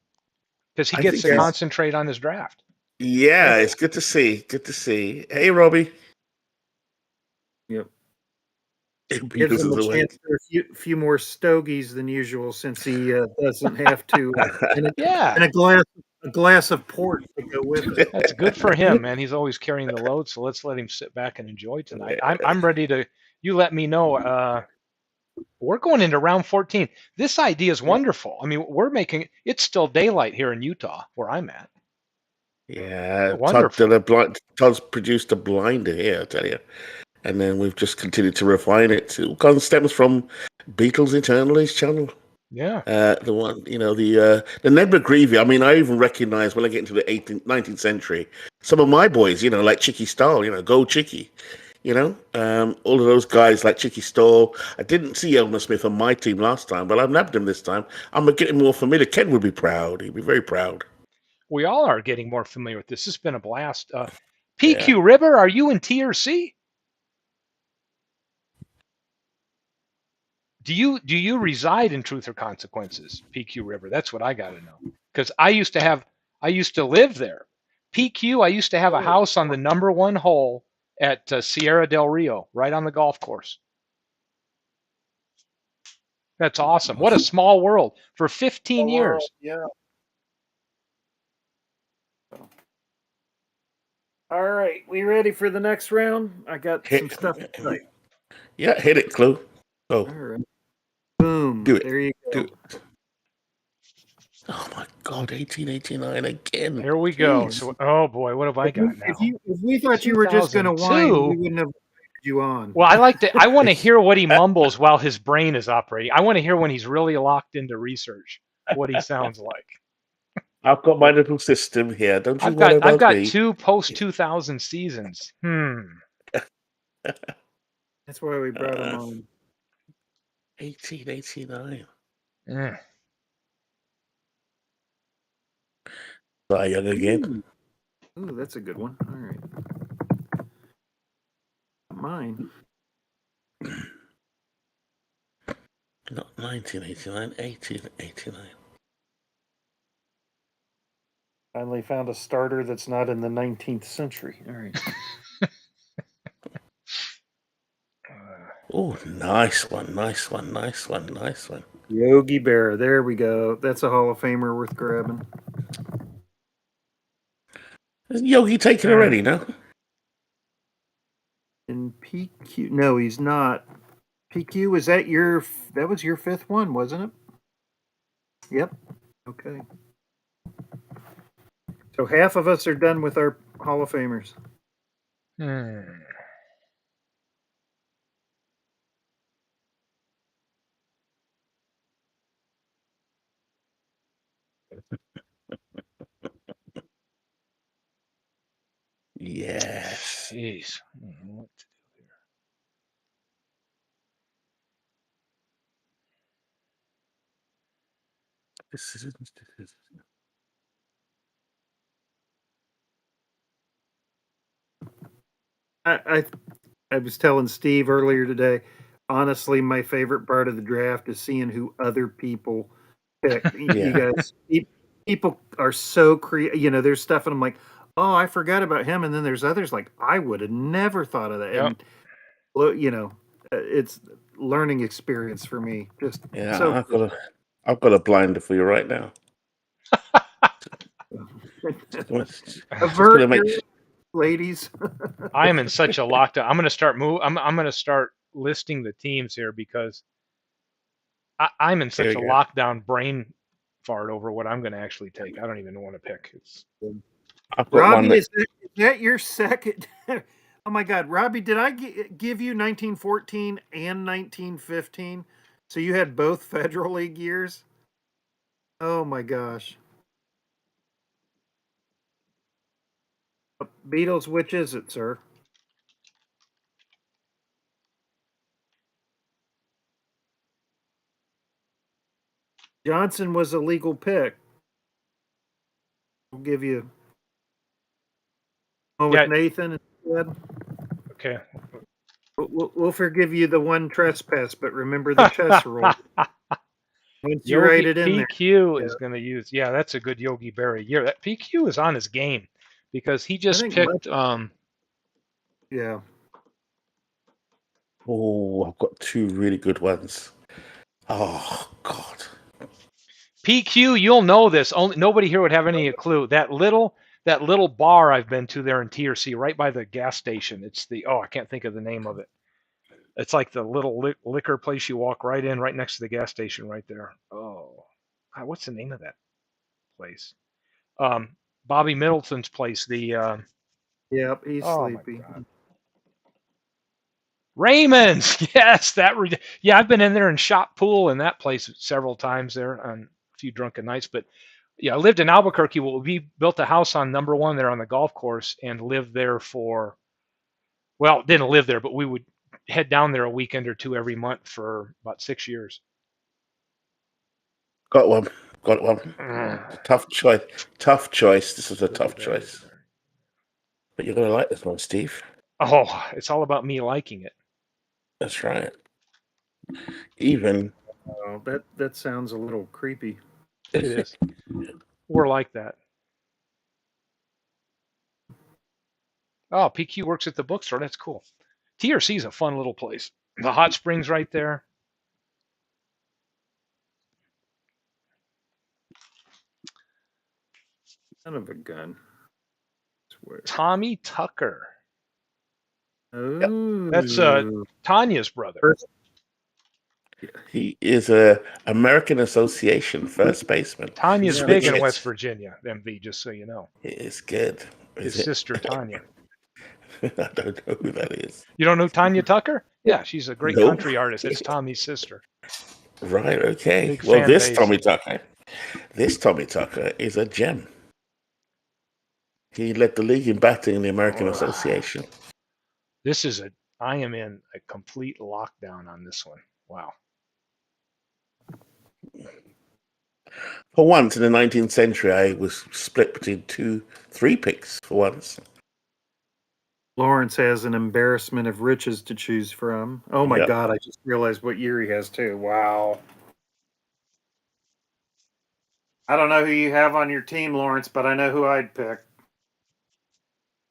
because he gets to concentrate on his draft. Yeah, it's good to see. Good to see. Hey, Robbie. Yep. Gives him a chance for a few more stogies than usual, since he doesn't have to. And a glass of port to go with it. That's good for him, man. He's always carrying the load, so let's let him sit back and enjoy tonight. I'm ready to. You let me know. We're going into round 14. This idea is wonderful. I mean, it's still daylight here in Utah, where I'm at. Yeah, wonderful. Todd's produced a blinder here, I tell you. And then we've just continued to refine it. It stems from Beatles Eternalist channel. Yeah. The one, the Ned McGreevy. I mean, I even recognize when I get into the 18th, 19th century, some of my boys, like Chicky Stahl, Go Chicky, all of those guys like Chicky Stahl. I didn't see Elmer Smith on my team last time, but I've nabbed him this time. I'm getting more familiar. Ken would be proud. He'd be very proud. We all are getting more familiar with this. This has been a blast. Yeah. PQ River, are you in T or C? Do you reside in Truth or Consequences, PQ River? That's what I got to know. Because I used to live there. PQ, I used to have a house on the number 1 hole at Sierra del Rio, right on the golf course. That's awesome. What a small world for 15 years. Yeah. All right, we ready for the next round? I got some stuff to say. Yeah, hit it, Clue. Go. All right. Boom. Do it. There you go. Do it. Oh my God, 1889 again. Here we go. So, oh boy, what have I got now? If we thought you were just going to whine, we wouldn't have put you on. Well, I want to hear what he mumbles while his brain is operating. I want to hear when he's really locked into research, what he sounds like. I've got my little system here. Don't you I've got me. 2 post 2000 seasons. That's why we brought him on. 1889. Mm. Cy Young again. Ooh, that's a good one. All right. Not mine. Not 1989, 1889. Finally found a starter that's not in the 19th century. All right. Oh, nice one, nice one, nice one, nice one. Yogi Berra. There we go. That's a Hall of Famer worth grabbing. Isn't Yogi taken already, no? In PQ. No, he's not. PQ, that was your 5th one, wasn't it? Yep. Okay. So half of us are done with our Hall of Famers. Yes. Jeez. I don't know what to do here. I was telling Steve earlier today, honestly, my favorite part of the draft is seeing who other people pick. You guys, people are so creative. There's stuff, and I'm like, oh, I forgot about him. And then there's others like, I would have never thought of that. Yep. And, it's learning experience for me. Just yeah, I've got a blinder for you right now. Avert your ladies. I am in such a lockdown. I'm going to start listing the teams here because I'm in such a lockdown brain fart over what I'm going to actually take. I don't even want to pick. Robbie, is that your second? Oh my God, Robbie, did I give you 1914 and 1915? So you had both Federal League years? Oh my gosh. Beatles, which is it, sir? Johnson was a legal pick. We'll give you with Nathan instead. Okay. We'll forgive you the one trespass, but remember the chess rule. Once you write it in PQ is going to use. Yeah, that's a good Yogi Berra year. That PQ is on his game because he just picked. Yeah. Oh, I've got 2 really good ones. Oh God. PQ, you'll know this. Nobody here would have any clue. That little bar I've been to there in T or C, right by the gas station. It's I can't think of the name of it. It's like the little liquor place you walk right in, right next to the gas station, right there. Oh, God, what's the name of that place? Bobby Middleton's place. The Yep, he's sleepy. Raymond's, yes, yeah, I've been in there and shot pool in that place several times there on a few drunken nights. But yeah, I lived in Albuquerque. Well, we built a house on number one there on the golf course and lived there for, well, didn't live there, but we would head down there a weekend or two every month for about 6 years. Got one. Got one. Mm. Tough choice. Tough choice. This is a tough Very, choice. very. But you're gonna like this one, Steve. Oh, it's all about me liking it. That's right. Even Oh, that sounds a little creepy. It is. We're like that. Oh, PQ works at the bookstore. That's cool. TRC is a fun little place. The hot springs right there. Son of a gun. I swear. Tommy Tucker. Oh, That's Tanya's brother. he is a American Association first baseman. Tanya's Yeah. big in Switch West hits. Virginia, MV, just so you know. It is good. His Is it? sister, Tanya. I don't know who that is. You don't know Tanya Tucker? Yeah, she's a great Nope. country artist. It's Tommy's sister. Right, okay. Big Well, fan this base. Tommy Tucker is a gem. He led the league in batting in the American Oh. Association. I am in a complete lockdown on this one. Wow. For once in the 19th century, I was split between three picks for once. Lawrence has an embarrassment of riches to choose from. Oh my Yep. God, I just realized what year he has too. Wow. I don't know who you have on your team, Lawrence, but I know who I'd pick.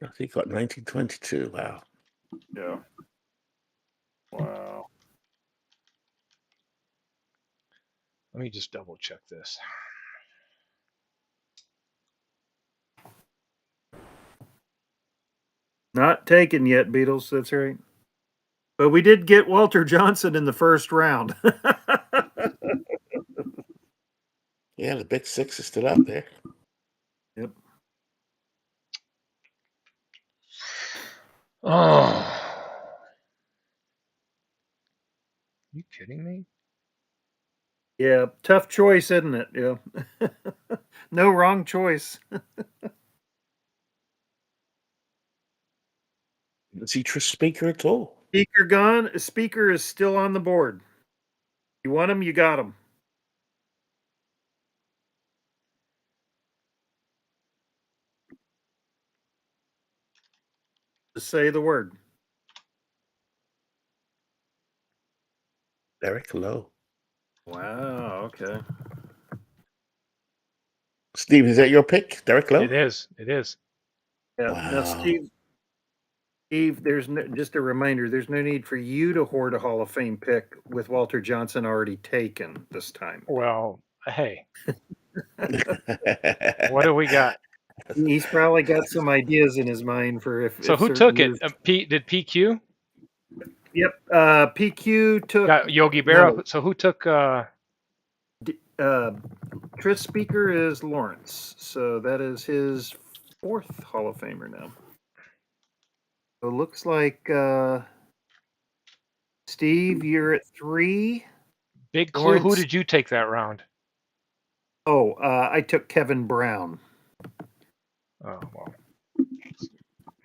I think he got 1922. Wow. Yeah. Wow. Let me just double check this. Not taken yet, Beatles. That's right. But we did get Walter Johnson in the first round. Yeah, the big six is still out there. Yep. Oh. You kidding me? Yeah, tough choice, isn't it? Yeah. No wrong choice. Didn't see Trish Speaker at all. Speaker gone. Speaker is still on the board. You want him, you got him. Just say the word. Derek Lowe. Wow, okay. Steve, is that your pick? Derek Lowe? It is. It is. Yeah. Wow. Now, Steve, there's no, just a reminder, there's no need for you to hoard a Hall of Fame pick with Walter Johnson already taken this time. Well, hey, what do we got? He's probably got some ideas in his mind for if. So if who certain took it? moves- Did PQ? Yep. PQ took Got Yogi Berra. No. So who took? Tris Speaker is Lawrence, so that is his fourth Hall of Famer now. So it looks like Steve, you're at 3. Big clue. Who Lawrence. did you take that round? Oh, I took Kevin Brown. Oh well.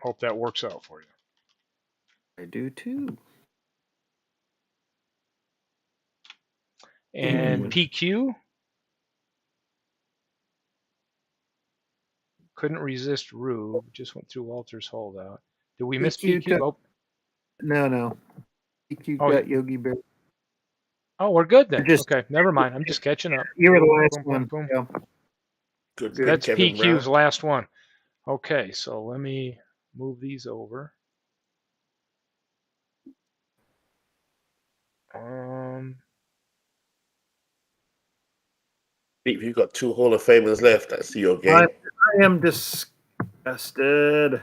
Hope that works out for you. I do too. And PQ couldn't resist Rube. Just went through Walter's holdout. Did we miss PQ PQ? Oh, No. PQ Oh, got Yogi Berra. oh, we're good then. Just- Okay, never mind. I'm just catching up. You were the last Boom, boom, one. boom. Yeah. Good. That's Kevin PQ's Brown. last one. Okay, so let me move these over. Steve, you've got 2 Hall of Famers left. That's your game. I am disgusted.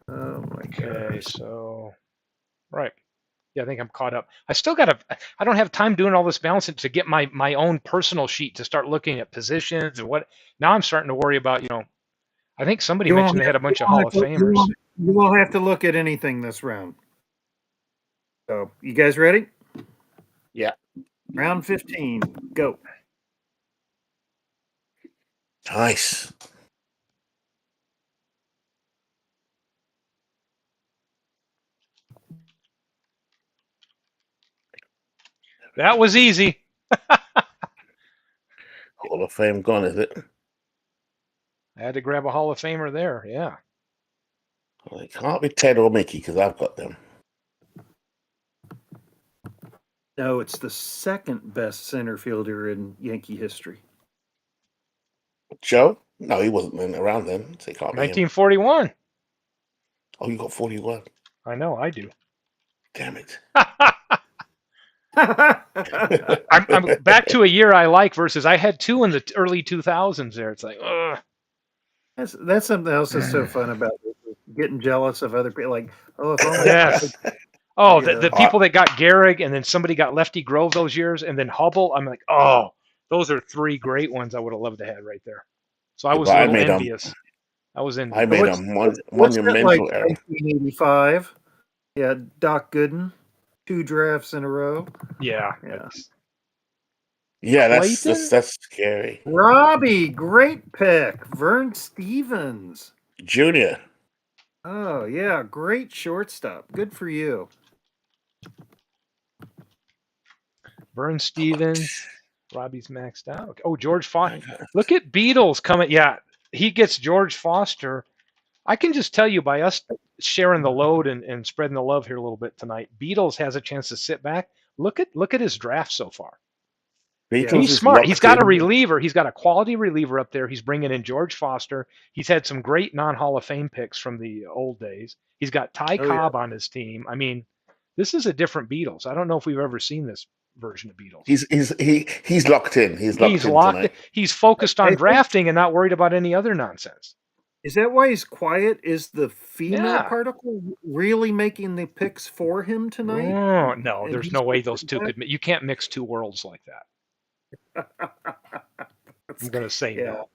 Oh my Okay, gosh. so right. Yeah, I think I'm caught up. I still got to. I don't have time doing all this balancing to get my own personal sheet to start looking at positions and what. Now I'm starting to worry about. I think somebody You won't mentioned they had a bunch of you Hall won't of have to- Famers. You won't have to look at anything this round. So, you guys ready? Yeah. Round 15, go. Nice. That was easy. Hall of Fame gone, is it? I had to grab a Hall of Famer there. Yeah. Well, it can't be Ted or Mickey because I've got them. No, it's the second best center fielder in Yankee history. Joe? No, he wasn't then around then, so it can't be him. 1941. Oh, you got 41. I know, I do. Damn it. I'm back to a year I like versus I had two in the early 2000s there. It's like, ugh. That's something else that's so fun about it, getting jealous of other people. Like, oh, if only Yes. Oh, you the know. people that got Gehrig and then somebody got Lefty Grove those years and then Hubble. I'm like, oh, those are three great ones I would have loved to have right there. So I Yeah, was but a I little made envious. I was I envious. made a What's that like? monumental error. 1985. Yeah, Doc Gooden, 2 drafts in a row. Yeah. Yeah. Yeah, Clayton? that's scary. Robbie, great pick. Vern Stevens. Junior. Oh yeah, great shortstop. Good for you. Vern Stevens. Robbie's maxed out. Okay. Oh, George Foster. Look at Beatles coming. Yeah, he gets George Foster. I can just tell you by us sharing the load and spreading the love here a little bit tonight, Beatles has a chance to sit back. Look at his draft so far. Beatles He's is smart. He's locked got a in. reliever. He's got a quality reliever up there. He's bringing in George Foster. He's had some great non-Hall of Fame picks from the old days. He's got Ty Oh, yeah. Cobb on his team. I mean, this is a different Beatles. I don't know if we've ever seen this version of Beatles. He's locked in. He's locked in tonight. He's focused I on think- drafting and not worried about any other nonsense. Is that why he's quiet? Is the female Yeah. particle really making the picks for him tonight? Oh, no, And there's he's no way sitting those two back? could. You can't mix two worlds like that. I'm going to say Yeah. no.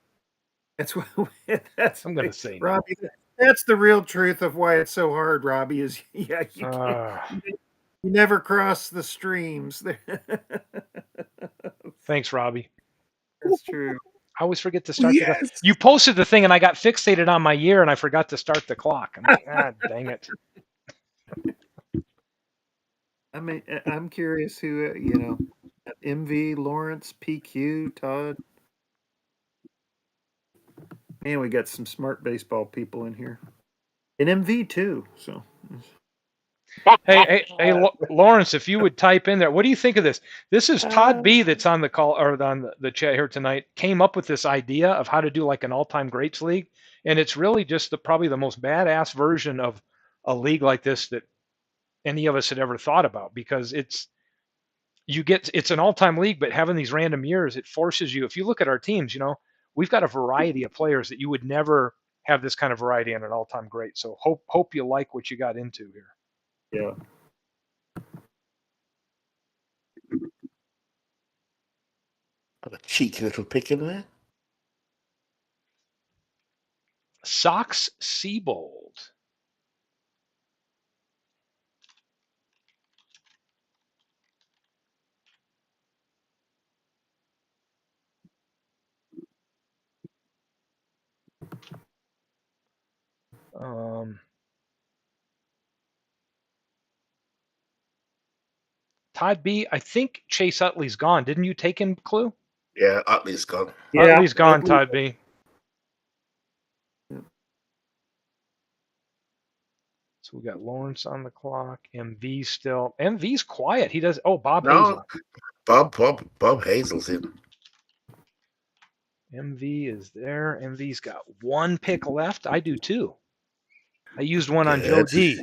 That's what that's I'm going to say no. Robbie. That's the real truth of why it's so hard, Robbie. Is yeah, you can't, Ah, you never cross the streams. thanks, Robbie. That's true. I always forget to start the clock. Yes. You posted the thing and I got fixated on my year and I forgot to start the clock. I'm like, dang it. I mean, I'm curious who MV, Lawrence, PQ, Todd. Man, we got some smart baseball people in here, and MV too. So Hey, Lawrence, if you would type in there, what do you think of this? This is Todd B that's on the call or on the chat here tonight. Came up with this idea of how to do like an all-time greats league, and it's really just probably the most badass version of a league like this that any of us had ever thought about because it's an all-time league, but having these random years, it forces you. If you look at our teams, we've got a variety of players that you would never have this kind of variety in an all-time great. So hope you like what you got into here. yeah. Got a cheeky little pick in there. Sox Seabold. Todd B, I think Chase Utley's gone. Didn't you take him, Clue? Yeah, Utley's gone. Yeah, Utley's gone, Utley- Todd B. So we got Lawrence on the clock. MV still. MV's quiet. He does. Oh, Bob No, Hazel. Bob Hazel's in. MV is there. MV's got one pick left. I do too. I used one on Joe Good. D.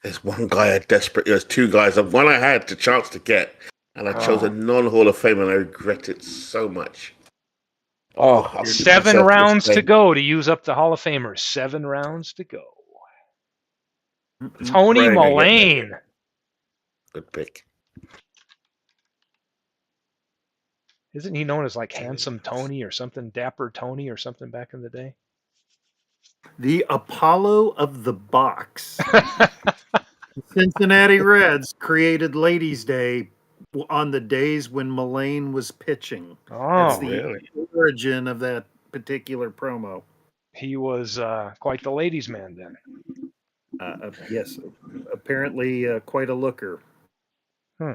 There's one guy there's two guys. One I had the chance to get, and I chose a non-Hall of Fame, and I regret it so much. Oh, I'll keep 7 myself rounds to sustained. go to use up the Hall of Famers. 7 rounds to go. Mm-mm. Tony Praying I get Mullane. Good pick. Isn't he known as like Handsome Tony or something, Dapper Tony or something back in the day? The Apollo of the box. Cincinnati Reds created Ladies' Day on the days when Mullane was pitching. That's Oh, the really? origin of that particular promo. he was quite the ladies' man then. Yes, apparently quite a looker. Hmm.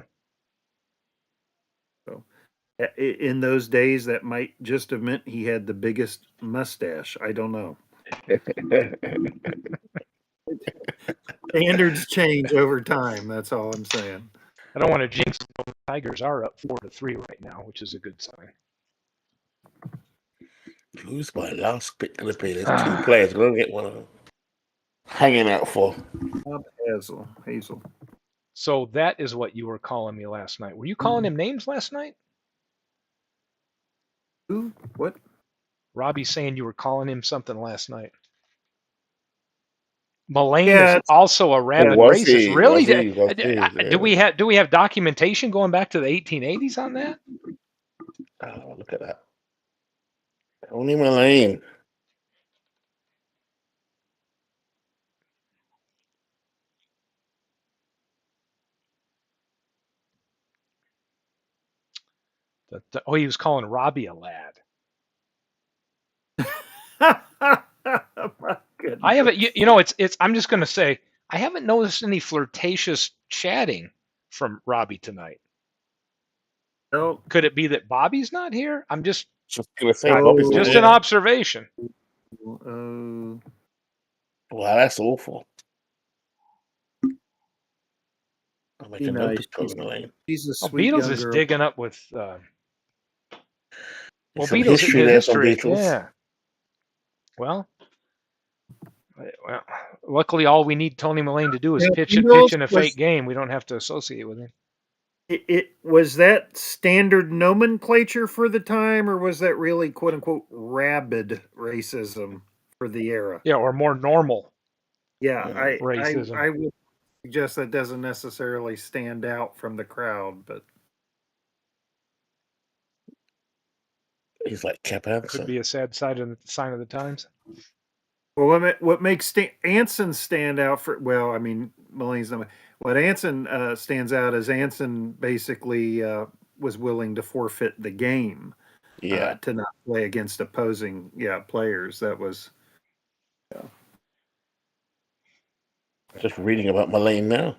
So, in those days, that might just have meant he had the biggest mustache. I don't know. Standards change over time. That's all I'm saying. I don't want to jinx it, but the Tigers are up 4-3 right now, which is a good sign. Who's my last pick going to be? There's two players. I'm going to get one of them. Hanging out for. Bob Hazel. So that is what you were calling me last night. Were you calling him names last night? Who? What? Robbie's saying you were calling him something last night. Mullane Yeah, is also a rabid Was racist. he? Really? Was he? Do we have documentation going back to the 1880s on that? Oh, look at that. Tony Mullane. Oh, he was calling Robbie a lad. My goodness. I haven't. You know, it's. I'm just going to say I haven't noticed any flirtatious chatting from Robbie tonight. No. Could it be that Bobby's not here? I'm just Just going to say, Oh, Bobby's not just here. an observation. Wow, that's awful. I'll make a note of Tony Mullane. She's a Oh, sweet Beatles young is girl. digging up with. Well, Some Beatles history the there from history. Beatles. Yeah. Well, luckily, all we need Tony Mullane to do is pitch in a fake game. We don't have to associate with him. It was that standard nomenclature for the time, or was that really quote unquote rabid racism for the era? Yeah, or more normal Yeah, racism. I would suggest that doesn't necessarily stand out from the crowd, but He's like Cap Could Anson. be a sad sign of the times. well, what makes Anson stand out for? Well, I mean, Mullane's not. What Anson stands out is Anson basically was willing to forfeit the game Yeah. to not play against opposing players. That was. Just reading about Mullane now.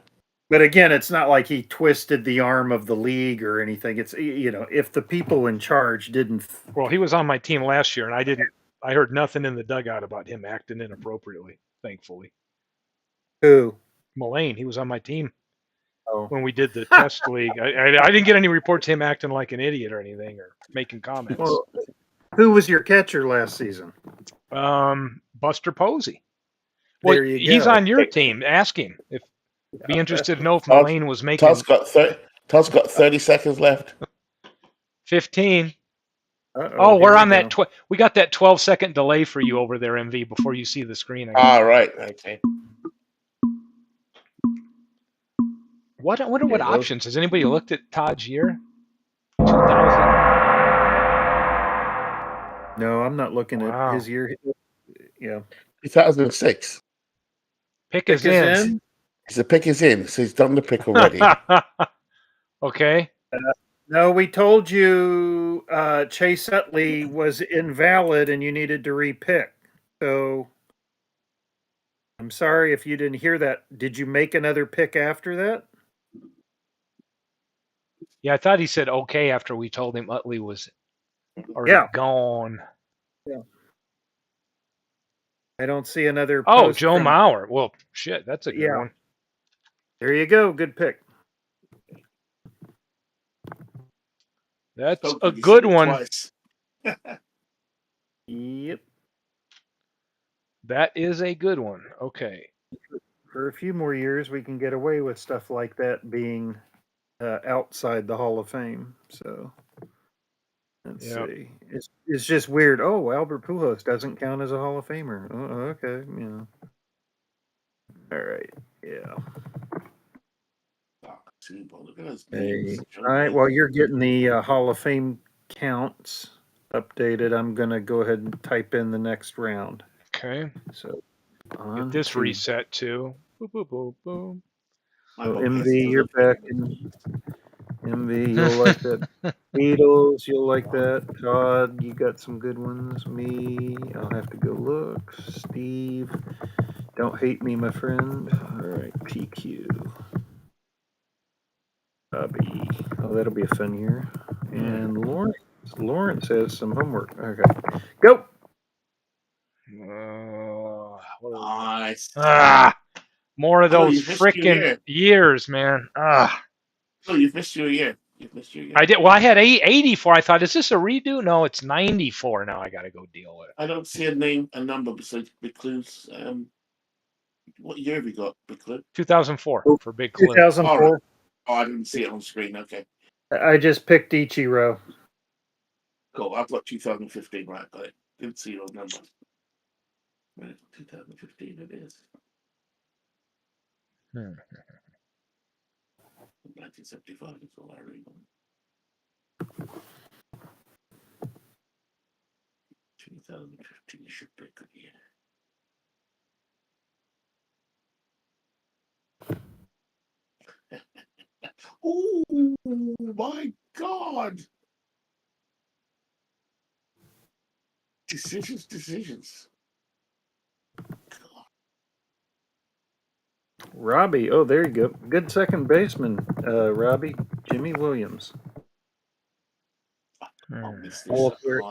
But again, it's not like he twisted the arm of the league or anything. It's if the people in charge didn't. Well, he was on my team last year, and I didn't. I heard nothing in the dugout about him acting inappropriately. Thankfully, Who? Mullane, he was on my team Oh. when we did the test league. I didn't get any reports of him acting like an idiot or anything or making comments. Well, who was your catcher last season? Buster Posey. Well, There you he's go. on your team. Ask him if. Be interested to know if Mullane was making. Todd's got 30 seconds left. 15. Uh-oh, we're on that. We got that 12-second delay for you over there, MV, before you see the screen. Right. Okay. I wonder what options. Has anybody looked at Todd's year? 2000. No, I'm not looking at his year. Yeah. 2006. Pick is in. The pick is in, so he's done the pick already. Okay. No, we told you Chase Utley was invalid and you needed to repick. So I'm sorry if you didn't hear that. Did you make another pick after that? Yeah, I thought he said okay after we told him Utley was already gone. Yeah. I don't see another. Oh, Joe Mauer. Well, shit, that's a good one. There you go. Good pick. That's a good one. Yep. That is a good one. Okay. For a few more years, we can get away with stuff like that being outside the Hall of Fame. So let's see. It's just weird. Oh, Albert Pujols doesn't count as a Hall of Famer. Oh, okay. Yeah. All right. Yeah. All right. Well, you're getting the Hall of Fame counts updated. I'm going to go ahead and type in the next round. Okay. So get this reset too. Boom, boom, boom, boom. My Oh, boy MV, Heston's you're back. MV, you'll like that. Beatles, you'll like that. Todd, you got some good ones. Me, I'll have to go look. Steve, don't hate me, my friend. All right, PQ. Bobby, oh, that'll be a fun year. And Lawrence has some homework. Okay, go. Nice. More of Oh, those you've missed your frickin' year. years, man. Oh, you've missed your year. You've missed your year. I did. Well, I had 84. I thought, is this a redo? No, it's 94. Now I got to go deal with it. I don't see a name, a number besides Big Clues. What year have you got, Big Clue? 2004 for Big Clue. 2004. Oh, I didn't see it on screen. Okay, I just picked Ichiro. cool. I've got 2015. Right, got it. Didn't see those numbers. Right, 2015 it is. 1975 is all I remember. 2015 should be a good year. Oh my God! Decisions. Robbie, oh, there you go. Good second baseman, Robbie. Jimmy Williams. I'll miss Hall this. of Fame.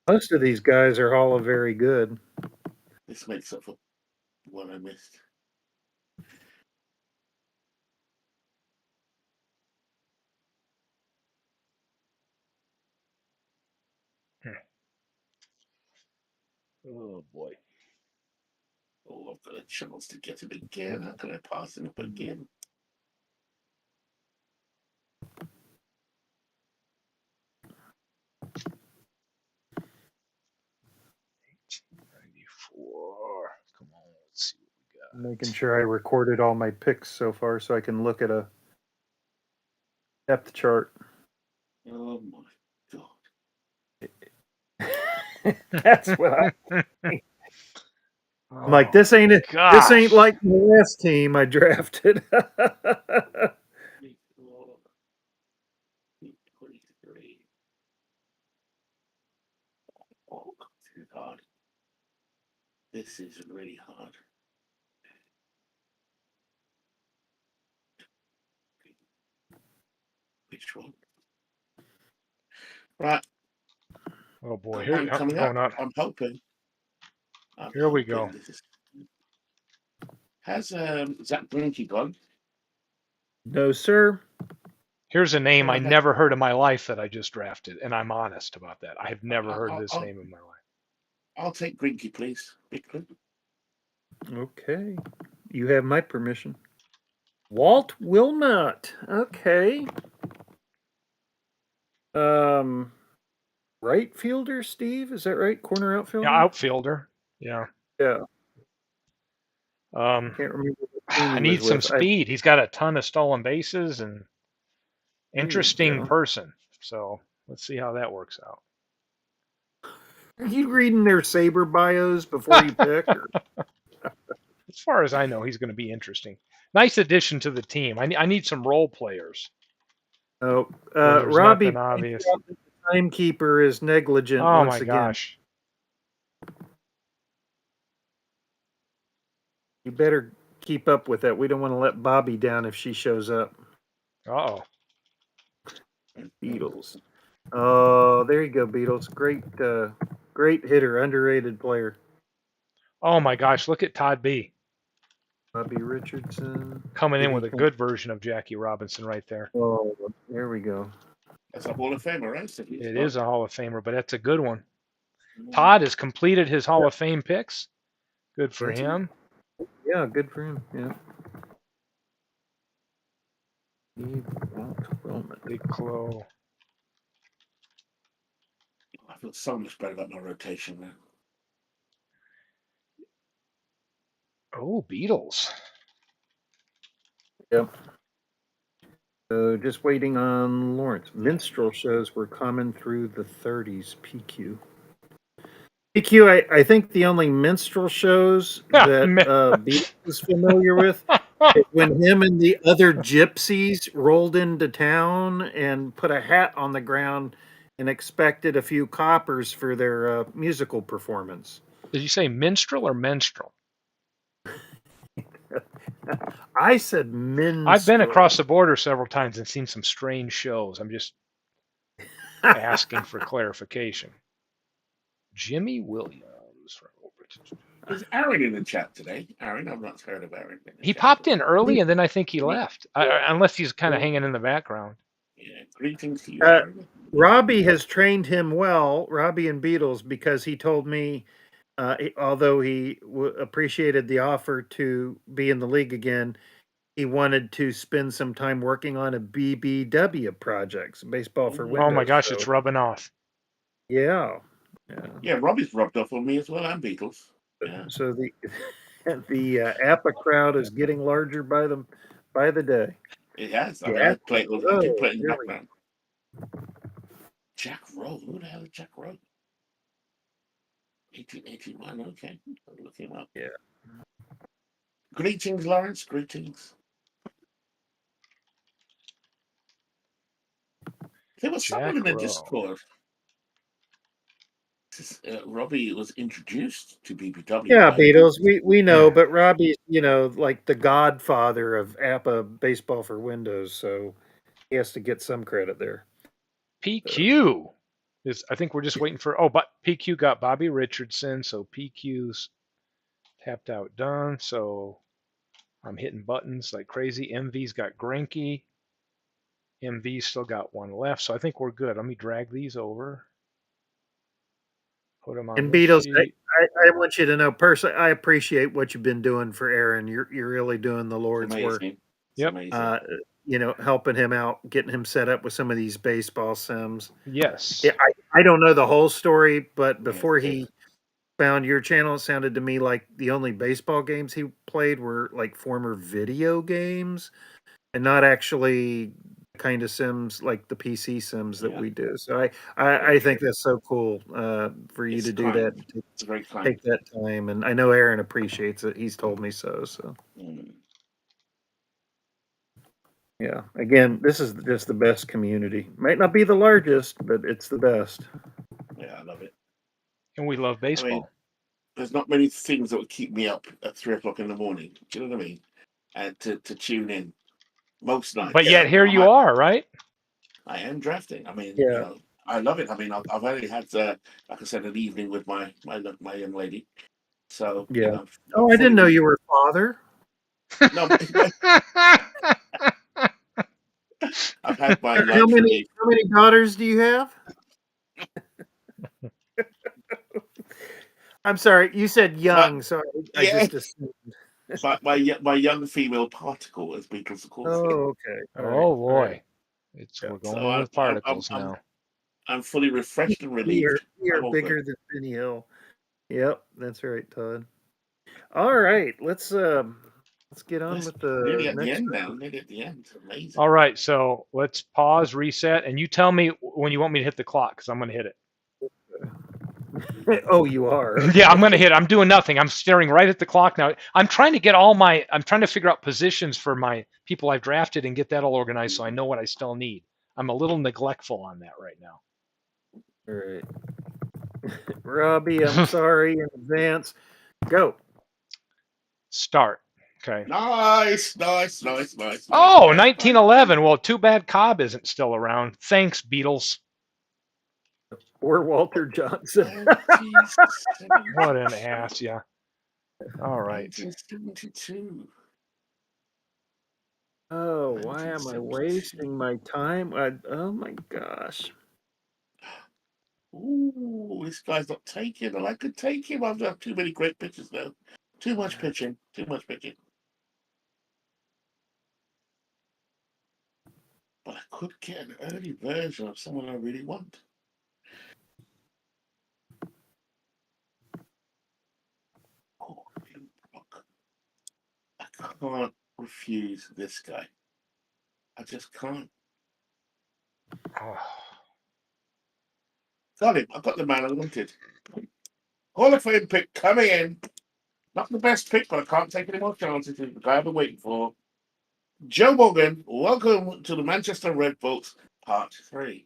Most of these guys are Hall of Very Good. This makes up for what I missed. Oh boy. Oh, I've got a chance to get him again. How can I pass him up again? Come on, let's see what we got. Making sure I recorded all my picks so far so I can look at a depth chart. Oh my God. That's what I'm like, this ain't it. This ain't like the last team I drafted. 23. Oh, too hard. This is really hard. Which one? Right. Oh boy, Here, coming up. I'm hoping. Here we go. Has Zach Greinke gone? No, sir. Here's a name I never heard in my life that I just drafted, and I'm honest about that. I have never heard this name in my life. I'll take Greinke, please. Big Clue. Okay. You have my permission. Walt Wilmot. Okay. Right fielder, Steve? Is that right? Corner outfielder? Yeah, outfielder. Yeah. Yeah. Can't remember. I need some speed. He's got a ton of stolen bases and interesting person. So let's see how that works out. Are you reading their Saber bios before you pick? As far as I know, he's going to be interesting. Nice addition to the team. I need some role players. Oh, Robbie, obvious. The timekeeper is negligent. Oh once my again. Gosh! You better keep up with that. We don't want to let Bobby down if she shows up. Uh-oh. Beatles. Oh, there you go, Beatles. Great hitter, underrated player. Oh my gosh! Look at Todd B. Bobby Richardson coming in with a good version of Jackie Robinson right there. Oh, there we go. That's a Hall of Famer, right? It is a Hall of Famer, but that's a good one. Todd has completed his Hall of Fame picks. Good for him. Yeah, good for him. Yeah. Big Clo. I feel so much better about my rotation now. Oh, Beatles. Yep. So just waiting on Lawrence. Minstrel shows were common through the 30s. PQ. PQ, I think the only minstrel shows that Beatles is familiar with when him and the other gypsies rolled into town and put a hat on the ground and expected a few coppers for their musical performance. Did you say minstrel or menstrual? I said I've been minstrel. across the border several times and seen some strange shows. I'm just asking for clarification. Jimmy Williams. Is Aaron in the chat today? Aaron, I've not heard of Aaron in the He chat popped in today. early and then I think he Yeah. left, unless he's kind of hanging in the background. Yeah, greetings to you, Uh, Aaron. Robbie has trained him well, Robbie and Beatles, because he told me, although he appreciated the offer to be in the league again, he wanted to spend some time working on a BBW project, baseball for Oh my Windows. gosh, So, it's rubbing off. yeah. Yeah, Robbie's rubbed off on me as well, and Beatles. Yeah, So the APA crowd is getting larger by the day. it has. I mean, Yeah. I play it. I do play it in the background. Jack Rowe. Who the hell is Jack Rowe? 1881. Okay, I'll look him up. Yeah. Greetings, Lawrence. Greetings. There was someone in the Discord. Robbie was introduced to BBW. Yeah, Beatles. We know, but Robbie's like the godfather of APA baseball for Windows, so he has to get some credit there. PQ is. I think we're just waiting for. Oh, but PQ got Bobby Richardson, so PQ's tapped out done. So I'm hitting buttons like crazy. MV's got Greinke. MV's still got one left, so I think we're good. Let me drag these over. Put them on And this Beatles, sheet. I want you to know personally, I appreciate what you've been doing for Aaron. You're really doing the Lord's work. Yep. Helping him out, getting him set up with some of these baseball sims. Yes. Yeah, I don't know the whole story, but before he found your channel, it sounded to me like the only baseball games he played were like former video games and not actually kind of sims like the PC sims that we do. So I think that's so cool for you to do that. It's very kind. Take that time, and I know Aaron appreciates it. He's told me so. So. Yeah. Again, this is just the best community. Might not be the largest, but it's the best. Yeah, I love it. And we love baseball. I mean, there's not many things that would keep me up at 3:00 in the morning. Do you know what I mean? And to tune in most nights. But yet here you are, right? I am drafting. I mean, you know, I love it. I mean, I've only had, like I said, an evening with my young lady. So yeah. You know, oh, I didn't know you were a father. No, I've had my how many daughters do you have? I'm sorry, you said young, so I just assumed. my young female particle, as Beatles call it. Oh, okay. Oh boy, we're going So with particles now. I'm fully refreshed and relieved. You're bigger than Benny Hill. Yep, that's right, Todd. All right, let's get on with the nearly at next the end now. Nearly at the end. Amazing. All right, so let's pause, reset, and you tell me when you want me to hit the clock because I'm going to hit it. Oh, you are? Yeah, I'm going to hit it. I'm doing nothing. I'm staring right at the clock now. I'm trying to get I'm trying to figure out positions for my people I've drafted and get that all organized so I know what I still need. I'm a little neglectful on that right now. All right. Robbie, I'm sorry in advance. Go. Start. Okay. Nice. Oh, 1911. Well, too bad Cobb isn't still around. Thanks, Beatles. Or Walter Johnson. What an ass, yeah. All right. 1972. Oh, why am I wasting my time? Oh my gosh. Ooh, this guy's not taking, and I could take him. I've got too many great pitches now. Too much pitching. But I could get an early version of someone I really want. Oh, I can't refuse this guy. I just can't. Got him. I got the man I wanted. Hall of Fame pick coming in. Not the best pick, but I can't take any more chances. The guy I've been waiting for. Joe Morgan, welcome to the Manchester Red Bulls, Part 3.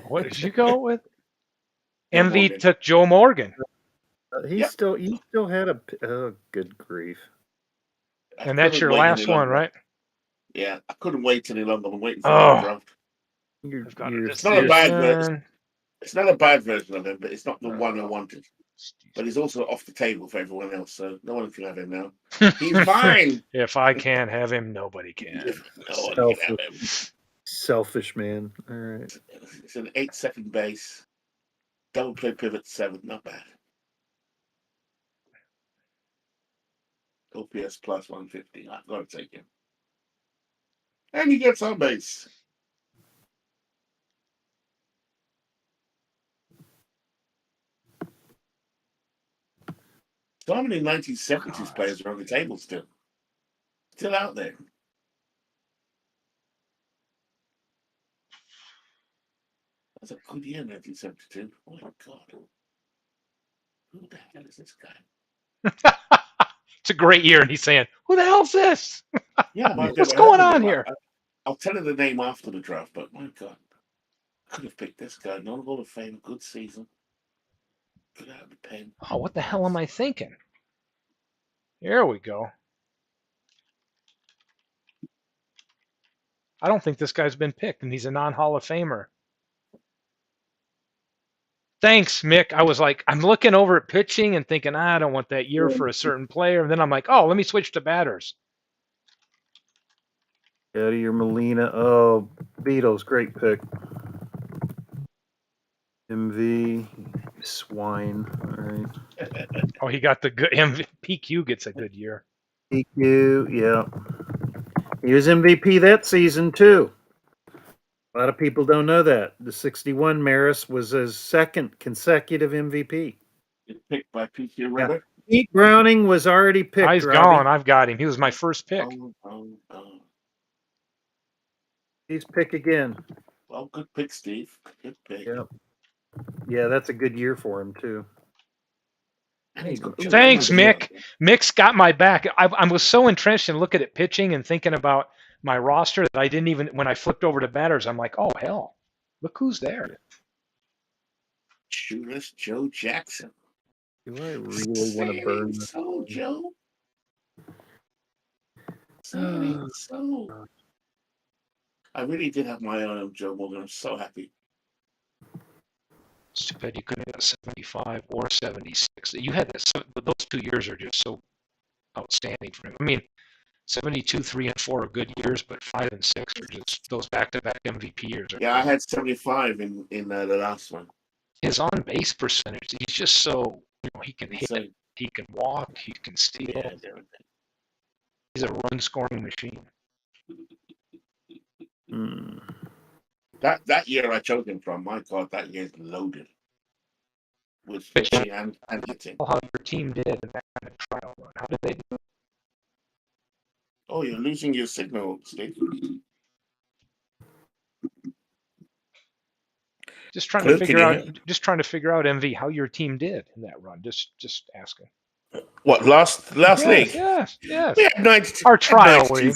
What did you go with? Joe MV Morgan. took Joe Morgan. He still had a. Oh, good grief! And that's your last one, right? Yeah, I couldn't wait any longer. I'm waiting for Oh. the draft. I've got It's not a bad version. It's not a bad version of him, but it's not the one I wanted. But he's also off the table for everyone else, so no one can have him now. He's mine. If I can't have him, nobody can. No one can have him. Selfish man. All right. It's an 8-second base. Double play pivot 7, not bad. OPS plus 150. I've got to take him. And he gets on base. So many 1970s players are on the table still. Still out there. That's a good year, 1972. Oh my God. Who the hell is this guy? It's a great year, and he's saying, "Who the hell's this? Yeah, What's going on here?" I'll tell you the name after the draft, but my God, I could have picked this guy. Non Hall of Fame, good season. Good out of the pen. Oh, what the hell am I thinking? Here we go. I don't think this guy's been picked, and he's a non-Hall of Famer. Thanks, Mick. I was like, I'm looking over at pitching and thinking, I don't want that year for a certain player. And then I'm like, oh, let me switch to batters. Yadier Molina. Oh, Beatles, great pick. MV Swine. All right. Oh, he got the good PQ gets a good year. PQ, yeah. He was MVP that season too. A lot of people don't know that. The 61 Maris was his second consecutive MVP. Picked by PQ Ritter. Yeah. Pete Browning was already picked. Oh, he's gone. I've got him. He was my first pick. He's pick again. Well, good pick, Steve. Good pick. Yeah, that's a good year for him too. Thanks, Mick. Mick's got my back. I was so entrenched in looking at pitching and thinking about my roster that I didn't even, when I flipped over to batters, I'm like, oh, hell, look who's there. Shoeless Joe Jackson. Do I really want to burn this? So, Joe? So. I really did have my eye on Joe Morgan. I'm so happy. It's too bad you couldn't have 75 or 76. You had that. Those 2 years are just so outstanding for him. I mean, 72, 3, and 4 are good years, but 5 and 6 are just those back-to-back MVP years. Yeah, I had 75 in the last one. His on-base percentage, he's just so, he can hit, he can walk, he can steal. Yeah, he's a run-scoring machine. That year I chose him from, my God, that year's loaded with pitching and hitting. How your team did in that kind of trial run? How did they do? Oh, you're losing your signal, Steve. Just trying to figure out, MV, how your team did in that run. Just asking. What, last league? Yes. We had 92. Our trial league.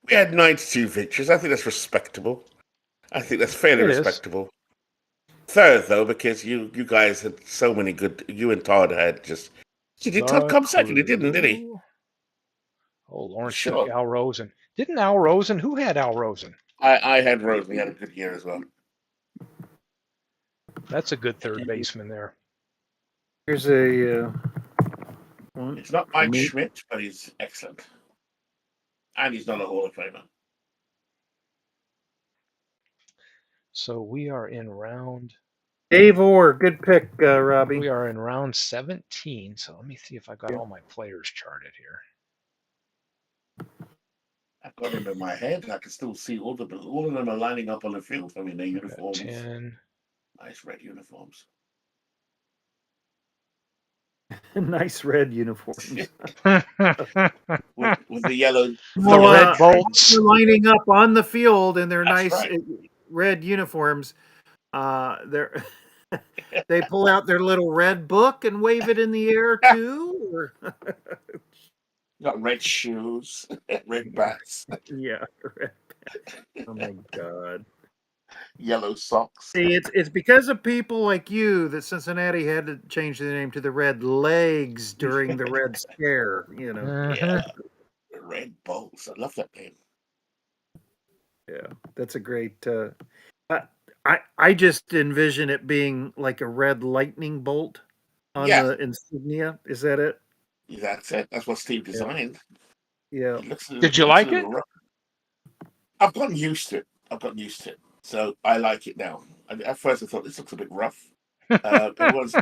We had 92 victories. I think that's respectable. I think that's fairly respectable. Third, though, because you guys had so many good. You and Todd had just. Todd come second, didn't he? Oh, Lawrence took Al Rosen. Didn't Al Rosen? Who had Al Rosen? I had Rosen. He had a good year as well. That's a good third baseman there. Here's a. It's not Mike Schmidt, but he's excellent. And he's not a Hall of Famer. So we are in round. Dave Orr, good pick, Robbie. We are in round 17. So let me see if I got all my players charted here. I've got him in my head. I can still see all of them are lining up on the field. I mean, their uniforms. 10. Nice red uniforms. Nice red uniforms. with the yellow. The red bolts. They're lining up on the field in their nice red uniforms. They pull out their little red book and wave it in the air too. sure. Got red shoes, red bats, Yeah. Oh my God. yellow socks. See, it's because of people like you that Cincinnati had to change the name to the Red Legs during the Red Scare. Yeah, Mhm. red bolts. I love that name. Yeah, that's a great. I I just envision it being like a red lightning bolt on Yeah, the insignia. Is that it? that's it. That's what Steve Yeah. designed. Yeah. Did It you looks a like little it? rough. I've gotten used to it. I've gotten used to it, so I like it now. At first, I thought this looks a bit rough. Everyone's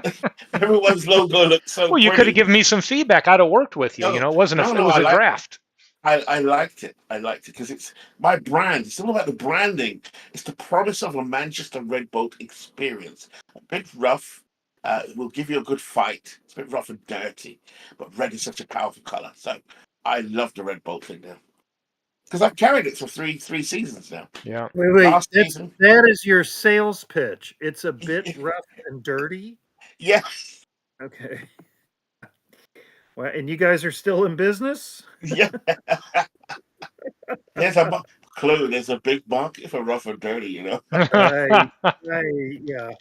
everyone's logo looks so Well, you could have pretty. given me some feedback. I'd have worked with you. No, It wasn't no, it no. was I a like. draft. I liked it. I liked it because it's my brand. It's all about the branding. It's the promise of a Manchester Red Bolt experience. A bit rough. It will give you a good fight. It's a bit rough and dirty, but red is such a powerful color. So I love the Red Bolt thing now because I've carried it for three seasons now. Yeah. Wait. Last season, That is your sales pitch. It's a bit rough and dirty. yeah, Okay. Well, and you guys are still in business? yeah. There's a clue. There's a big market for rough and dirty. I yeah.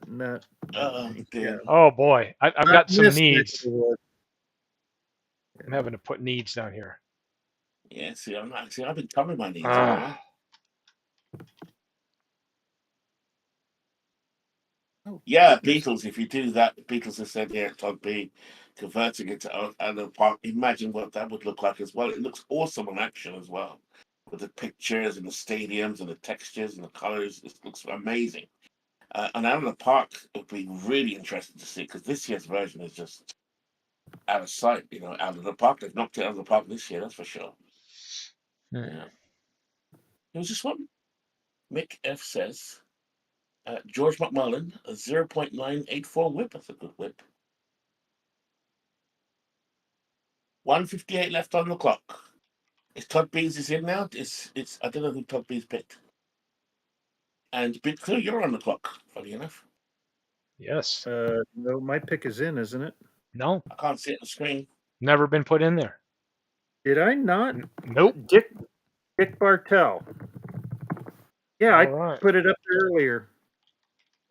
Not Oh yeah. dear. Oh boy, I've Not got in some this neck of needs. the woods. I'm having to put needs down here. Yeah. See, I'm not. See, I've been covering my needs all Ah, along. Oh Yeah, goodness. Beatles. If you do that, Beatles have said here, Todd B, converting it to another park. Imagine what that would look like as well. It looks awesome on action as well, with the pictures and the stadiums and the textures and the colors. It looks amazing. And out of the park, it would be really interesting to see because this year's version is just out of sight. Out of the park. They've knocked it out of the park this year. That's for sure. hmm. Yeah. It was just one. Mick F says George McMullen, a 0.984 whip. That's a good whip. 158 left on the clock. Is Todd Bees is in now? It's I don't know who Todd Bees picked. And Big Clue, you're on the clock, funny enough. Yes. No, my pick is in, isn't it? No. I can't see it on the screen. Never been put in there. Did I not? Nope. Dick Bartell. Yeah, All I right. put it up there earlier.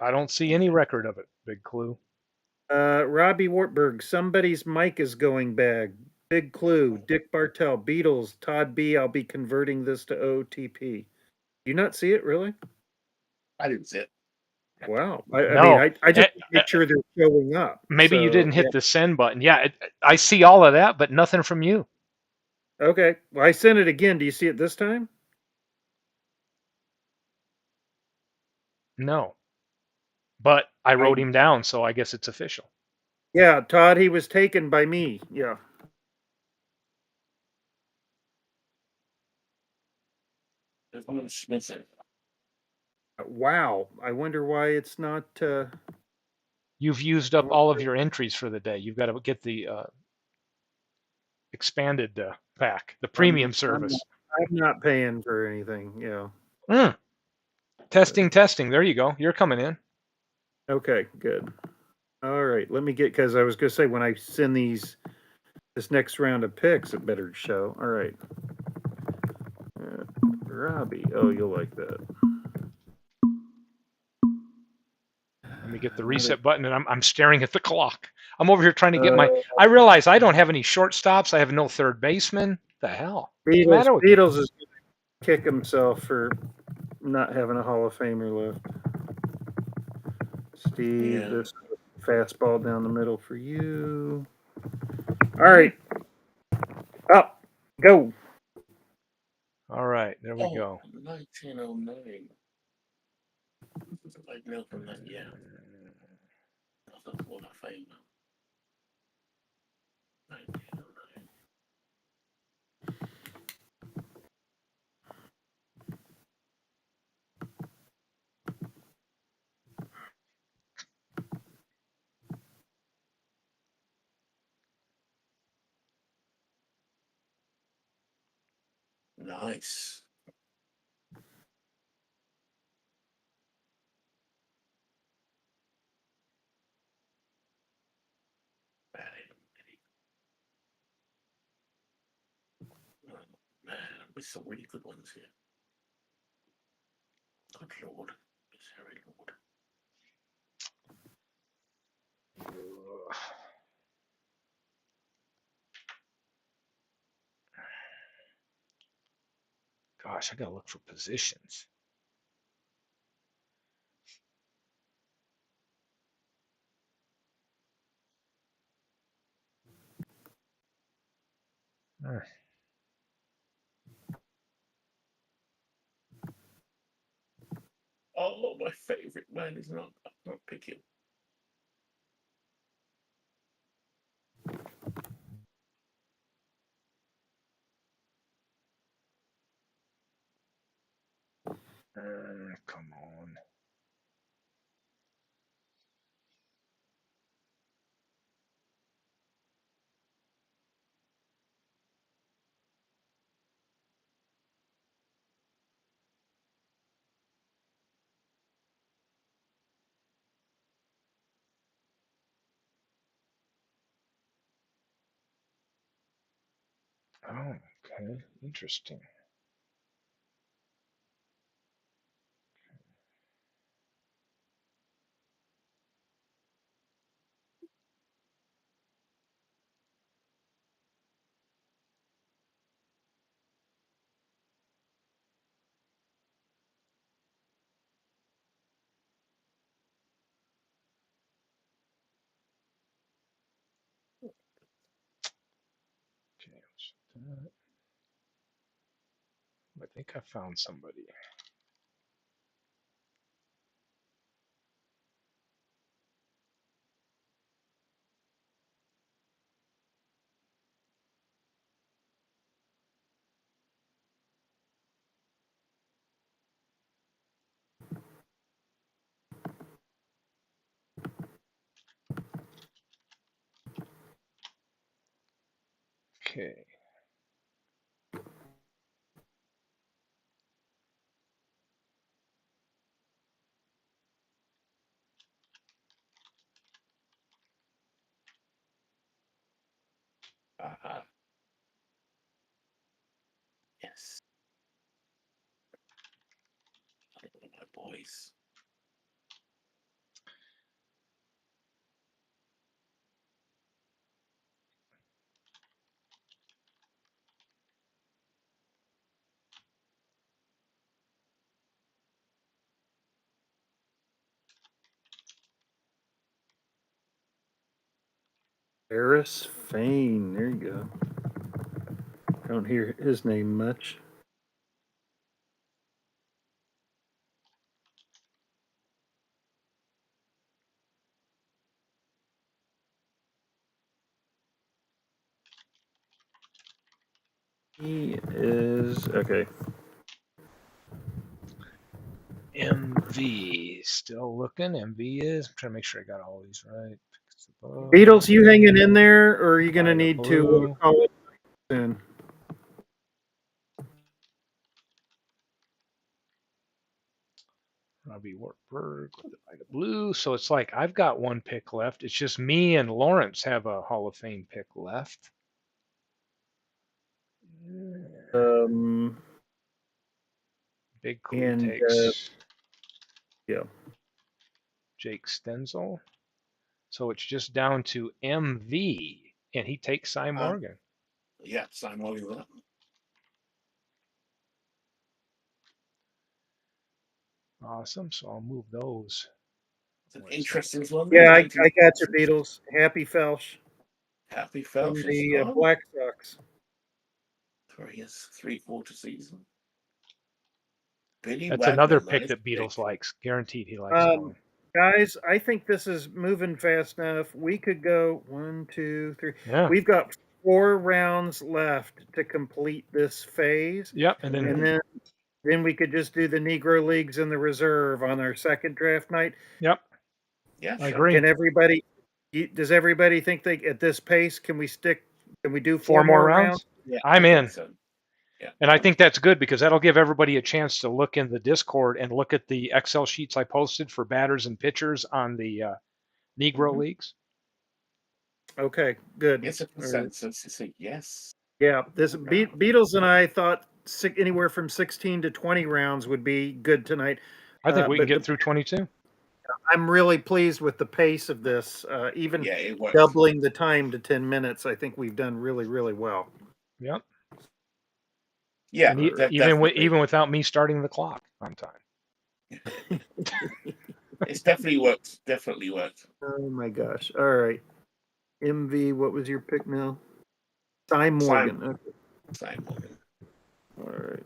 I don't see any record of it. Big clue. Robbie Wartburg, somebody's mic is going bad. Big clue. Dick Bartell, Beatles, Todd B. I'll be converting this to OTP. Do you not see it really? I didn't see it. Wow. I mean, No. I just make sure they're showing up. Maybe you So didn't yeah. hit the send button. Yeah, I see all of that, but nothing from you. Okay. Well, I sent it again. Do you see it this time? No. But I wrote I him down, so I guess it's official. Yeah, Todd, he was taken by me. Yeah. There's one missing. Wow. I wonder why it's not You've used up all of your entries for the day. You've got to get the expanded pack, the I'm premium I'm not, service. I'm not paying for anything. Yeah. Mm. Testing. There you go. You're coming in. Okay, good. All right. Let me get because I was gonna say when I send this next round of picks, it better show. All right. Robbie. Oh, you'll like that. Let me get the Another reset button, and I'm staring at the clock. I'm over here trying to get uh, my. I realize I don't have any shortstops. I have no third baseman. The hell? What's the Beatles. matter with me? Beatles is gonna kick himself for not having a Hall of Famer left. Steve, Yeah. this fastball down the middle for you. All right. Up. Go. All right, there we Oh, go. 1909. I know from that, yeah. That's the Hall of Fame. 1909. Nice. There's some really good ones here. Good Lord. Yes, Harry Lord. Gosh, I gotta look for positions. Oh, my favourite man is not picking. Come on. Oh, okay. Interesting. Okay, let's check that. I think I found somebody. Okay. Yes. One of my boys. Harris Fane. There you go. Don't hear his name much. He is okay. MV. Still looking. MV is. I'm trying to make sure I got all these right. Beatles, you hanging in there, or are you going to Violet need blue. to call it soon? Robbie Wartburg with the Violet blue. So it's like I've got one pick left. It's just me and Lawrence have a Hall of Fame pick left. Big Clue And takes yeah, Jake Stenzel. So it's just down to MV, and he takes Cy Morgan. Yeah, Cy Morgan with that. Awesome. So I'll move those. It's an interesting one. yeah, I got your Beatles. Happy Felsh Happy from Felsh is the gone. Black Sox. For his 3/4 season. Billy That's Wagner, another pick nice that Beatles pick. likes. Guaranteed he likes that one. Guys, I think this is moving fast enough. We could go 1, 2, 3. Yeah. We've got 4 rounds left to complete this phase. Yep. And then we could just do the Negro Leagues and the reserve on our second draft night. Yep. Yeah, I sure. agree. Can everybody? Does everybody think they at this pace can we stick? Can we do 4 more rounds? Yeah, I'm in. So. Yeah. And I think that's good because that'll give everybody a chance to look in the Discord and look at the Excel sheets I posted for batters and pitchers on the Negro Leagues. Okay, good. It's a consensus. It's a yes. Yeah, this Beatles and I thought anywhere from 16 to 20 rounds would be good tonight. I think we can But get through 22. I'm really pleased with the pace of this. Even Yeah, it works. doubling the time to 10 minutes, I think we've done really, really well. Yep. Yeah, And definitely. even without me starting the clock on time. It's definitely worked. Definitely worked. Oh my gosh. All right. MV, what was your pick now? Cy Morgan. Okay. Cy Morgan. All right.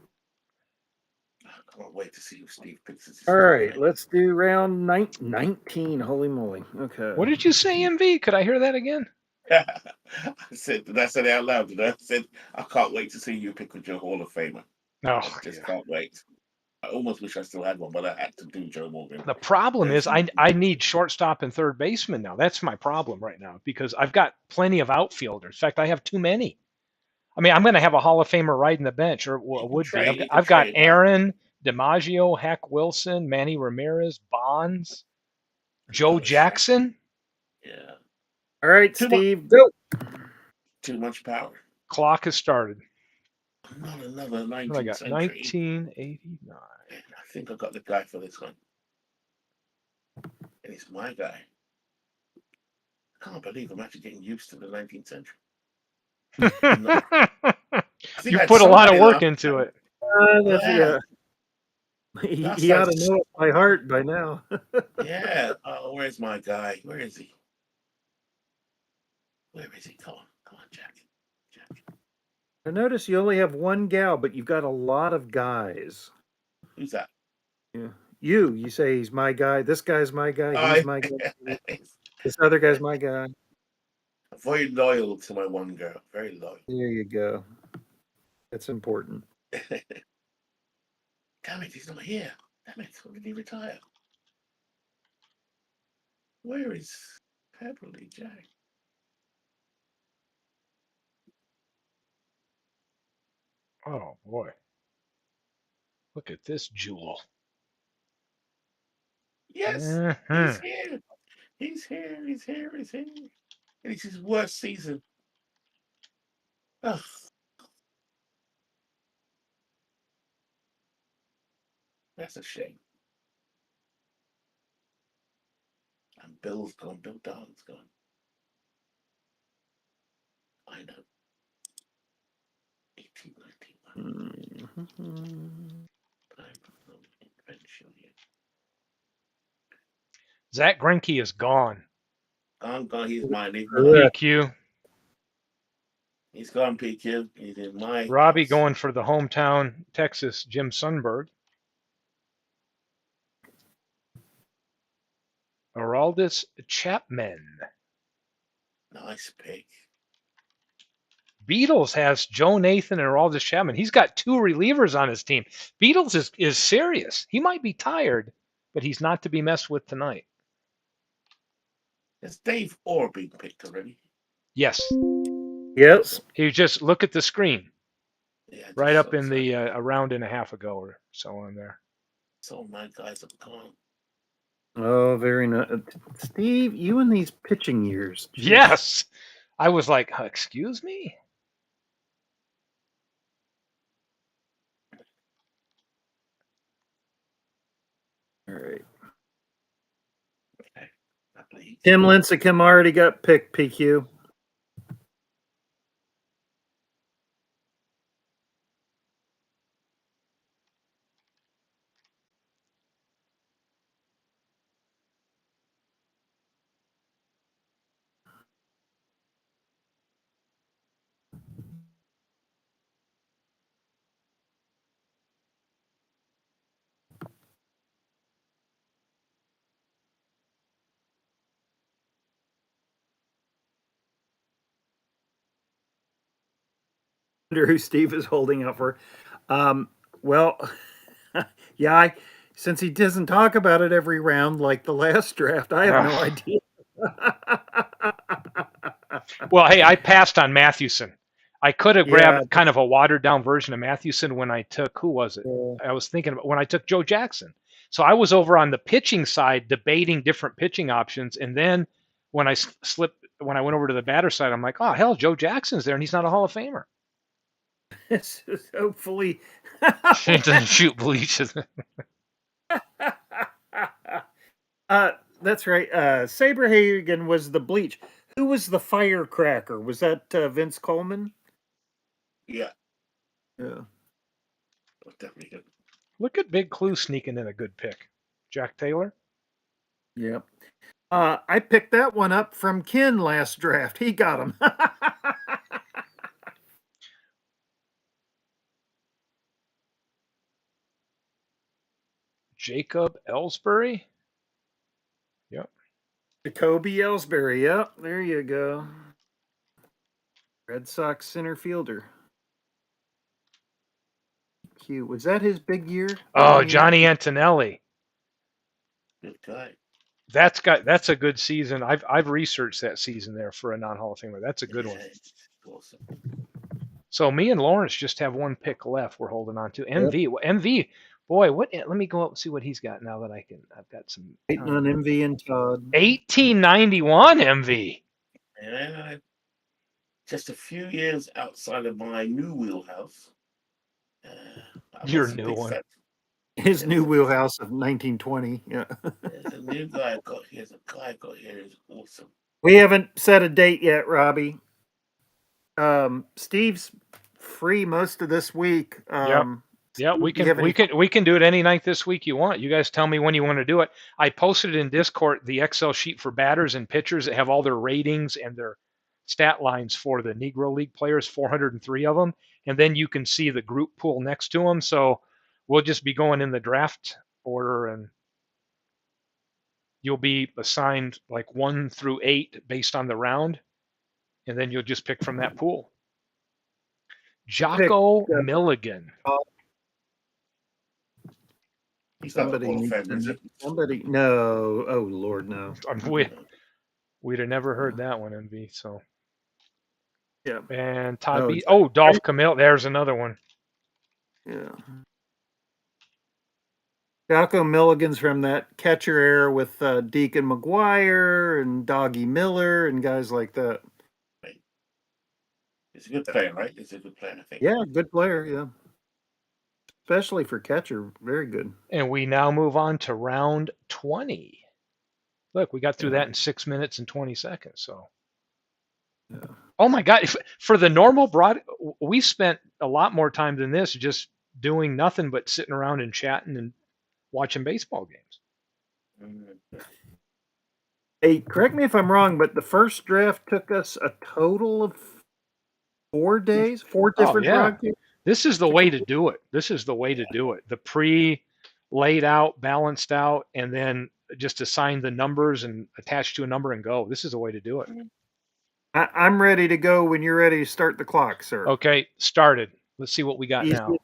I can't wait to see who Steve picks. All right. Let's do round 19. Holy moly. Okay. What did you say, MV? Could I hear that again? I said it out loud. Did I? Said I can't wait to see you pick with your Hall of Famer. No, I just can't wait. I almost wish I still had one, but I had to do Joe Morgan. The problem is I need shortstop and third baseman now. That's my problem right now because I've got plenty of outfielders. In fact, I have too many. I mean, I'm going to have a Hall of Famer riding the bench, or would be. I've got Aaron, DiMaggio, Heck Wilson, Manny Ramirez, Bonds, Joe Jackson. Yeah. All right, Steve, go. Too much power. Clock has started. Not another 19th I got century. 1989. I think I got the guy for this one. And it's my guy. I can't believe I'm actually getting used to the 19th century. You put a lot of work into it. Yeah. He ought to know it by heart by now. Yeah. Oh, where's my guy? Where is he? Where is he? Come on, Jack. I notice you only have one gal, but you've got a lot of guys. Who's that? Yeah. You say he's my guy. This guy's my guy. He's my guy. This other guy's my guy. I'm very loyal to my one girl. Very loyal. There you go. That's important. Damn it, he's not here. Damn it, when did he retire? Where is Pepperly Jack? Oh boy. Look at this jewel. Yes, he's here. He's here. And it's his worst season. Ugh. That's a shame. And Bill's gone. Bill Darling's gone. I know. 1891. Zach Greinke is gone. Gone. He's mine. PQ. He's gone, PQ. He's in my Robbie house. going for the hometown Texas Jim Sundberg. Aroldis Chapman. Nice pick. Beatles has Joe Nathan and Aroldis Chapman. He's got two relievers on his team. Beatles is serious. He might be tired, but he's not to be messed with tonight. Has Dave Orr been picked already? Yes. Yes. You just look at the screen. Yeah, right up in the a round and a half ago or so on there. So my guys have gone. Oh, very nice. Steve, you and these pitching years. Geez. Yes. I was like, excuse me? All right. Okay. Tim Lincecum already got picked, PQ. Who Steve is holding out for. Well, yeah, since he doesn't talk about it every round like the last draft, I have no idea. Well, hey, I passed on Mathewson. I could have grabbed kind of a watered down version of Mathewson when I took, who was it? I was thinking about when I took Joe Jackson. So I was over on the pitching side debating different pitching options. And then when I went over to the batter side, I'm like, oh, hell, Joe Jackson's there and he's not a Hall of Famer. Hopefully. It doesn't shoot bleach. That's right. Saberhagen was the bleach. Who was the firecracker? Was that Vince Coleman? Yeah, Yeah. definitely good. Look at Big Clue sneaking in a good pick. Jack Taylor. Yep. I picked that one up from Ken last draft. He got him. Jacob Ellsbury. Yep. Jacoby Ellsbury. Yep. There you go. Red Sox center fielder. Cute. Was that his big year? Oh, Johnny Antonelli. Good guy. That's a good season. I've researched that season there for a non Hall of Famer. That's a good one. It's awesome. So me and Lawrence just have one pick left. We're holding on to Yep. MV. MV, boy, what? Let me go up and see what he's got now that I can. I've got some. Waiting on MV and Todd. 1891 MV. And just a few years outside of my new wheelhouse. Your new one. His new wheelhouse of 1920. Yeah. There's a new guy I got here. The guy I got here is awesome. We haven't set a date yet, Robbie. Steve's free most of this week. Yeah, we can do it any night this week you want. You guys tell me when you want to do it. I posted in Discord the Excel sheet for batters and pitchers that have all their ratings and their stat lines for the Negro League players, 403 of them, and then you can see the group pool next to them. So we'll just be going in the draft order, and you'll be assigned like 1 through 8 based on the round, and then you'll just pick from that pool. Jocko Milligan. He's not a Hall of Famer, is it? Somebody, no. Oh Lord, no. We'd have never heard that one, MV. So yeah. And Todd B. Oh, Dolph Camille. There's another one. Yeah. Jocko Milligan's from that catcher era with Deacon McGuire and Doggy Miller and guys like that. He's a good player, right? He's a good player, I think. Yeah, good player, yeah. Especially for catcher, very good. And we now move on to round 20. Look, we got through that in 6 minutes and 20 seconds. So, yeah. Oh my God! For the normal broad, we spent a lot more time than this just doing nothing but sitting around and chatting and watching baseball games. Hey, correct me if I'm wrong, but the first draft took us a total of 4 days, 4 different broadcasts. This is the way to do it. This is the way to do it. The pre laid out, balanced out, and then just assign the numbers and attach to a number and go. This is the way to do it. I'm ready to go when you're ready to start the clock, sir. Okay, started. Let's see what we got now.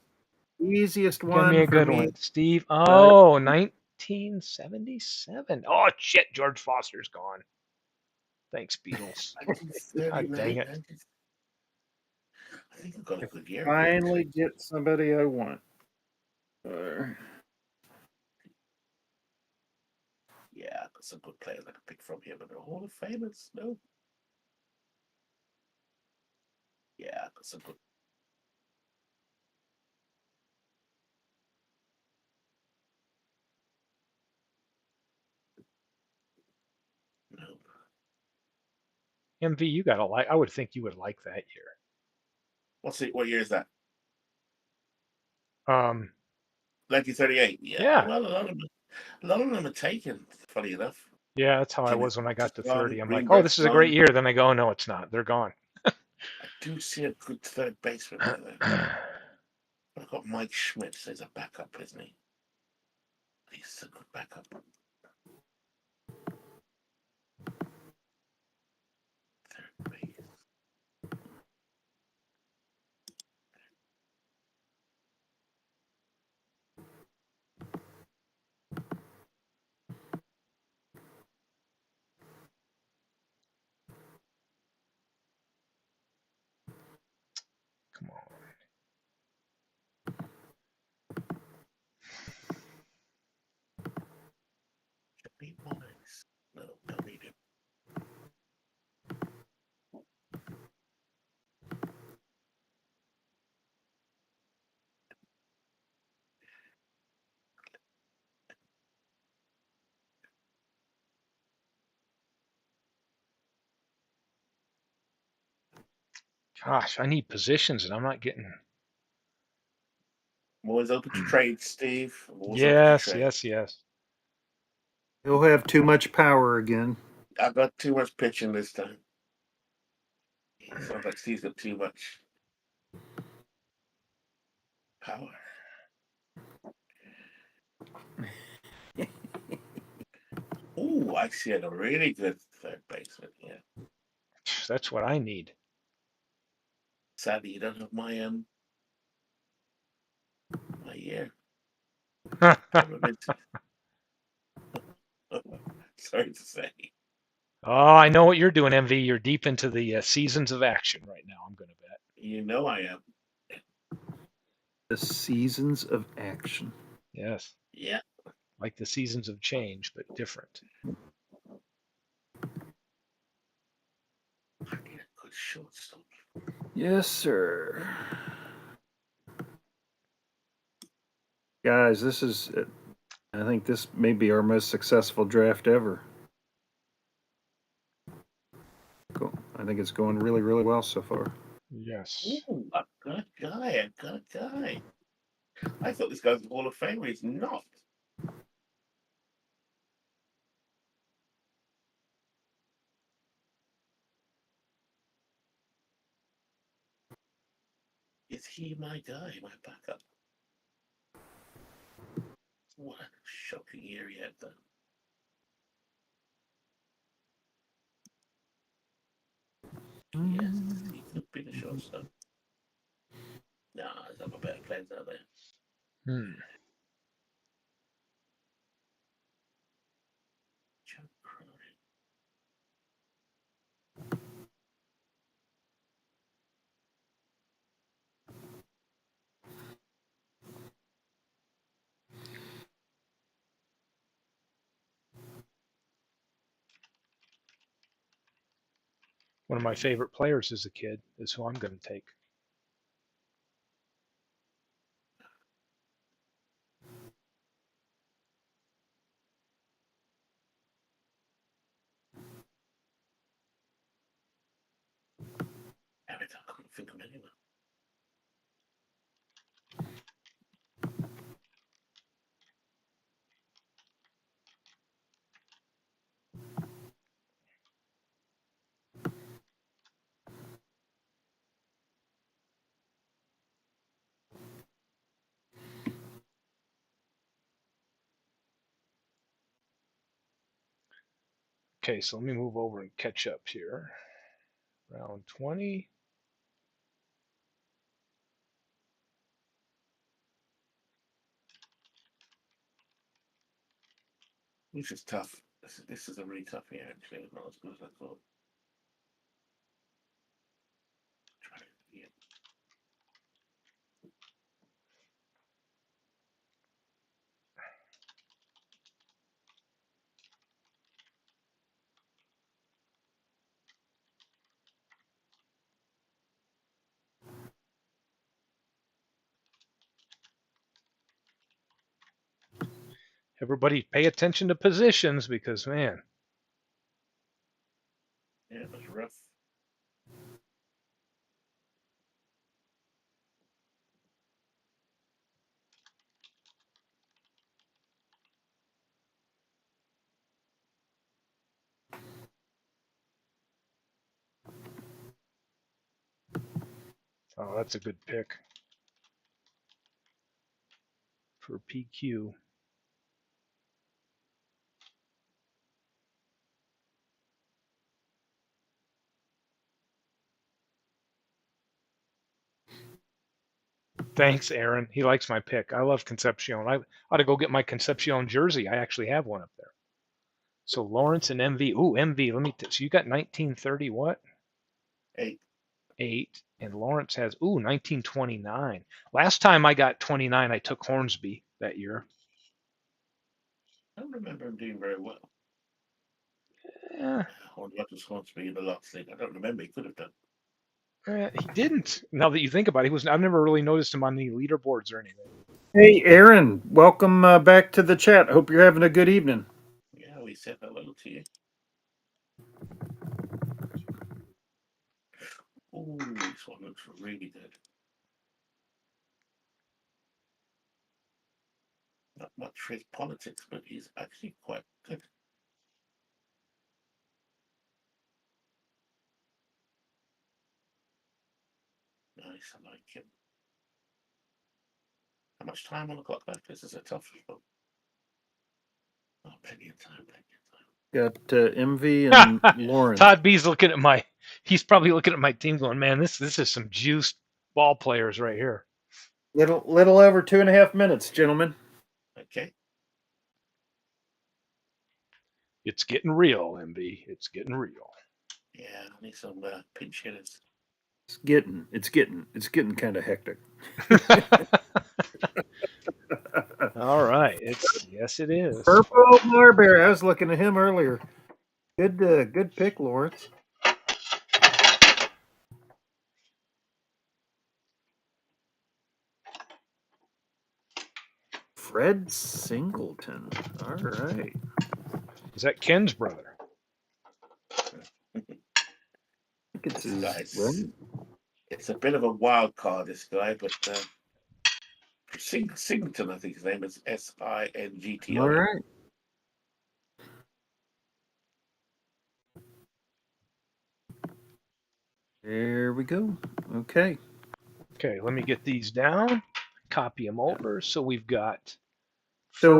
Easiest one. Give me a good one. Steve. Oh, 1977. Oh, shit. George Foster's gone. Thanks, Beatles. God dang it. I think I've got a good year. Finally get somebody I want. Yeah, I've got some good players I can pick from here, but the Hall of Famers, no. Yeah, I've got some good. No. MV, you got to like. I would think you would like that year. What year is that? 1938. Yeah. Well, a lot of them are taken. Funny enough. Yeah, that's how I was when I got to 30. I'm like, oh, this is a great year. Then I go, no, it's not. They're gone. I do see a good third baseman there. I've got Mike Schmidt as a backup, isn't he? He's a good backup. Third base. Come on. No, don't need him. Gosh, I need positions, and I'm not getting. I'm always open to trade, Steve. I'm always open to Yes, trade. yes. He'll have too much power again. I've got too much pitching this time. It sounds like Steve's got too much power. Oh, I see a really good third baseman here. That's what I need. Sadly, you don't have my year. Sorry to say. Oh, I know what you're doing, MV. You're deep into the seasons of action right now, I'm going to bet. You know I am. The seasons of action. Yes. Yeah. Like the seasons of change, but different. I need a good shortstop. Yes, sir. Guys, I think this may be our most successful draft ever. Cool. I think it's going really, really well so far. Yes. Ooh, a good guy, a good guy. I thought this guy was a Hall of Famer. He's not. Is he my guy, my backup? What a shocking year he had, though. Yes, he could be the shortstop. No, there's other better players out there. Joe Cronin. One of my favorite players as a kid is who I'm going to take. Damn it, I couldn't think of anyone. Okay, so let me move over and catch up here. Round 20. This is tough. This is a really tough year, actually. It's not as good as I thought. Try it again. Everybody pay attention to positions because, man. Yeah, it was rough. Oh, that's a good pick for PQ. Thanks, Aaron. He likes my pick. I love Concepcion. I ought to go get my Concepcion jersey. I actually have one up there. So Lawrence and MV. Ooh, MV. So you got 1930 what? 8. 8. And Lawrence has 1929. Last time I got 29, I took Hornsby that year. I don't remember him doing very well. Yeah. Or what was supposed to be in the last league. I don't remember. He could have done. He didn't. Now that you think about it, I've never really noticed him on any leaderboards or anything. Hey, Aaron, welcome back to the chat. Hope you're having a good evening. Yeah, we said hello to you. Oh, this one looks really good. Not much for his politics, but he's actually quite good. Nice, I like him. How much time on the clock left? This is a tough one. Oh, plenty of time, plenty of time. Got MV and Lawrence. Todd B's looking at my. He's probably looking at my team, going, "Man, this is some juiced ball players right here." Little over 2.5 minutes, gentlemen. Okay. It's getting real, MB. It's getting real. Yeah, I need some pinch hitters. It's getting kind of hectic. All right. Yes, it is. Purple Marberry. I was looking at him earlier. Good pick, Lawrence. Fred Singleton. All right. Is that Ken's brother? I think it's his, Nice. right? It's a bit of a wild card, this guy, but Singleton, I think his name is Sington. All right. There we go. Okay. Okay, let me get these down. Copy them over. So we've got. So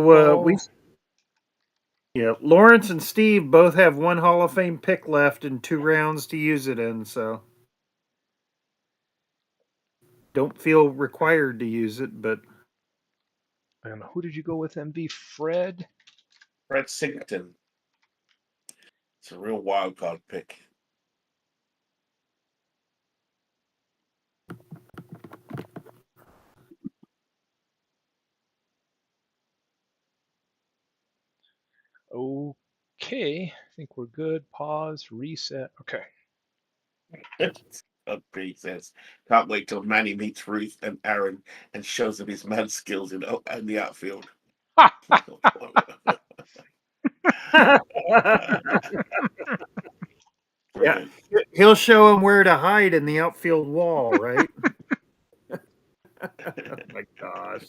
Lawrence and Steve both have one Hall of Fame pick left and 2 rounds to use it in, so don't feel required to use it, but And who did you go with, MB? Fred Singleton. It's a real wild card pick. Okay, I think we're good. Pause, reset. Okay. Pete says, can't wait till Manny meets Ruth and Aaron and shows them his man skills in the outfield. yeah, he'll show him where to hide in the outfield wall, right? Oh my gosh.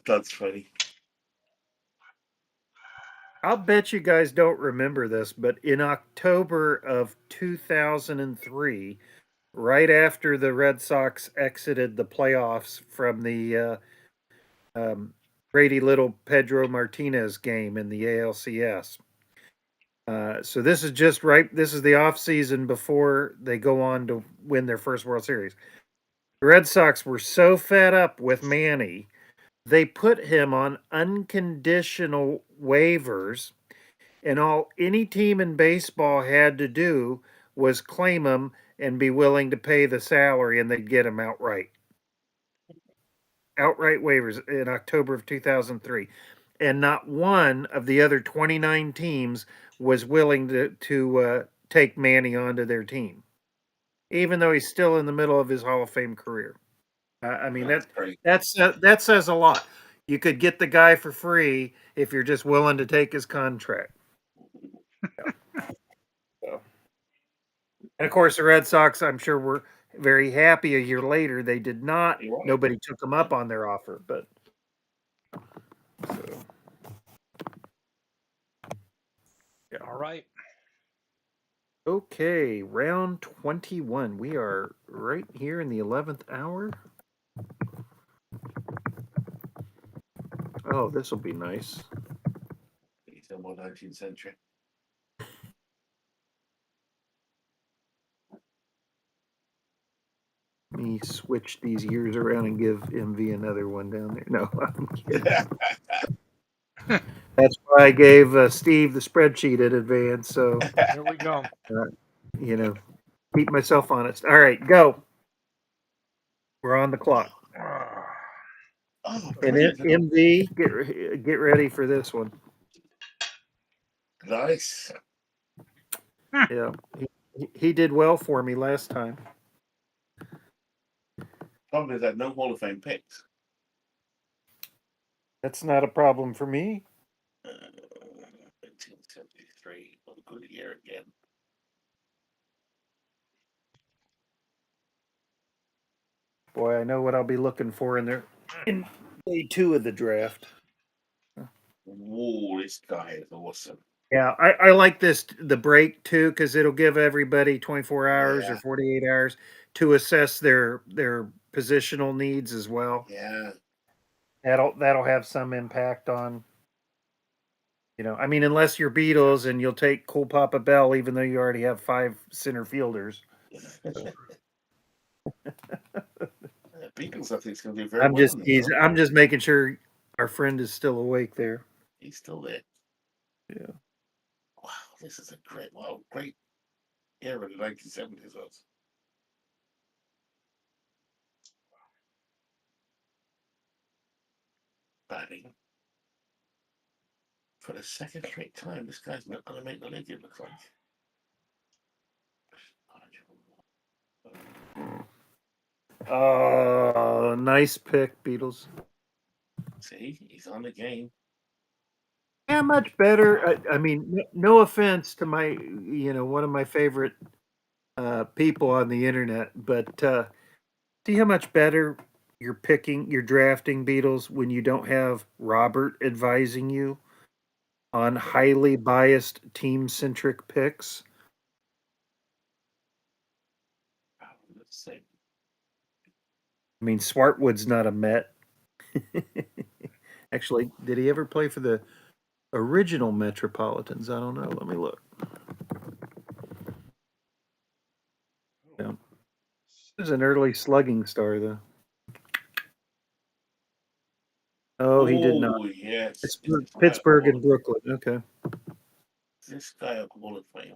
That's funny. I'll bet you guys don't remember this, but in October of 2003, right after the Red Sox exited the playoffs from the Brady Little Pedro Martinez game in the ALCS. So this is just right. This is the off season before they go on to win their first World Series. The Red Sox were so fed up with Manny, they put him on unconditional waivers, and all any team in baseball had to do was claim him and be willing to pay the salary, and they'd get him outright. Outright waivers in October of 2003. And not one of the other 29 teams was willing to take Manny onto their team, even though he's still in the middle of his Hall of Fame career. I mean that says a lot. You could get the guy for free if you're just willing to take his contract. So. And of course, the Red Sox, I'm sure, were very happy a year later. They did not. Nobody took them up on their offer, but. So. Yeah. All right. Okay, round 21. We are right here in the 11th hour. Oh, this will be nice. He's the 19th century. Let me switch these years around and give MV another one down there. No, I'm kidding. That's why I gave Steve the spreadsheet in advance. So Here we go. Keep myself honest. All right, go. We're on the clock. Oh, and MV, get ready for this one. Nice. Yeah, he did well for me last time. Problem is that no Hall of Fame picks. That's not a problem for me. 1973. good year again. Boy, I know what I'll be looking for in there in day 2 of the draft. Whoa, this guy is awesome. Yeah, I like the break too, because it'll give everybody 24 hours or Yeah. 48 hours to assess their positional needs as well. Yeah. That'll have some impact on, I mean, unless you're Beatles and you'll take Cool Papa Bell, even though you already have 5 center fielders. Beatles, I think, is going to do very well in this. I'm just making sure our friend is still awake there. He's still there. Yeah. Wow, this is a great era in the 1970s. Batting. For the second straight time, this guy's not going to make the league, it looks like. Oh, nice pick, Beatles. See, he's on the game. Yeah, much better. I mean, no offense to my, one of my favorite people on the internet, but see how much better you're drafting, Beatles, when you don't have Robert advising you on highly biased team centric picks. Let's see. I mean, Swartwood's not a Met. Actually, did he ever play for the original Metropolitans? I don't know. Let me look. Yeah. He was an early slugging star, though. Oh, he did not. Oh, yes. Pittsburgh and Brooklyn. Okay. This guy a Hall of Fame.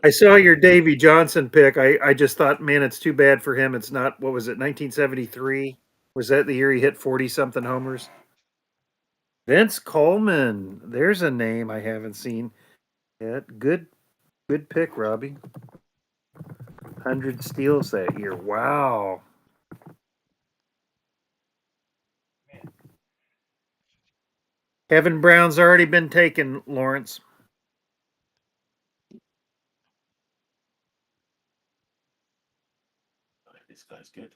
I saw your Davy Johnson pick. I just thought, man, it's too bad for him. It's not, what was it, 1973? Was that the year he hit 40 something homers? Vince Coleman. There's a name I haven't seen yet. Good pick, Robbie. 100 steals that year. Wow. Kevin Brown's already been taken, Lawrence. This guy's good.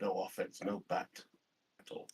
No offense, no bat at all.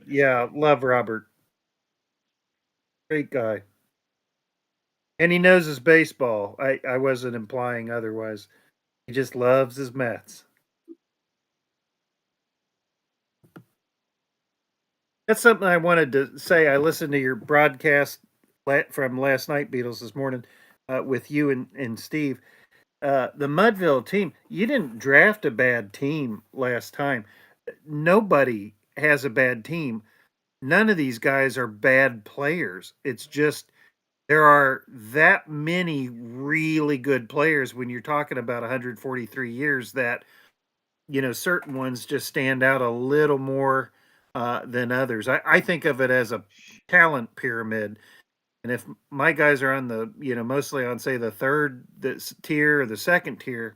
Yeah, love Robert. Great guy. And he knows his baseball. I wasn't implying otherwise. He just loves his Mets. That's something I wanted to say. I listened to your broadcast from last night, Beatles, this morning with you and Steve. The Mudville team, you didn't draft a bad team last time. Nobody has a bad team. None of these guys are bad players. It's just there are that many really good players when you're talking about 143 years that, certain ones just stand out a little more than others. I think of it as a talent pyramid. And if my guys are on the, mostly on, say, the third tier or the second tier,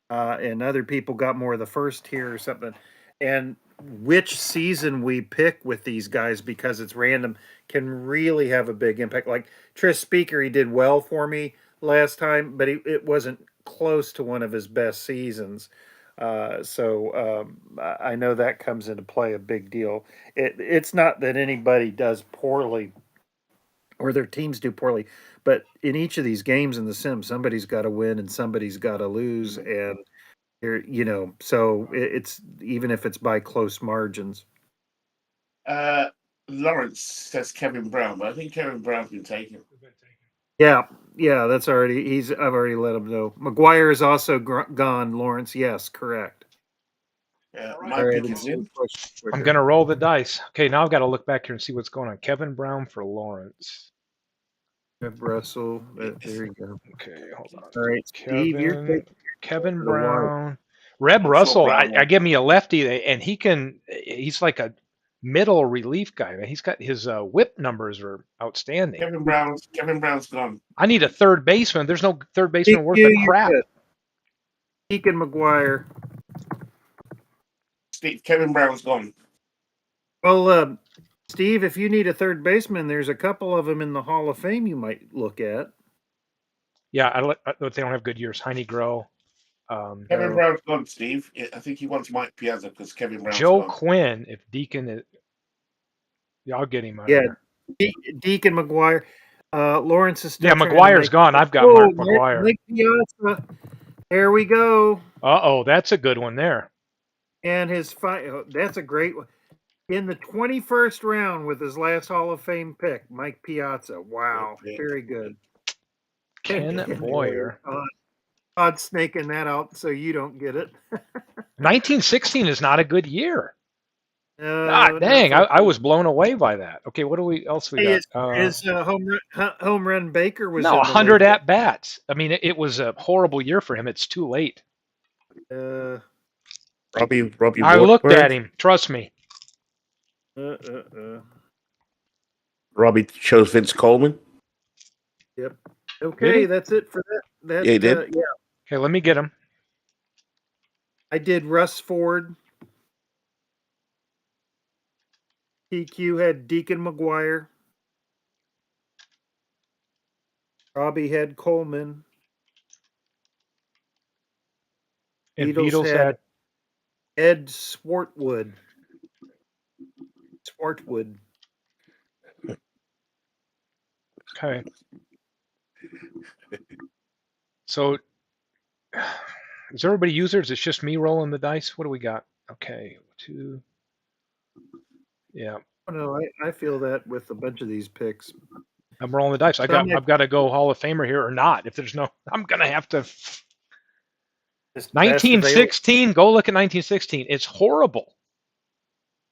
and other people got more of the first tier or something. And which season we pick with these guys, because it's random, can really have a big impact. Like Tris Speaker, he did well for me last time, but it wasn't close to one of his best seasons. I know that comes into play a big deal. It's not that anybody does poorly or their teams do poorly. But in each of these games in the sim, somebody's got to win and somebody's got to lose, and so it's even if it's by close margins. Lawrence says Kevin Brown, but I think Kevin Brown's been taken. Yeah, that's already. I've already let him know. McGuire is also gone. Lawrence, yes, correct. My pick is in. I'm going to roll the dice. Okay, now I've got to look back here and see what's going on. Kevin Brown for Lawrence. Russell, there you go. Okay, hold on. All right, Steve, you're Kevin Brown. Reb Russell, I give me a lefty, and he's like a middle relief guy. Man. He's got his whip numbers are outstanding. Kevin Brown's gone. I need a third baseman. There's no third baseman worth a crap. Deacon McGuire. Kevin Brown's gone. Well, Steve, if you need a third baseman, there's a couple of them in the Hall of Fame you might look at. Yeah, they don't have good years. Heine Groh. Kevin Brown's gone, Steve. I think he wants Mike Piazza because Kevin Brown's Joe gone. Quinn, if Deacon is... Yeah, I'll get him out of there. Deacon McGuire. Lawrence is still... Yeah, McGuire's gone. I've got Mark McGuire. Mike Piazza. There we go. Uh-oh, that's a good one there. And that's a great one. In the 21st round with his last Hall of Fame pick, Mike Piazza. Wow, very good. Ken Boyer. Odd snaking that out so you don't get it. 1916 is not a good year. God dang, I was blown away by that. Okay, what else we got? His home run Baker was 100 at bats. I mean, it was a horrible year for him. It's too late. Robbie. I looked at him. Trust me. Robbie chose Vince Coleman. Yep. Okay, that's it for that. Yeah, he did. Yeah. Okay, let me get him. I did Russ Ford. PQ had Deacon McGuire. Robbie had Coleman. And Beatles had Ed Swartwood. Okay. So, is everybody users? It's just me rolling the dice. What do we got? Okay, 2. Yeah. Oh, no, I feel that with a bunch of these picks. I'm rolling the dice. I've got to go Hall of Famer here or not. If there's no, I'm gonna have to. 1916. Go look at 1916. It's horrible.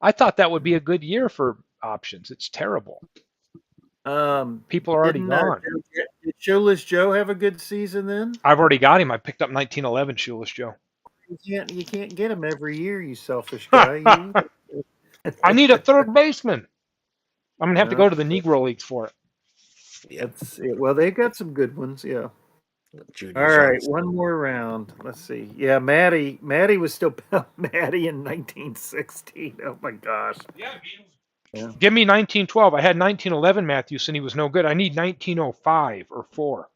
I thought that would be a good year for options. It's terrible. People are already gone. Did Shoeless Joe have a good season then? I've already got him. I picked up 1911 Shoeless Joe. You can't get him every year, you selfish guy. I need a third baseman. I'm gonna have to go to the Negro Leagues for it. Yeah. Well, they've got some good ones. Yeah. All right, one more round. Let's see. Yeah, Maddie was still Maddie in 1916. Oh my gosh. Yeah. Give me 1912. I had 1911 Matthews, and he was no good. I need 1905 or 4.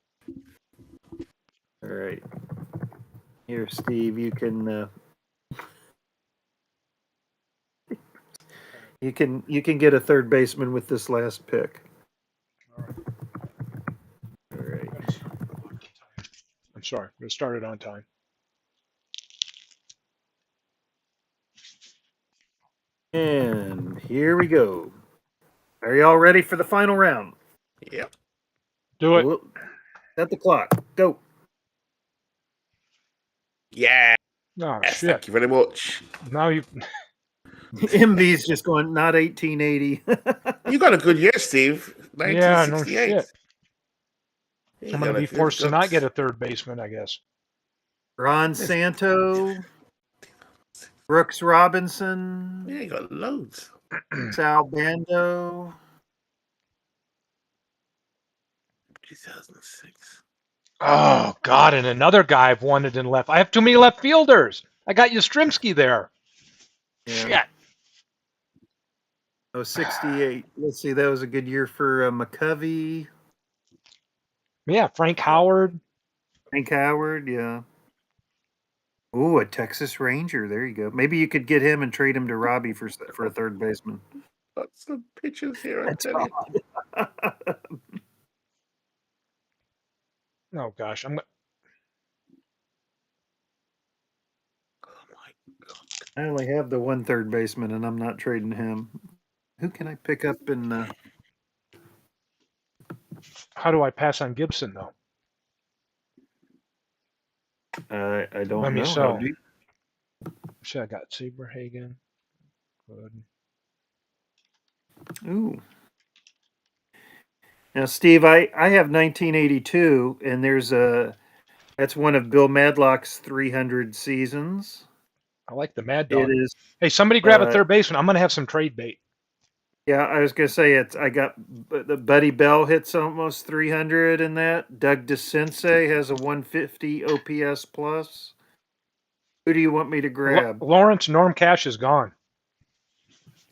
All right. Here, Steve, you can you can get a third baseman with this last pick. All right. I'm sorry. I'm going to start it on time. And here we go. Are y'all ready for the final round? Yep. Do it. Set the clock. Go. Yeah. Oh, yes, shit. Thank you very much. Now you. MB's just going, not 1880. You got a good year, Steve. 1968. Yeah, no shit. You I'm going to be forced to not get a third baseman, I guess. Ron Santo. Brooks Robinson. Yeah, you got loads. Sal Bando. 2006. Oh, God, and another guy I've wanted in left. I have too many left fielders. I got Yastrzemski there. Yeah. Shit. Oh, 68. Let's see, that was a good year for McCovey. Yeah, Frank Howard. Yeah. Ooh, a Texas Ranger. There you go. Maybe you could get him and trade him to Robbie for a third baseman. Got some pictures here, I tell you. Oh gosh, I'm. Oh my God. I only have the one third baseman, and I'm not trading him. Who can I pick up in? How do I pass on Gibson though? I Let don't me know. How so. do you? See, I got Saberhagen. Good. Ooh. Now, Steve, I have 1982, and that's one of Bill Madlock's 300 seasons. I like the Mad It Dog. is. Hey, somebody grab a third baseman. I'm gonna have some trade bait. Yeah, I was gonna say I got the Buddy Bell hits almost 300 in that. Doug DeCince has a 150 OPS plus. Who do you want me to grab? Lawrence Norm Cash is gone.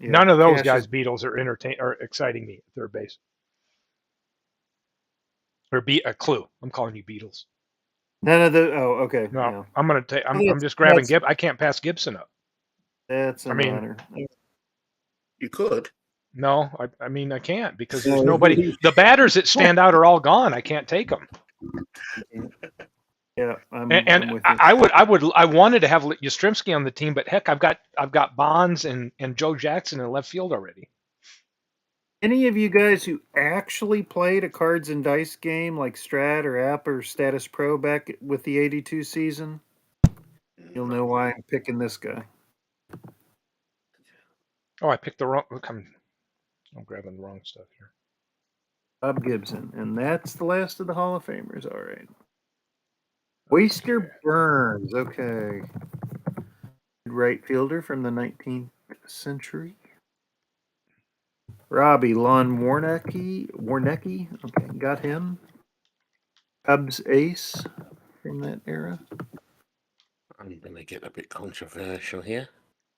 Yeah, None of those Cash is guys, Beatles, are exciting me at third base. Or be a clue. I'm calling you Beatles. none of the. Oh, okay, No, yeah. I'm gonna take. I'm That's just grabbing that's Gib. I can't pass Gibson up. that's I an mean, honor. You could. no, I mean I can't because there's No, nobody. The batters that stand out are all gone. I can't take them. yeah, And I'm with you. I wanted to have Yastrzemski on the team, but heck, I've got Bonds and Joe Jackson in left field already. Any of you guys who actually played a cards and dice game like Strat or App or Status Pro back with the 82 season, you'll know why I'm picking this guy. Oh, I picked the wrong. Look, I'm grabbing the wrong stuff here. Bob Gibson. And that's the last of the Hall of Famers. All right. Waster Okay. Burns. Okay. Right fielder from the 19th century. Robbie Lon Warnecki. Okay, got him. Cubs ace from that era. I'm going to get a bit controversial here.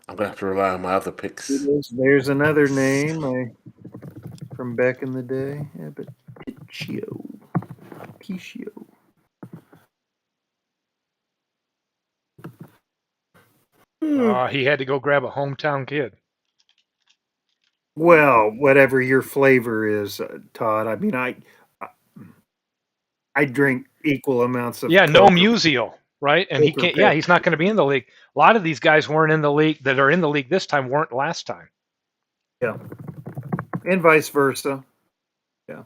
I'm going to have to rely on my other picks. There's another name from back in the day. Yeah, but Pichio. He had to go grab a hometown kid. Well, whatever your flavor is, Todd. I mean, I drink equal amounts of Yeah, no Coke Musial, right? And he Coke or can't. Yeah, he's not Pepsi. going to be in the league. A lot of these guys weren't in the league that are in the league this time weren't last time. Yeah, and vice versa. Yeah,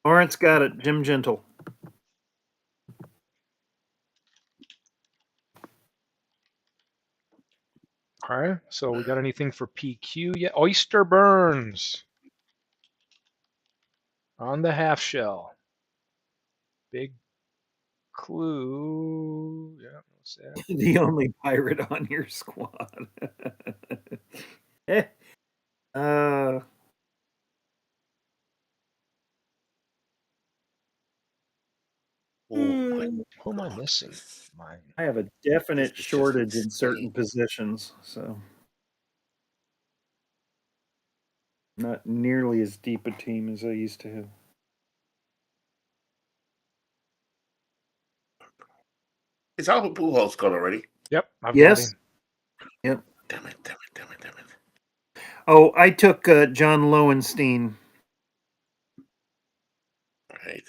Lawrence got it. Jim Gentle. All right. So we got anything for PQ yet? Oyster Burns on the half shell. Big clue. Yeah, what's that? The only pirate on your squad. uh, Who am I missing? Mine. I have a This definite is just shortage in insane. certain positions, so not nearly as deep a team as I used to have. Is Albert Pujols gone already? Yep, I've got Yes. him. Yep. Damn it. Oh, I took John Lowenstein. Right.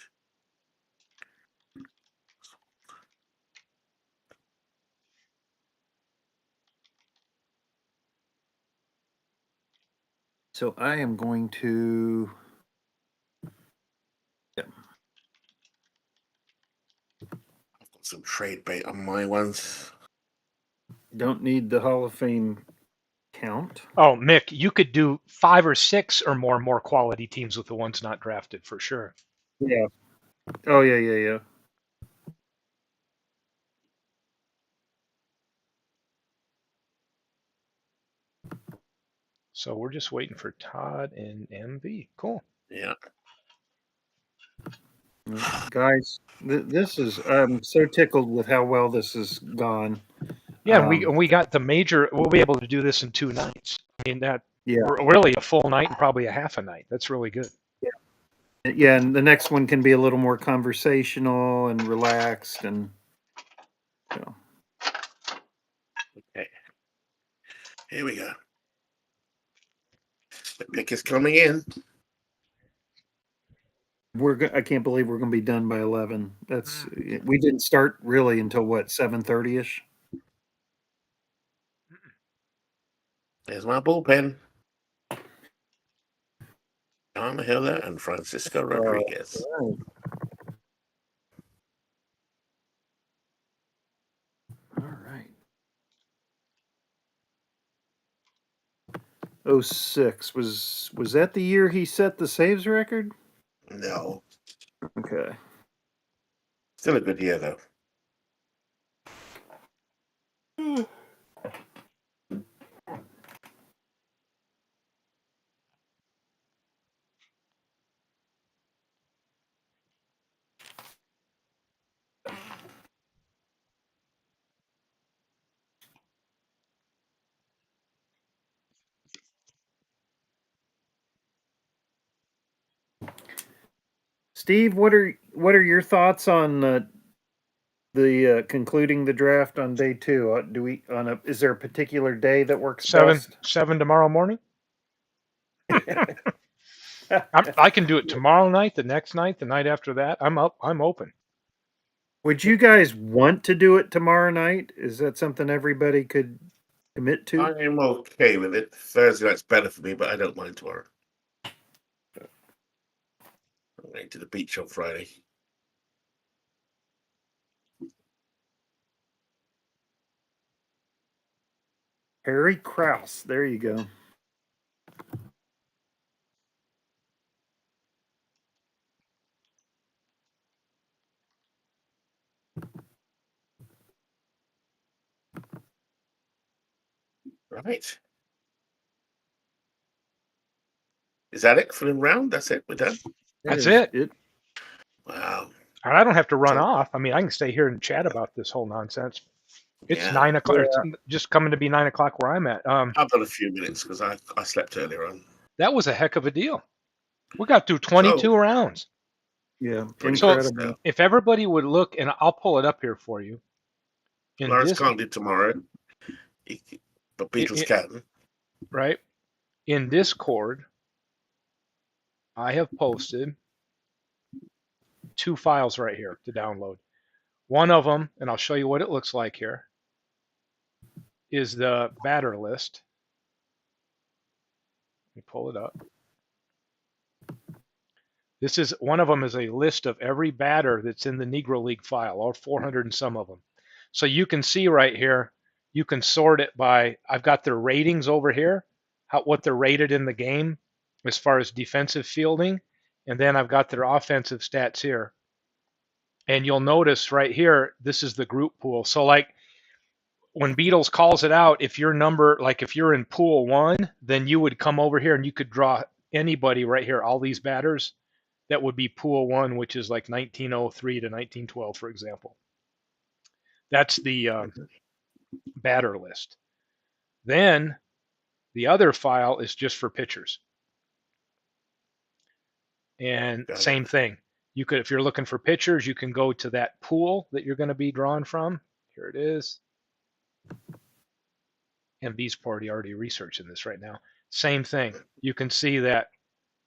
So I am going to. I've got some trade bait on my ones. Don't need the Hall of Fame count. Oh, Mick, you could do 5 or 6 or more quality teams with the ones not drafted for sure. Yeah. Oh yeah. So we're just waiting for Todd and MV. Cool. Yeah. Guys, this is. I'm so tickled with how well this has gone. Yeah, and we got the major. We'll be able to do this in 2 nights. I mean that. Yeah. Really a full night and probably a half a night. That's really good. Yeah, and the next one can be a little more conversational and relaxed, and you know. Okay. Here we go. The pick is coming in. I can't believe we're going to be done by 11. We didn't start really until what, 7:30ish? There's my bullpen. John Hiller and Francisco Rodriguez. Right. All right. 06 was that the year he set the saves record? No, Okay. still a good year though. Steve, what are your thoughts on the concluding the draft on day 2? Is there a particular day that works best? 7 tomorrow morning. I can do it tomorrow night, the next night, the night after that. I'm open. Would you guys want to do it tomorrow night? Is that something everybody could commit to? I am okay with it. Thursday night's better for me, but I don't mind tomorrow. I'm going to the beach on Friday. Harry Krause. There you go. Right. Is that it for the round? That's it. We're done. That's it. Wow. And I don't have to run So- off. I mean, I can stay here and chat about this whole nonsense. It's Yeah. 9 o'clock. It's just coming to be 9 o'clock where I'm at. I've got a few minutes because I slept earlier on. That was a heck of a deal. We got through 22 rounds. Yeah, Pretty incredible. close now. If everybody would look, and I'll pull it up here for you. Lawrence can't do tomorrow, but Beatles can. Right? In Discord, I have posted 2 files right here to download. One of them, and I'll show you what it looks like here, is the batter list. Let me pull it up. This is one of them is a list of every batter that's in the Negro League file, all 400 and some of them. So you can see right here, you can sort it by, I've got their ratings over here, what they're rated in the game as far as defensive fielding, and then I've got their offensive stats here. And you'll notice right here, this is the group pool. So like when Beatles calls it out, if your number, like if you're in pool 1, then you would come over here and you could draw anybody right here, all these batters. That would be pool 1, which is like 1903 to 1912, for example. That's the batter list. Then the other file is just for pitchers. And same thing. You could, if you're looking for pitchers, you can go to that pool that you're going to be drawing from. Here it is. MB's already researching this right now. Same thing. You can see that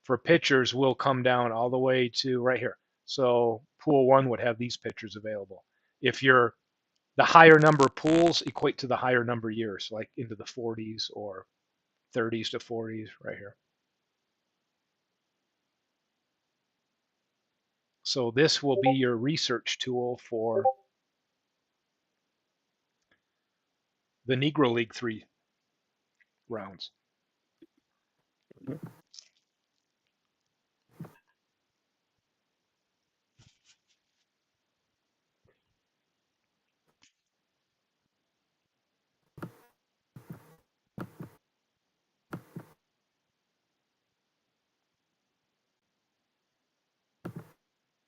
for pitchers, we'll come down all the way to right here. So pool 1 would have these pitchers available. If you're the higher number of pools equate to the higher number of years, like into the 40s or 30s to 40s right here. So this will be your research tool for the Negro League 3 rounds.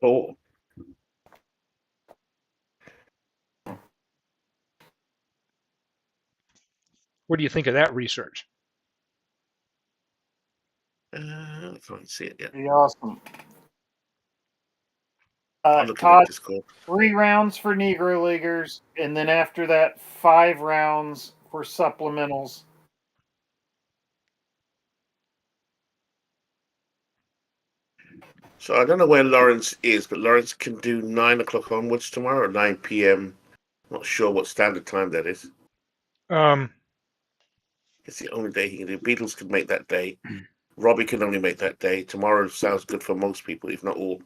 Oh. What do you think of that research? I can't see it yet. Pretty awesome. I'm looking Todd, at Discord. 3 rounds for Negro Leaguers, and then after that, 5 rounds for supplementals. So I don't know where Lawrence is, but Lawrence can do 9 o'clock onwards tomorrow, or 9 p.m. Not sure what standard time that is. Um, It's the only day he can do. Beatles can make that day. Robbie can only make that day. Tomorrow sounds good for most people, if not all.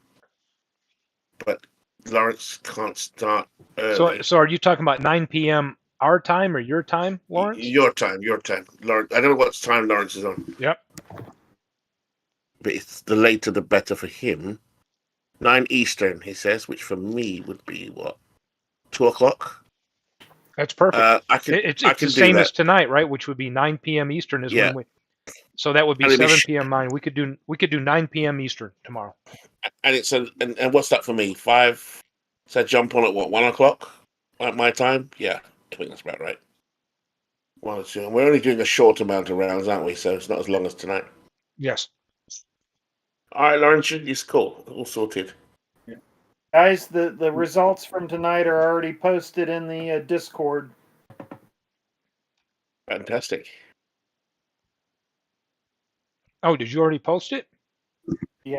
But Lawrence can't start early. so are you talking about 9 p.m. our time or your time, Lawrence? Your time, your time. Lawrence, I don't know what time Lawrence is on, Yep. but it's the later the better for him. 9 Eastern, he says, which for me would be what, 2 o'clock. That's perfect. I can It's I the can do same as that. tonight, right? Which would be 9 p.m. Eastern is Yeah, when we. So that would be and it'd be 7 p.m. mine. We could do 9 p.m. Eastern tomorrow. and it's and what's that for me? 5. So I jump on at what, 1 o'clock at my time? Yeah, I think that's about right. 1 or 2. And we're only doing a short amount of rounds, aren't we? So it's not as long as tonight. Yes. All right, Lawrence, it's cool. All sorted. Guys, the results from tonight are already posted in the Discord. Fantastic. Oh, did you already post it? Yeah.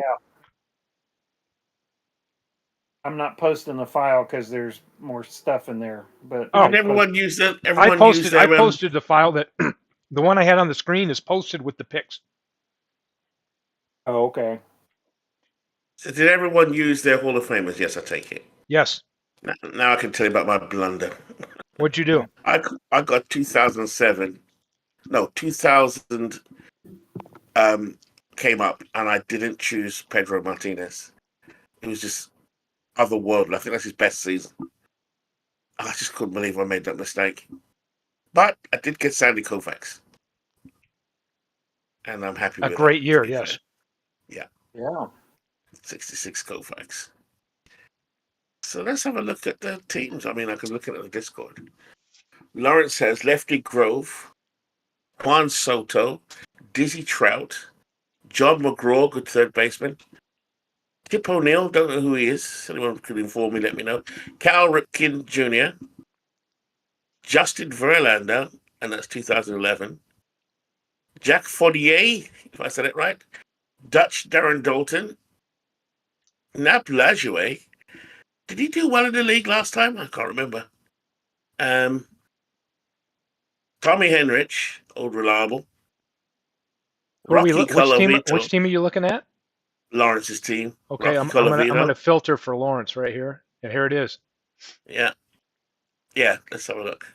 I'm not posting the file because there's more stuff in there. But Oh, Did everyone use that? I Everyone use posted. I their posted the file that the one I had on the screen is posted with the pics. oh, okay. So did everyone use their Hall of Famers? Yes, I take it. Yes. Now I can tell you about my blunder. What'd you do? I got 2007. No, 2000 came up, and I didn't choose Pedro Martinez. It was just otherworldly. I think that's his best season. I just couldn't believe I made that mistake. But I did get Sandy Koufax, and I'm happy A with that, great to year. be fair. Yes. Yeah, Yeah. 66 Koufax. So let's have a look at the teams. I mean, I can look at the Discord. Lawrence has Lefty Grove, Juan Soto, Dizzy Trout, John McGraw, good third baseman. Tip O'Neill, don't know who he is. Anyone could inform me, let me know. Cal Ripken Jr., Justin Verlander, and that's 2011. Jack Fortier, if I said it right. Dutch Darren Dalton. Nap Lajoie. Did he do well in the league last time? I can't remember. Um, Tommy Henrich, old reliable. Who are we? Rocky Which team? Which Colavito, team are you looking at? Lawrence's team. Okay, Rocky I'm gonna Colavito. filter for Lawrence right here, and here it is. Yeah, yeah. Let's have a look.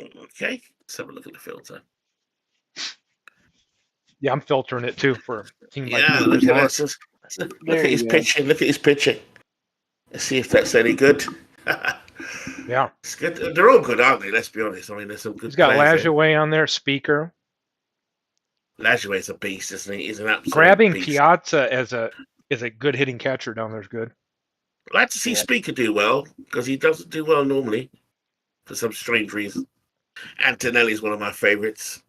Okay, let's have a look at the filter. Yeah, I'm filtering it too for team by Yeah, team. look There's at Lawrence. this. Look There at his you go. pitching. Look at his pitching. Let's see if that's any good. Yeah, It's good. They're all good, aren't they? Let's be honest. I mean, there's some he's good got players there. Lajoie on there. Speaker Lajoie's a beast, isn't he? He's an absolute grabbing beast. Piazza as a good hitting catcher down there is good. I'd like to see Yeah. Speaker do well because he doesn't do well normally for some strange reason. Antonelli's one of my favorites.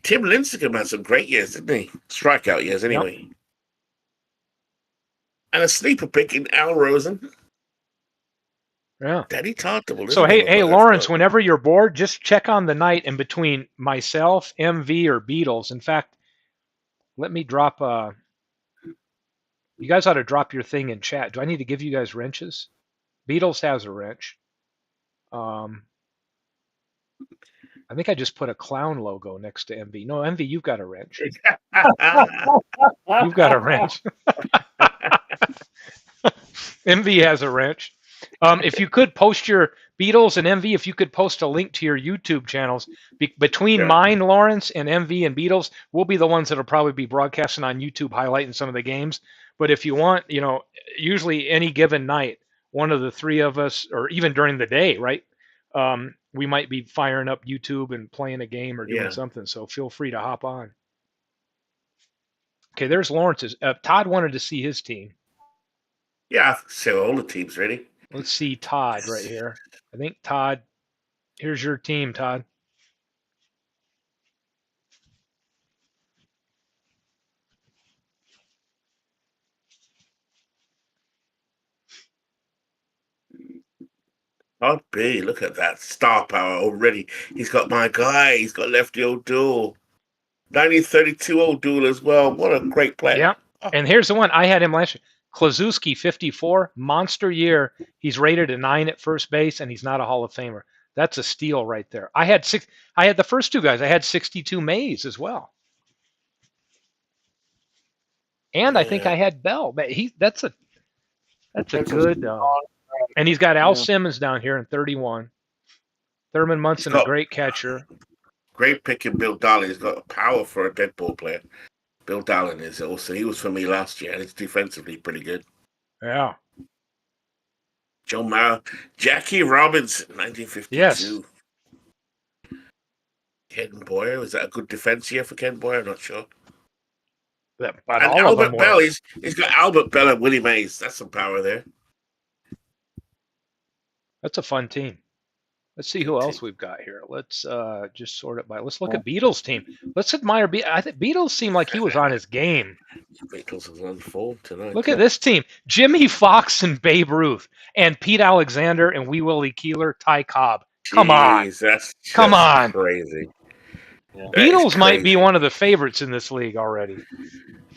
Tim Lincecum had some great years, didn't he? Strikeout years, Yep. anyway. And a sleeper pick in Al Rosen. Yeah. Danny Tartable, So isn't he? hey Lawrence, whenever you're bored, just check on the night in between myself, MV, or Beatles. In fact, let me drop. You guys ought to drop your thing in chat. Do I need to give you guys wrenches? Beatles has a wrench. I think I just put a clown logo next to MV. No, MV, you've got a wrench. You've got a wrench. MV has a wrench. If you could post your Beatles and MV, if you could post a link to your YouTube channels between Yeah. mine, Lawrence, and MV and Beatles, we'll be the ones that'll probably be broadcasting on YouTube, highlighting some of the games. But if you want, usually any given night, one of the three of us, or even during the day, right? We might be firing up YouTube and playing a game or doing Yeah. something. So feel free to hop on. Okay, there's Lawrence's. Todd wanted to see his team. Yeah, so all the teams ready. Let's see Todd right here. I think Todd, here's your team, Todd. Can't be. Look at that star power already. He's got my guy. He's got Lefty O'Doul. 1932 O'Doul as well. What a great player. Yeah. And here's the one. I had him last year. Klazuski, 54, monster year. He's rated a 9 at first base, and he's not a Hall of Famer. That's a steal right there. I had the first two guys. I had 62 Mays as well. And I think I had Bell. That's a good. And he's got Al Simmons down here in 31. Thurman Munson, a great catcher. Great pick in Bill Darling. He's got power for a dead ball player. Bill Darling is also. He was for me last year, and he's defensively pretty good. Yeah. Joe Mara, Jackie Robinson, 1952. Yes. Ken Boyer, was that a good defense year for Ken Boyer? I'm not sure. And Albert Bell, he's got Albert Bell and Willie Mays. That's some power there. That's a fun team. Let's see who else we've got here. Let's just sort it by. Let's look at Beatles' team. Let's admire. I think Beatles seemed like he was on his game. Beatles is on full tonight. Look at this team: Jimmy Fox and Babe Ruth, and Pete Alexander and Wee Willie Keeler, Ty Cobb. Come on, come on, crazy. Yeah. Beatles might be one of the favorites in this league already.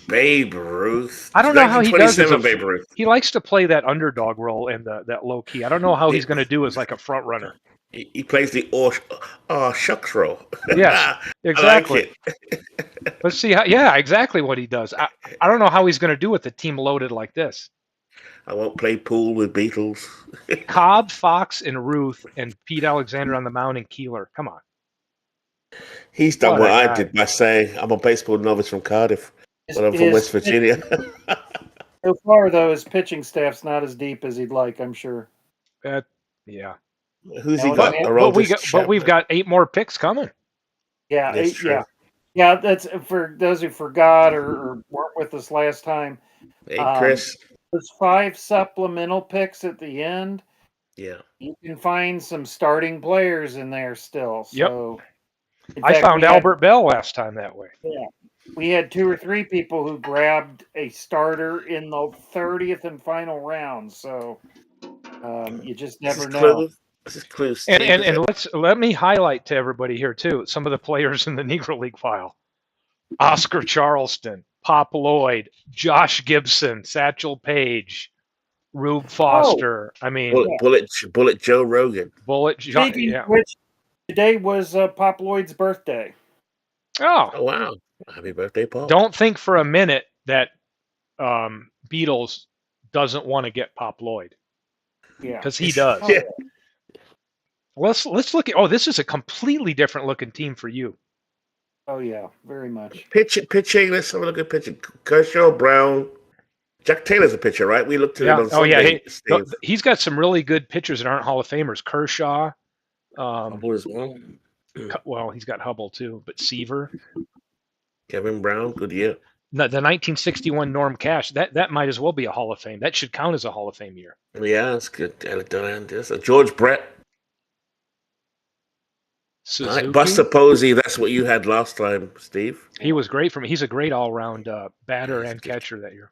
Babe Ruth. I don't know how he does it. Babe Ruth. He likes to play that underdog role and that low key. I don't know how he's going to do as like a front runner. He plays the shucks role. Yes, exactly. Like Let's see how. Yeah, exactly what he does. I don't know how he's going to do with the team loaded like this. I won't play pool with Beatles. Cobb, Fox, and Ruth, and Pete Alexander on the mound, and Keeler. Come on. He's done what I did by saying, I'm a baseball novice from Cardiff, but I'm from West Virginia. So far, though, his pitching staff's not as deep as he'd like, I'm sure. Yeah. Who's he got? But we've got 8 more picks coming. Yeah, yeah. That's for those who forgot or weren't with us last time. Hey, Chris. There's 5 supplemental picks at the end. Yeah. You can find some starting players in there still. So, I found Albert Bell last time that way. Yeah. We had 2 or 3 people who grabbed a starter in the 30th and final round. So you just never know. This is clue. And let me highlight to everybody here too some of the players in the Negro League file: Oscar Charleston, Pop Lloyd, Josh Gibson, Satchel Paige, Rube Foster. I mean, Bullet Joe Rogan. Which today was Pop Lloyd's birthday. Oh wow! Happy birthday, Paul! Don't think for a minute that Beatles doesn't want to get Pop Lloyd. Yeah, because he does. Yeah. Let's look at. Oh, this is a completely different looking team for you. Oh yeah, very much. Pitching. Let's have a look at pitching. Kershaw, Brown, Jack Taylor's a pitcher, right? We looked at him on Sunday. He's got some really good pitchers that aren't Hall of Famers. Kershaw. Hubble as well. Well, he's got Hubble too, but Seaver. Kevin Brown, good year. The 1961 Norm Cash. That might as well be a Hall of Fame. That should count as a Hall of Fame year. Yeah, that's good. George Brett. Suzuki. Buster Posey, that's what you had last time, Steve. He was great for me. He's a great all-round batter and catcher that year.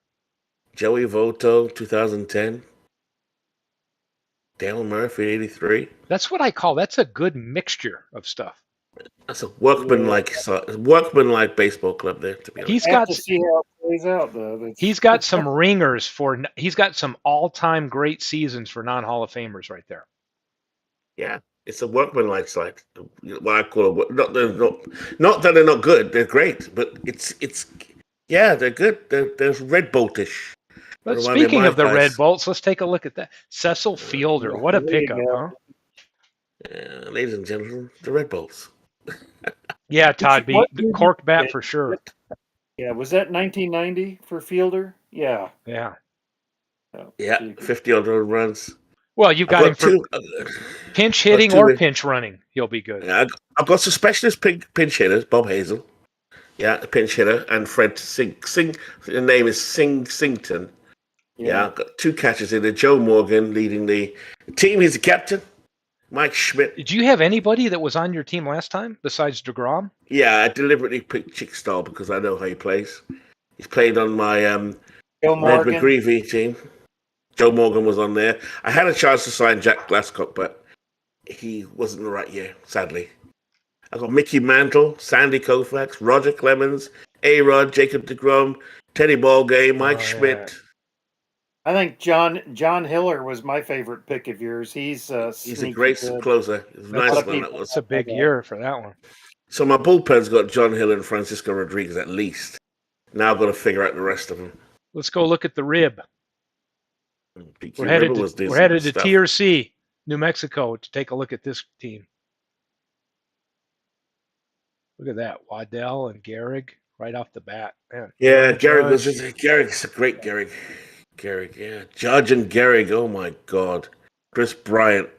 Joey Votto, 2010. Dale Murphy, 83. That's what I call. That's a good mixture of stuff. That's a workman-like baseball club there. To be honest, he's got to see how it plays out though. He's got some ringers for. He's got some all-time great seasons for non-Hall of Famers right there. Yeah. It's a workman-like side. What I call not that they're not good. They're great, but they're good. They're Red Boltish. But speaking of the Red Bolts, let's take a look at that. Cecil Fielder, what a pickup, huh? Ladies and gentlemen, the Red Bolts. Yeah, Todd B. The cork bat for sure. Yeah, was that 1990 for Fielder? Yeah. Yeah. Yeah, 50-odd runs. Well, you got him for pinch hitting or pinch running. He'll be good. Yeah, I've got some specialist pinch hitters. Bob Hazel, the pinch hitter, and Fred Sing. The name is Sington. Yeah, I've got 2 catchers in there. Joe Morgan leading the team. He's the captain. Mike Schmidt. Did you have anybody that was on your team last time besides DeGrom? Yeah, I deliberately picked Chick Stahl because I know how he plays. He's played on my Ned McGreevy team. Joe Morgan was on there. I had a chance to sign Jack Glasscock, but he wasn't the right year, sadly. I got Mickey Mantle, Sandy Koufax, Roger Clemens, A-Rod, Jacob deGrom, Teddy Ballgame, Mike Schmidt. I think John Hiller was my favorite pick of yours. He's He's a great good. closer. It was a nice one that was. It's a big year for that one. So my bullpen's got John Hill and Francisco Rodriguez at least. Now I've got to figure out the rest of them. Let's go look at the rib. PQ We're headed Ribble to TRC, New Mexico, to take a look at this team. Look at that, Waddell and Gehrig right off the bat. Man, yeah, Gehrig's a great Gehrig. Gehrig, yeah. Judge and Gehrig, oh my God. Chris Bryant,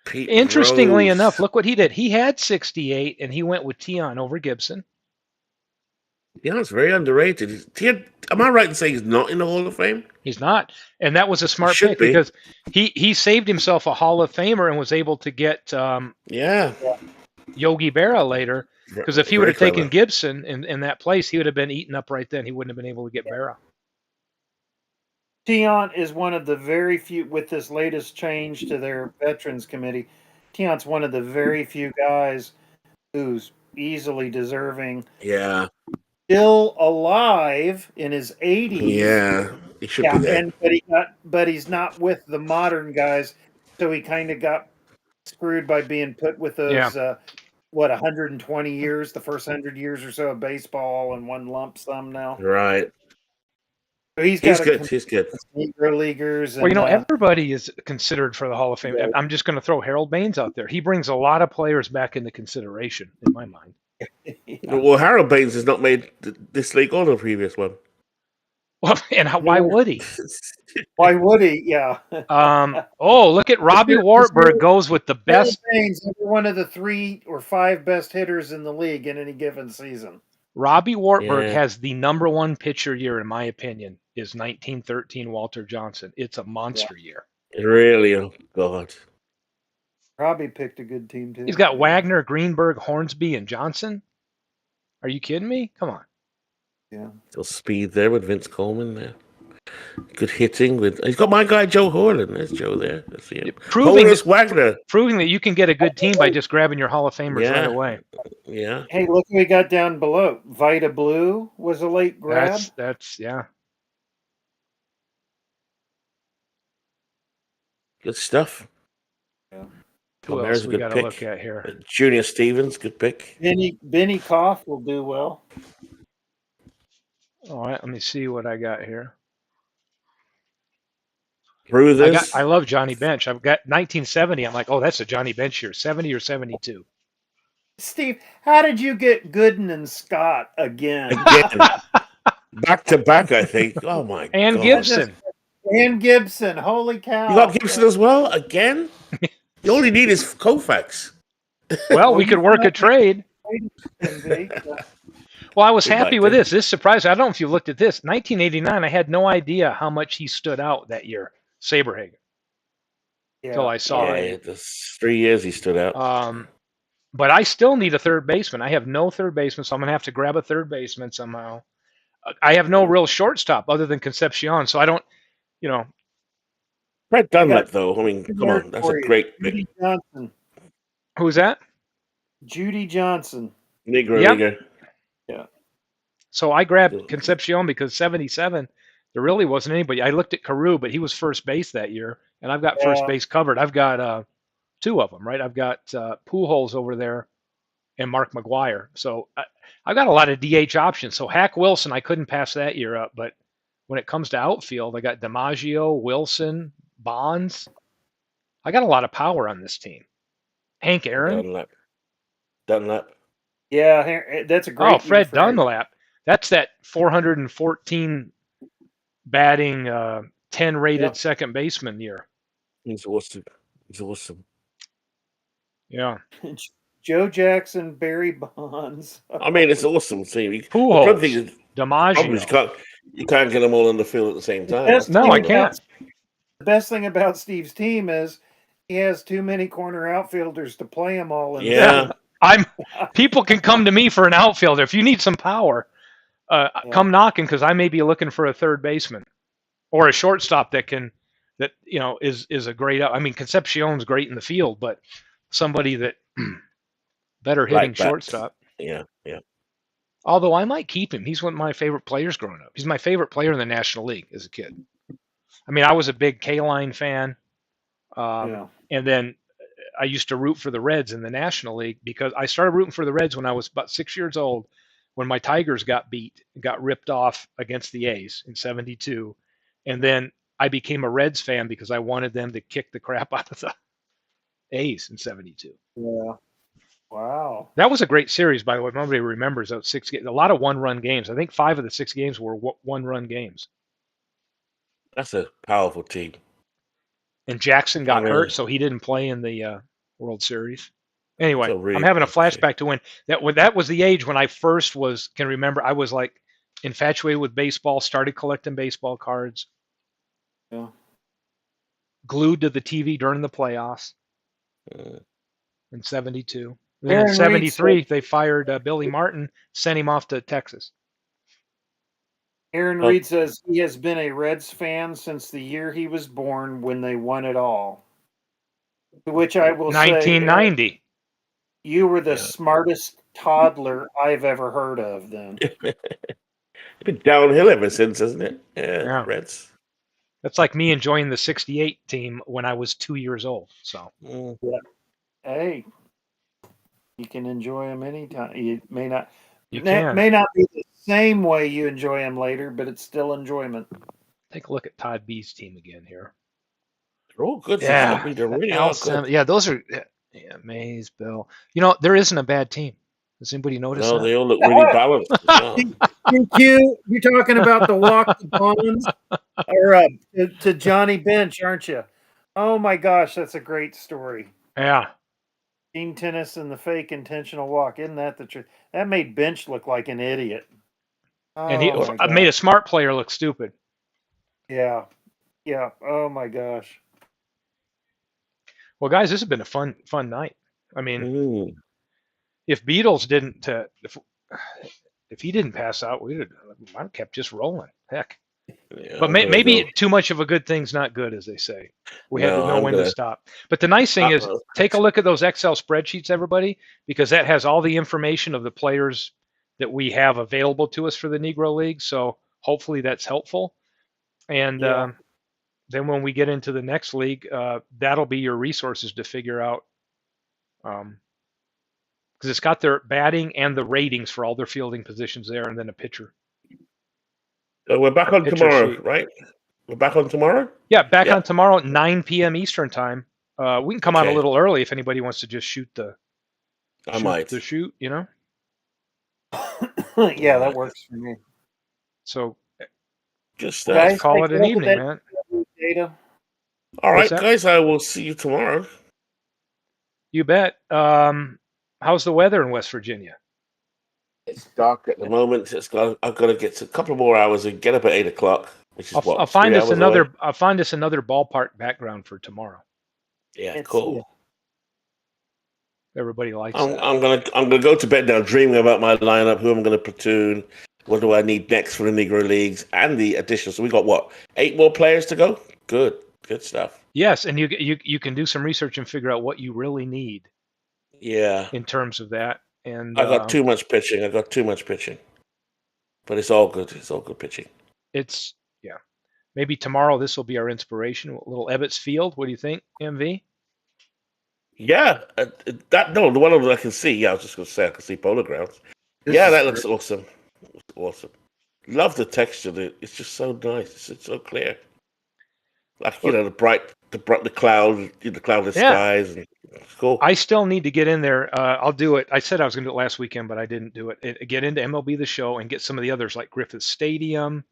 Pete Interestingly Rose. enough, look what he did. He had 68, and he went with Tion over Gibson. Yeah, it's very underrated. Am I right in saying he's not in the Hall of Fame? He's not, and that was a smart pick because he saved himself a Hall of Famer and was able to get Yogi Berra later. Because if he would have taken Gibson in that place, he would have been eaten up right then. He wouldn't have been able to get Berra. Tion is one of the very few, with this latest change to their Veterans Committee, Tion's one of the very few guys who's easily deserving. Yeah. Still alive in his 80s. Yeah. He should be there. But he's not with the modern guys, so he kind of got screwed by being put with those 120 years, the first 100 years or so of baseball in one lump sum now. Right. So he's good. Negro leaguers. Well, everybody is considered for the Hall of Fame. Yeah. I'm just going to throw Harold Baines out there. He brings a lot of players back into consideration, in my mind. Well, Harold Baines has not made this league or the previous one. Well, and why would he? Why would he? Yeah. Look at Robbie Wartburg goes with the best. Baines, one of the 3 or 5 best hitters in the league in any given season. Robbie Wartburg has the number 1 pitcher year, in my opinion, is 1913 Walter Johnson. It's a monster year. Really? Oh, God. Robbie picked a good team, too. He's got Wagner, Greenberg, Hornsby, and Johnson. Are you kidding me? Come on. Yeah. Still speed there with Vince Coleman there. Good hitting with. He's got my guy Joe Horlin. There's Joe there. That's him. Wagner. Proving that you can get a good team by just grabbing your Hall of Famers right away. Yeah. Hey, look what we got down below. Vita Blue was a late grab. That's good stuff. Yeah. Who else we got to look at here? Junior Stevens, good pick. Benny Koff will do well. All right, let me see what I got here. Through this, I love Johnny Bench. I've got 1970. I'm like, oh, that's a Johnny Bench year. 70 or 72. Steve, how did you get Gooden and Scott again? Back to back, I think. Oh my God. And Gibson. And Gibson. Holy cow. You got Gibson as well again? You only need is Koufax. Well, we could work a trade. Well, I was happy with this. This surprised me. I don't know if you looked at this. 1989, I had no idea how much he stood out that year, Saberhagen. Until I saw it. The 3 years he stood out. But I still need a third baseman. I have no third baseman, so I'm going to have to grab a third baseman somehow. I have no real shortstop other than Concepcion, so I don't, Fred Dunlap, though. I mean, come on. That's a great pick. Judy Johnson. Who's that? Judy Johnson. Negro Leaguer. Yeah. So I grabbed Concepcion because 77, there really wasn't anybody. I looked at Carew, but he was first base that year, and I've got first base covered. I've got 2 of them, right? I've got Pujols over there and Mark McGwire. So I've got a lot of DH options. So Hack Wilson, I couldn't pass that year up, but when it comes to outfield, I got DiMaggio, Wilson, Bonds. I got a lot of power on this team. Hank Aaron. Dunlap. Yeah, that's a great. Oh, Fred Dunlap. That's that 414 batting, 10 rated second baseman year. He's awesome. Yeah. Joe Jackson, Barry Bonds. I mean, it's awesome. See, Pujols, DiMaggio. You can't get them all on the field at the same time. No, I can't. The best thing about Steve's team is he has too many corner outfielders to play them all. People can come to me for an outfielder. If you need some power, come knocking because I may be looking for a third baseman or a shortstop that is a great. I mean, Concepcion's great in the field, but somebody that better hitting Like that. shortstop. Yeah. Although I might keep him. He's one of my favorite players growing up. He's my favorite player in the National League as a kid. I mean, I was a big K-Line fan. Yeah. And then I used to root for the Reds in the National League because I started rooting for the Reds when I was about 6 years old, when my Tigers got ripped off against the A's in '72. And then I became a Reds fan because I wanted them to kick the crap out of the A's in '72. Yeah. Wow. That was a great series, by the way. Nobody remembers those 6 games. A lot of one-run games. I think 5 of the 6 games were one-run games. That's a powerful team. And Jackson got really, hurt, so he didn't play in the World Series. Anyway, so really I'm having a powerful team. flashback to when that was the age when I first can remember. I was like infatuated with baseball, started collecting baseball cards, Yeah. glued to the TV during the playoffs Uh, in '72. Then in Aaron Reed '73, said, they fired Billy Martin, sent him off to Texas. Aaron Oh. Reed says he has been a Reds fan since the year he was born when they won it all. To which I will say, Aaron, 1990. you were the Yeah. smartest toddler I've ever heard of then. It's been downhill ever since, hasn't it? Yeah. Reds. That's like me enjoying the '68 team when I was 2 years old. So Hey, you can enjoy them anytime. You may not. you It can may not be the same way you enjoy them later, but it's still enjoyment. take a look at Todd B's team again here. They're all good. Yeah, For they really Al are good. yeah, those are Mays, Bill. You know, there isn't a bad team. Does anybody notice No, that? they all look really balanced. Yeah. You're talking about the walk to Bonds or to Johnny Bench, aren't you? Oh my gosh, that's a great story. Yeah, Gene Tennis and the fake intentional walk. Isn't that the truth? That made Bench look like an idiot. and he Oh my made a gosh. smart player look stupid. Yeah. Yeah. Oh my gosh. Well, guys, this has been a fun night. I mean, Mm. if Beatles didn't, if he didn't pass out, might have kept just rolling. Heck. Yeah, But I'm gonna maybe go. too much of a good thing's not good, as they say. We had to No, know I'm when to gonna. stop. But the nice thing is, take a look at those Excel spreadsheets, everybody, because that has all the information of the players that we have available to us for the Negro League. So hopefully that's helpful. And Yeah. then when we get into the next league, that'll be your resources to figure out. Because it's got their batting and the ratings for all their fielding positions there, and then a pitcher. So we're back a on pitcher tomorrow, sheet. right? We're back on tomorrow? Yeah, back Yeah. on tomorrow at 9 p.m. Eastern time. We can come on a Okay. little early if anybody wants to just shoot the I might. shoot, you know. Yeah, that works for me. So Just Guys, call take it a an look at evening, that man. data. all What's right, that? guys. I will see you tomorrow. You bet. How's the weather in West Virginia? It's dark at the moment. I've got to get a couple more hours and get up at 8 o'clock, which is I'll what find 3 us hours away. another. I'll find us another ballpark background for tomorrow. Yeah, It's- cool. Everybody likes I'm that. gonna go to bed now, dreaming about my lineup, who I'm gonna platoon, what do I need next for the Negro Leagues, and the additional. So we got what, 8 more players to go? Good stuff. Yes, and you can do some research and figure out what you really need Yeah, in terms of that. And I got too much pitching. But it's all good. It's all good pitching. it's maybe tomorrow this will be our inspiration. A little Ebbets Field. What do you think, MV? Yeah, the one of them I can see. Yeah, I was just gonna say I can see Polo Grounds. Yeah, that looks awesome. Awesome. Love the texture. It's just so nice. It's so clear. Like the cloudless skies, and it's cool. I still need to get in there. I'll do it. I said I was going to do it last weekend, but I didn't do it. Get into MLB The Show and get some of the others like Griffith Stadium.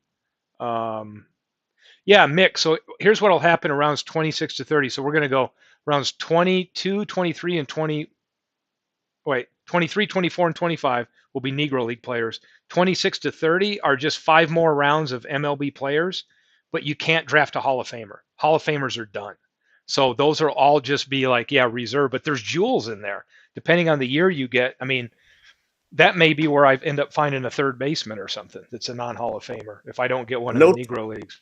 Yeah, Mick. So here's what will happen in rounds 26 to 30. So we're going to go rounds 22, 23, and 23, 24, and 25 will be Negro League players. 26 to 30 are just 5 more rounds of MLB players, but you can't draft a Hall of Famer. Hall of Famers are done. So those are all just be like, reserve, but there's jewels in there. Depending on the year you get, I mean, that may be where I end up finding a third baseman or something that's a non-Hall of Famer if I don't get one in the Negro Leagues.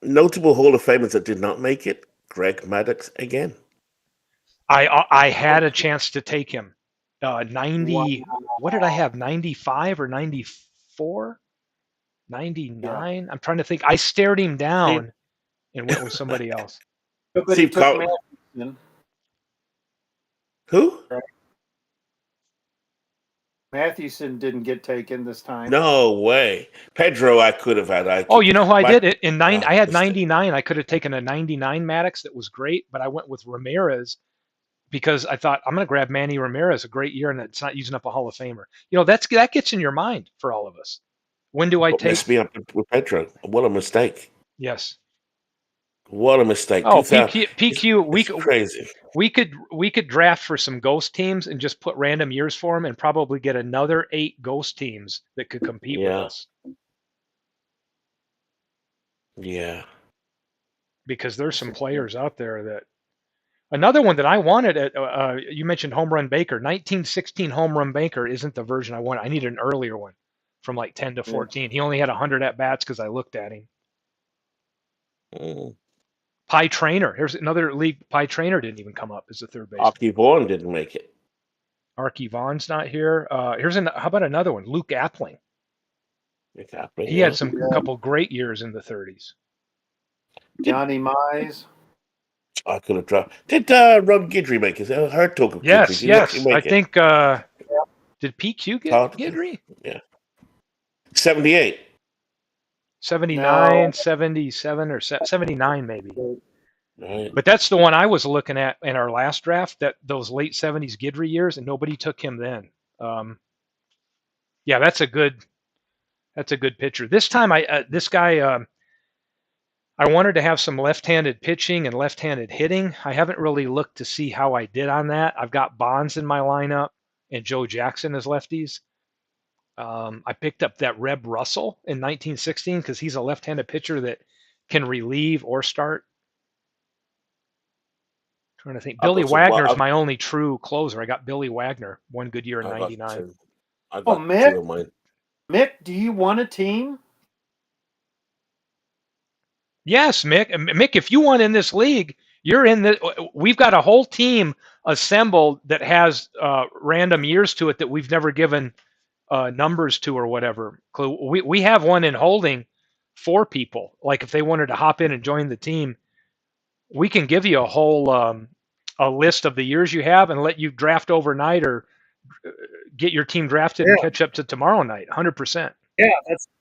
Notable Hall of Famers that did not make it, Greg Maddox again. I had a chance to take him. 90. Wow. What did I have? 95 or 94? 99? I'm trying to think. I stared him Steve, down and went with somebody else. But he Steve took Carlton. Matheson. Who? Right? Matheson didn't get taken this time. No way. Pedro, I could have had. Oh, you know who I My, did? I had mistake. 99. I could have taken a 99 Maddox that was great, but I went with Ramirez because I thought I'm going to grab Manny Ramirez, a great year, and it's not using up a Hall of Famer. That gets in your mind for all of us. When do I What messed take? me up with Pedro? What a mistake. Yes. What a mistake. Oh, 2000. PQ. It's crazy. We could draft for some ghost teams and just put random years for them, and probably get another 8 ghost teams that could compete with Yeah. us. Yeah. Because there's some players out there that. Another one that I wanted, you mentioned Home Run Baker. 1916 Home Run Baker isn't the version I wanted. I needed an earlier one from like 10 to 14. He only had 100 at bats because I looked at him. Mm. Pie Trainer. Here's another league. Pie Trainer didn't even come up as a third baseman. Archie Vaughan didn't make it. Archie Vaughn's not here. How about another one? Luke Appling. It's happening. He Yeah. had some couple great years in the 30s. Johnny Mize. I could have dropped. Did Ron Guidry make it? I heard talk of Guidry. Yes, Did he yes. actually I make it? think did PQ get Todd? Guidry? Yeah. 78. 79, No. 77, or 79 maybe. Right. But that's the one I was looking at in our last draft. Those late 70s Guidry years, and nobody took him then. Yeah, that's a good pitcher. This time, this guy. I wanted to have some left-handed pitching and left-handed hitting. I haven't really looked to see how I did on that. I've got Bonds in my lineup and Joe Jackson as lefties. I picked up that Reb Russell in 1916 because he's a left-handed pitcher that can relieve or start. Trying to think. Billy Wagner's my only true closer. I got Billy Wagner, one good year in '99. I got two of mine. Mick, do you want a team? Yes, Mick. Mick, if you want in this league, you're in the. We've got a whole team assembled that has random years to it that we've never given numbers to or whatever. We have one in holding for people. Like if they wanted to hop in and join the team, we can give you a whole a list of the years you have and let you draft overnight or get your team drafted and catch up to tomorrow night. 100%. Yeah,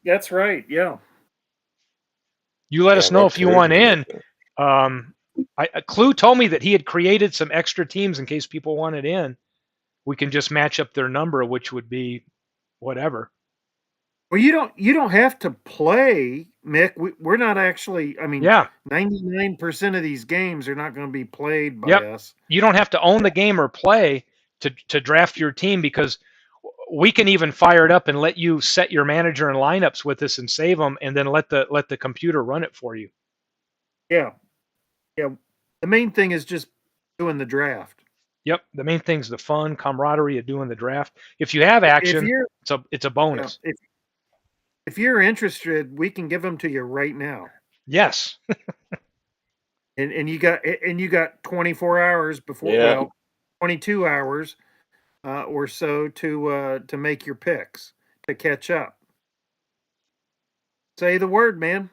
that's right. Yeah. You let us know if you want in. Clue told me that he had created some extra teams in case people wanted in. We can just match up their number, which would be whatever. Well, you don't have to play, Mick. We're not actually. I mean, 99% of these games are not going to be played by us. You don't have to own the game or play to draft your team because we can even fire it up and let you set your manager and lineups with us and save them, and then let the computer run it for you. Yeah. The main thing is just doing the draft. Yep. The main thing's the fun, camaraderie of doing the draft. If you have action, it's a bonus. If you're interested, we can give them to you right now. Yes. and you got 24 hours before. Well, 22 hours or so to make your picks to catch up. Say the word, man.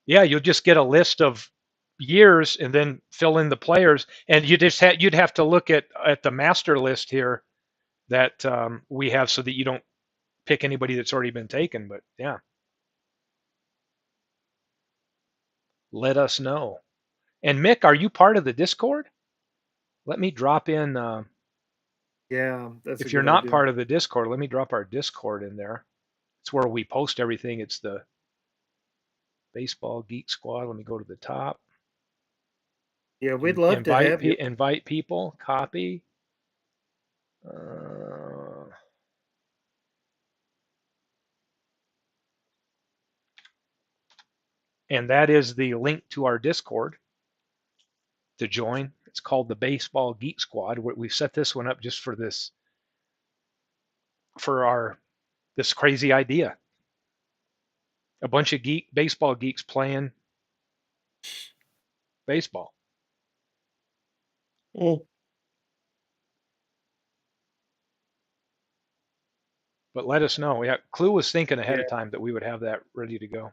Yeah, you'll just get a list of years and then fill in the players, and you'd have to look at the master list here that we have so that you don't pick anybody that's already been taken. But yeah, let us know. And Mick, are you part of the Discord? Let me drop in. Yeah, that's if you're not part of the Discord, let me drop our Discord in there. It's where we post everything. It's the Baseball Geek Squad. Let me go to the top. Yeah, we'd love to have you. Invite people. Copy. And that is the link to our Discord to join. It's called the Baseball Geek Squad. We've set this one up just for this crazy idea. A bunch of baseball geeks playing baseball. Mm. But let us know. Yeah, Clue was thinking ahead Yeah. of time that we would have that ready to go.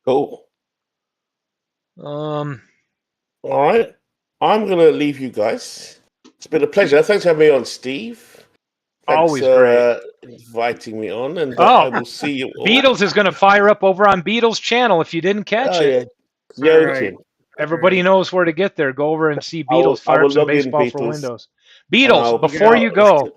Cool. Um, All right. I'm going to leave you guys. It's been a pleasure. Thanks for having me on, Steve. Thanks always for great. inviting me on, and I Oh, will see you all. Beatles is going to fire up over on Beatles channel if you didn't catch Oh, it. yeah. All right. Joking. Everybody knows where to get there. Go over and see I will, Beatles I fire up will some log in, baseball for Beatles, Windows. and Beatles, I'll. before you go, I'll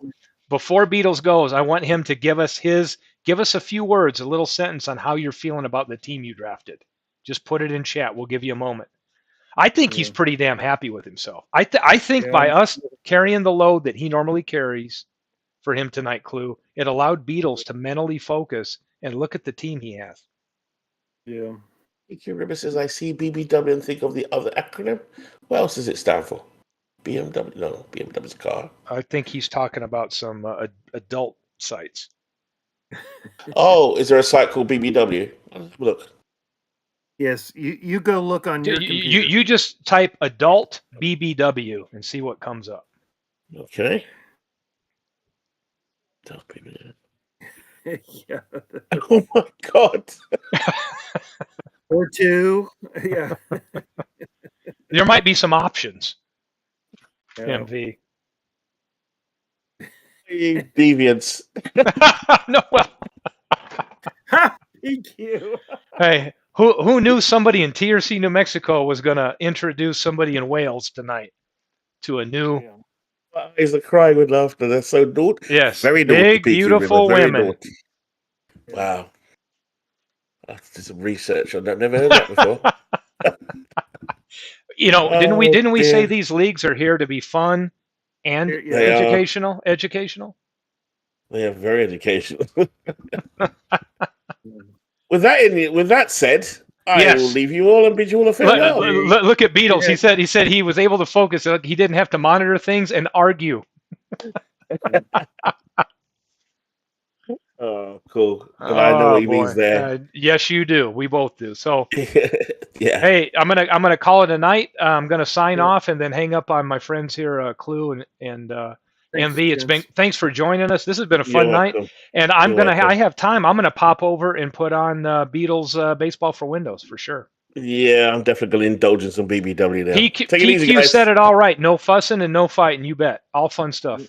before Beatles goes, I want him to give us a few words, a little sentence on how you're feeling about the team you drafted. Just put it in chat. We'll give you a moment. I think he's Yeah. pretty damn happy with himself. I think Yeah. by us carrying the load that he normally carries for him tonight, Clue, it allowed Beatles to mentally focus and look at the team he has. Yeah. EQ River says, I see BBW and think of the other acronym. What else does it stand for? BMW? No, BMW's a car. I think he's talking about some adult sites. Oh, is there a site called BBW? Look. Yes. You go look on your computer. You just type adult BBW and see what comes up. Okay. Yeah. Oh my God. Or two. Yeah. There might be some options. Yeah. MV. You deviants. No, well, Ha! EQ. hey, who knew somebody in TRC, New Mexico was going to introduce somebody in Wales tonight to a new, Yeah. My eyes are crying with laughter. They're so naughty. yes, Very naughty, big, PQ River. beautiful Very women. naughty. Wow. I have to do some research on that. Never heard that before. You know, Oh, didn't we say dear. these leagues are here to be fun and Yeah. They are. educational? They are very educational. With that said, I will Yes. leave you all and bid you all a farewell. Look at Beatles. Yeah. He said he was able to focus. He didn't have to monitor things and argue. Oh, cool. And I know Oh what he means boy. there. Yes, you do. We both do. So Yeah. hey, I'm gonna call it a night. I'm gonna sign off and then hang up on my friends here, Clue and Thanks, MV. gents. Thanks for joining us. This has been a You're fun night, welcome. and You're welcome. I have time. I'm gonna pop over and put on Beatles baseball for Windows for sure. Yeah, I'm definitely going to indulge in some BBW now. Take it easy, PQ guys. said it all right. No fussing and no fighting. You bet. All fun stuff.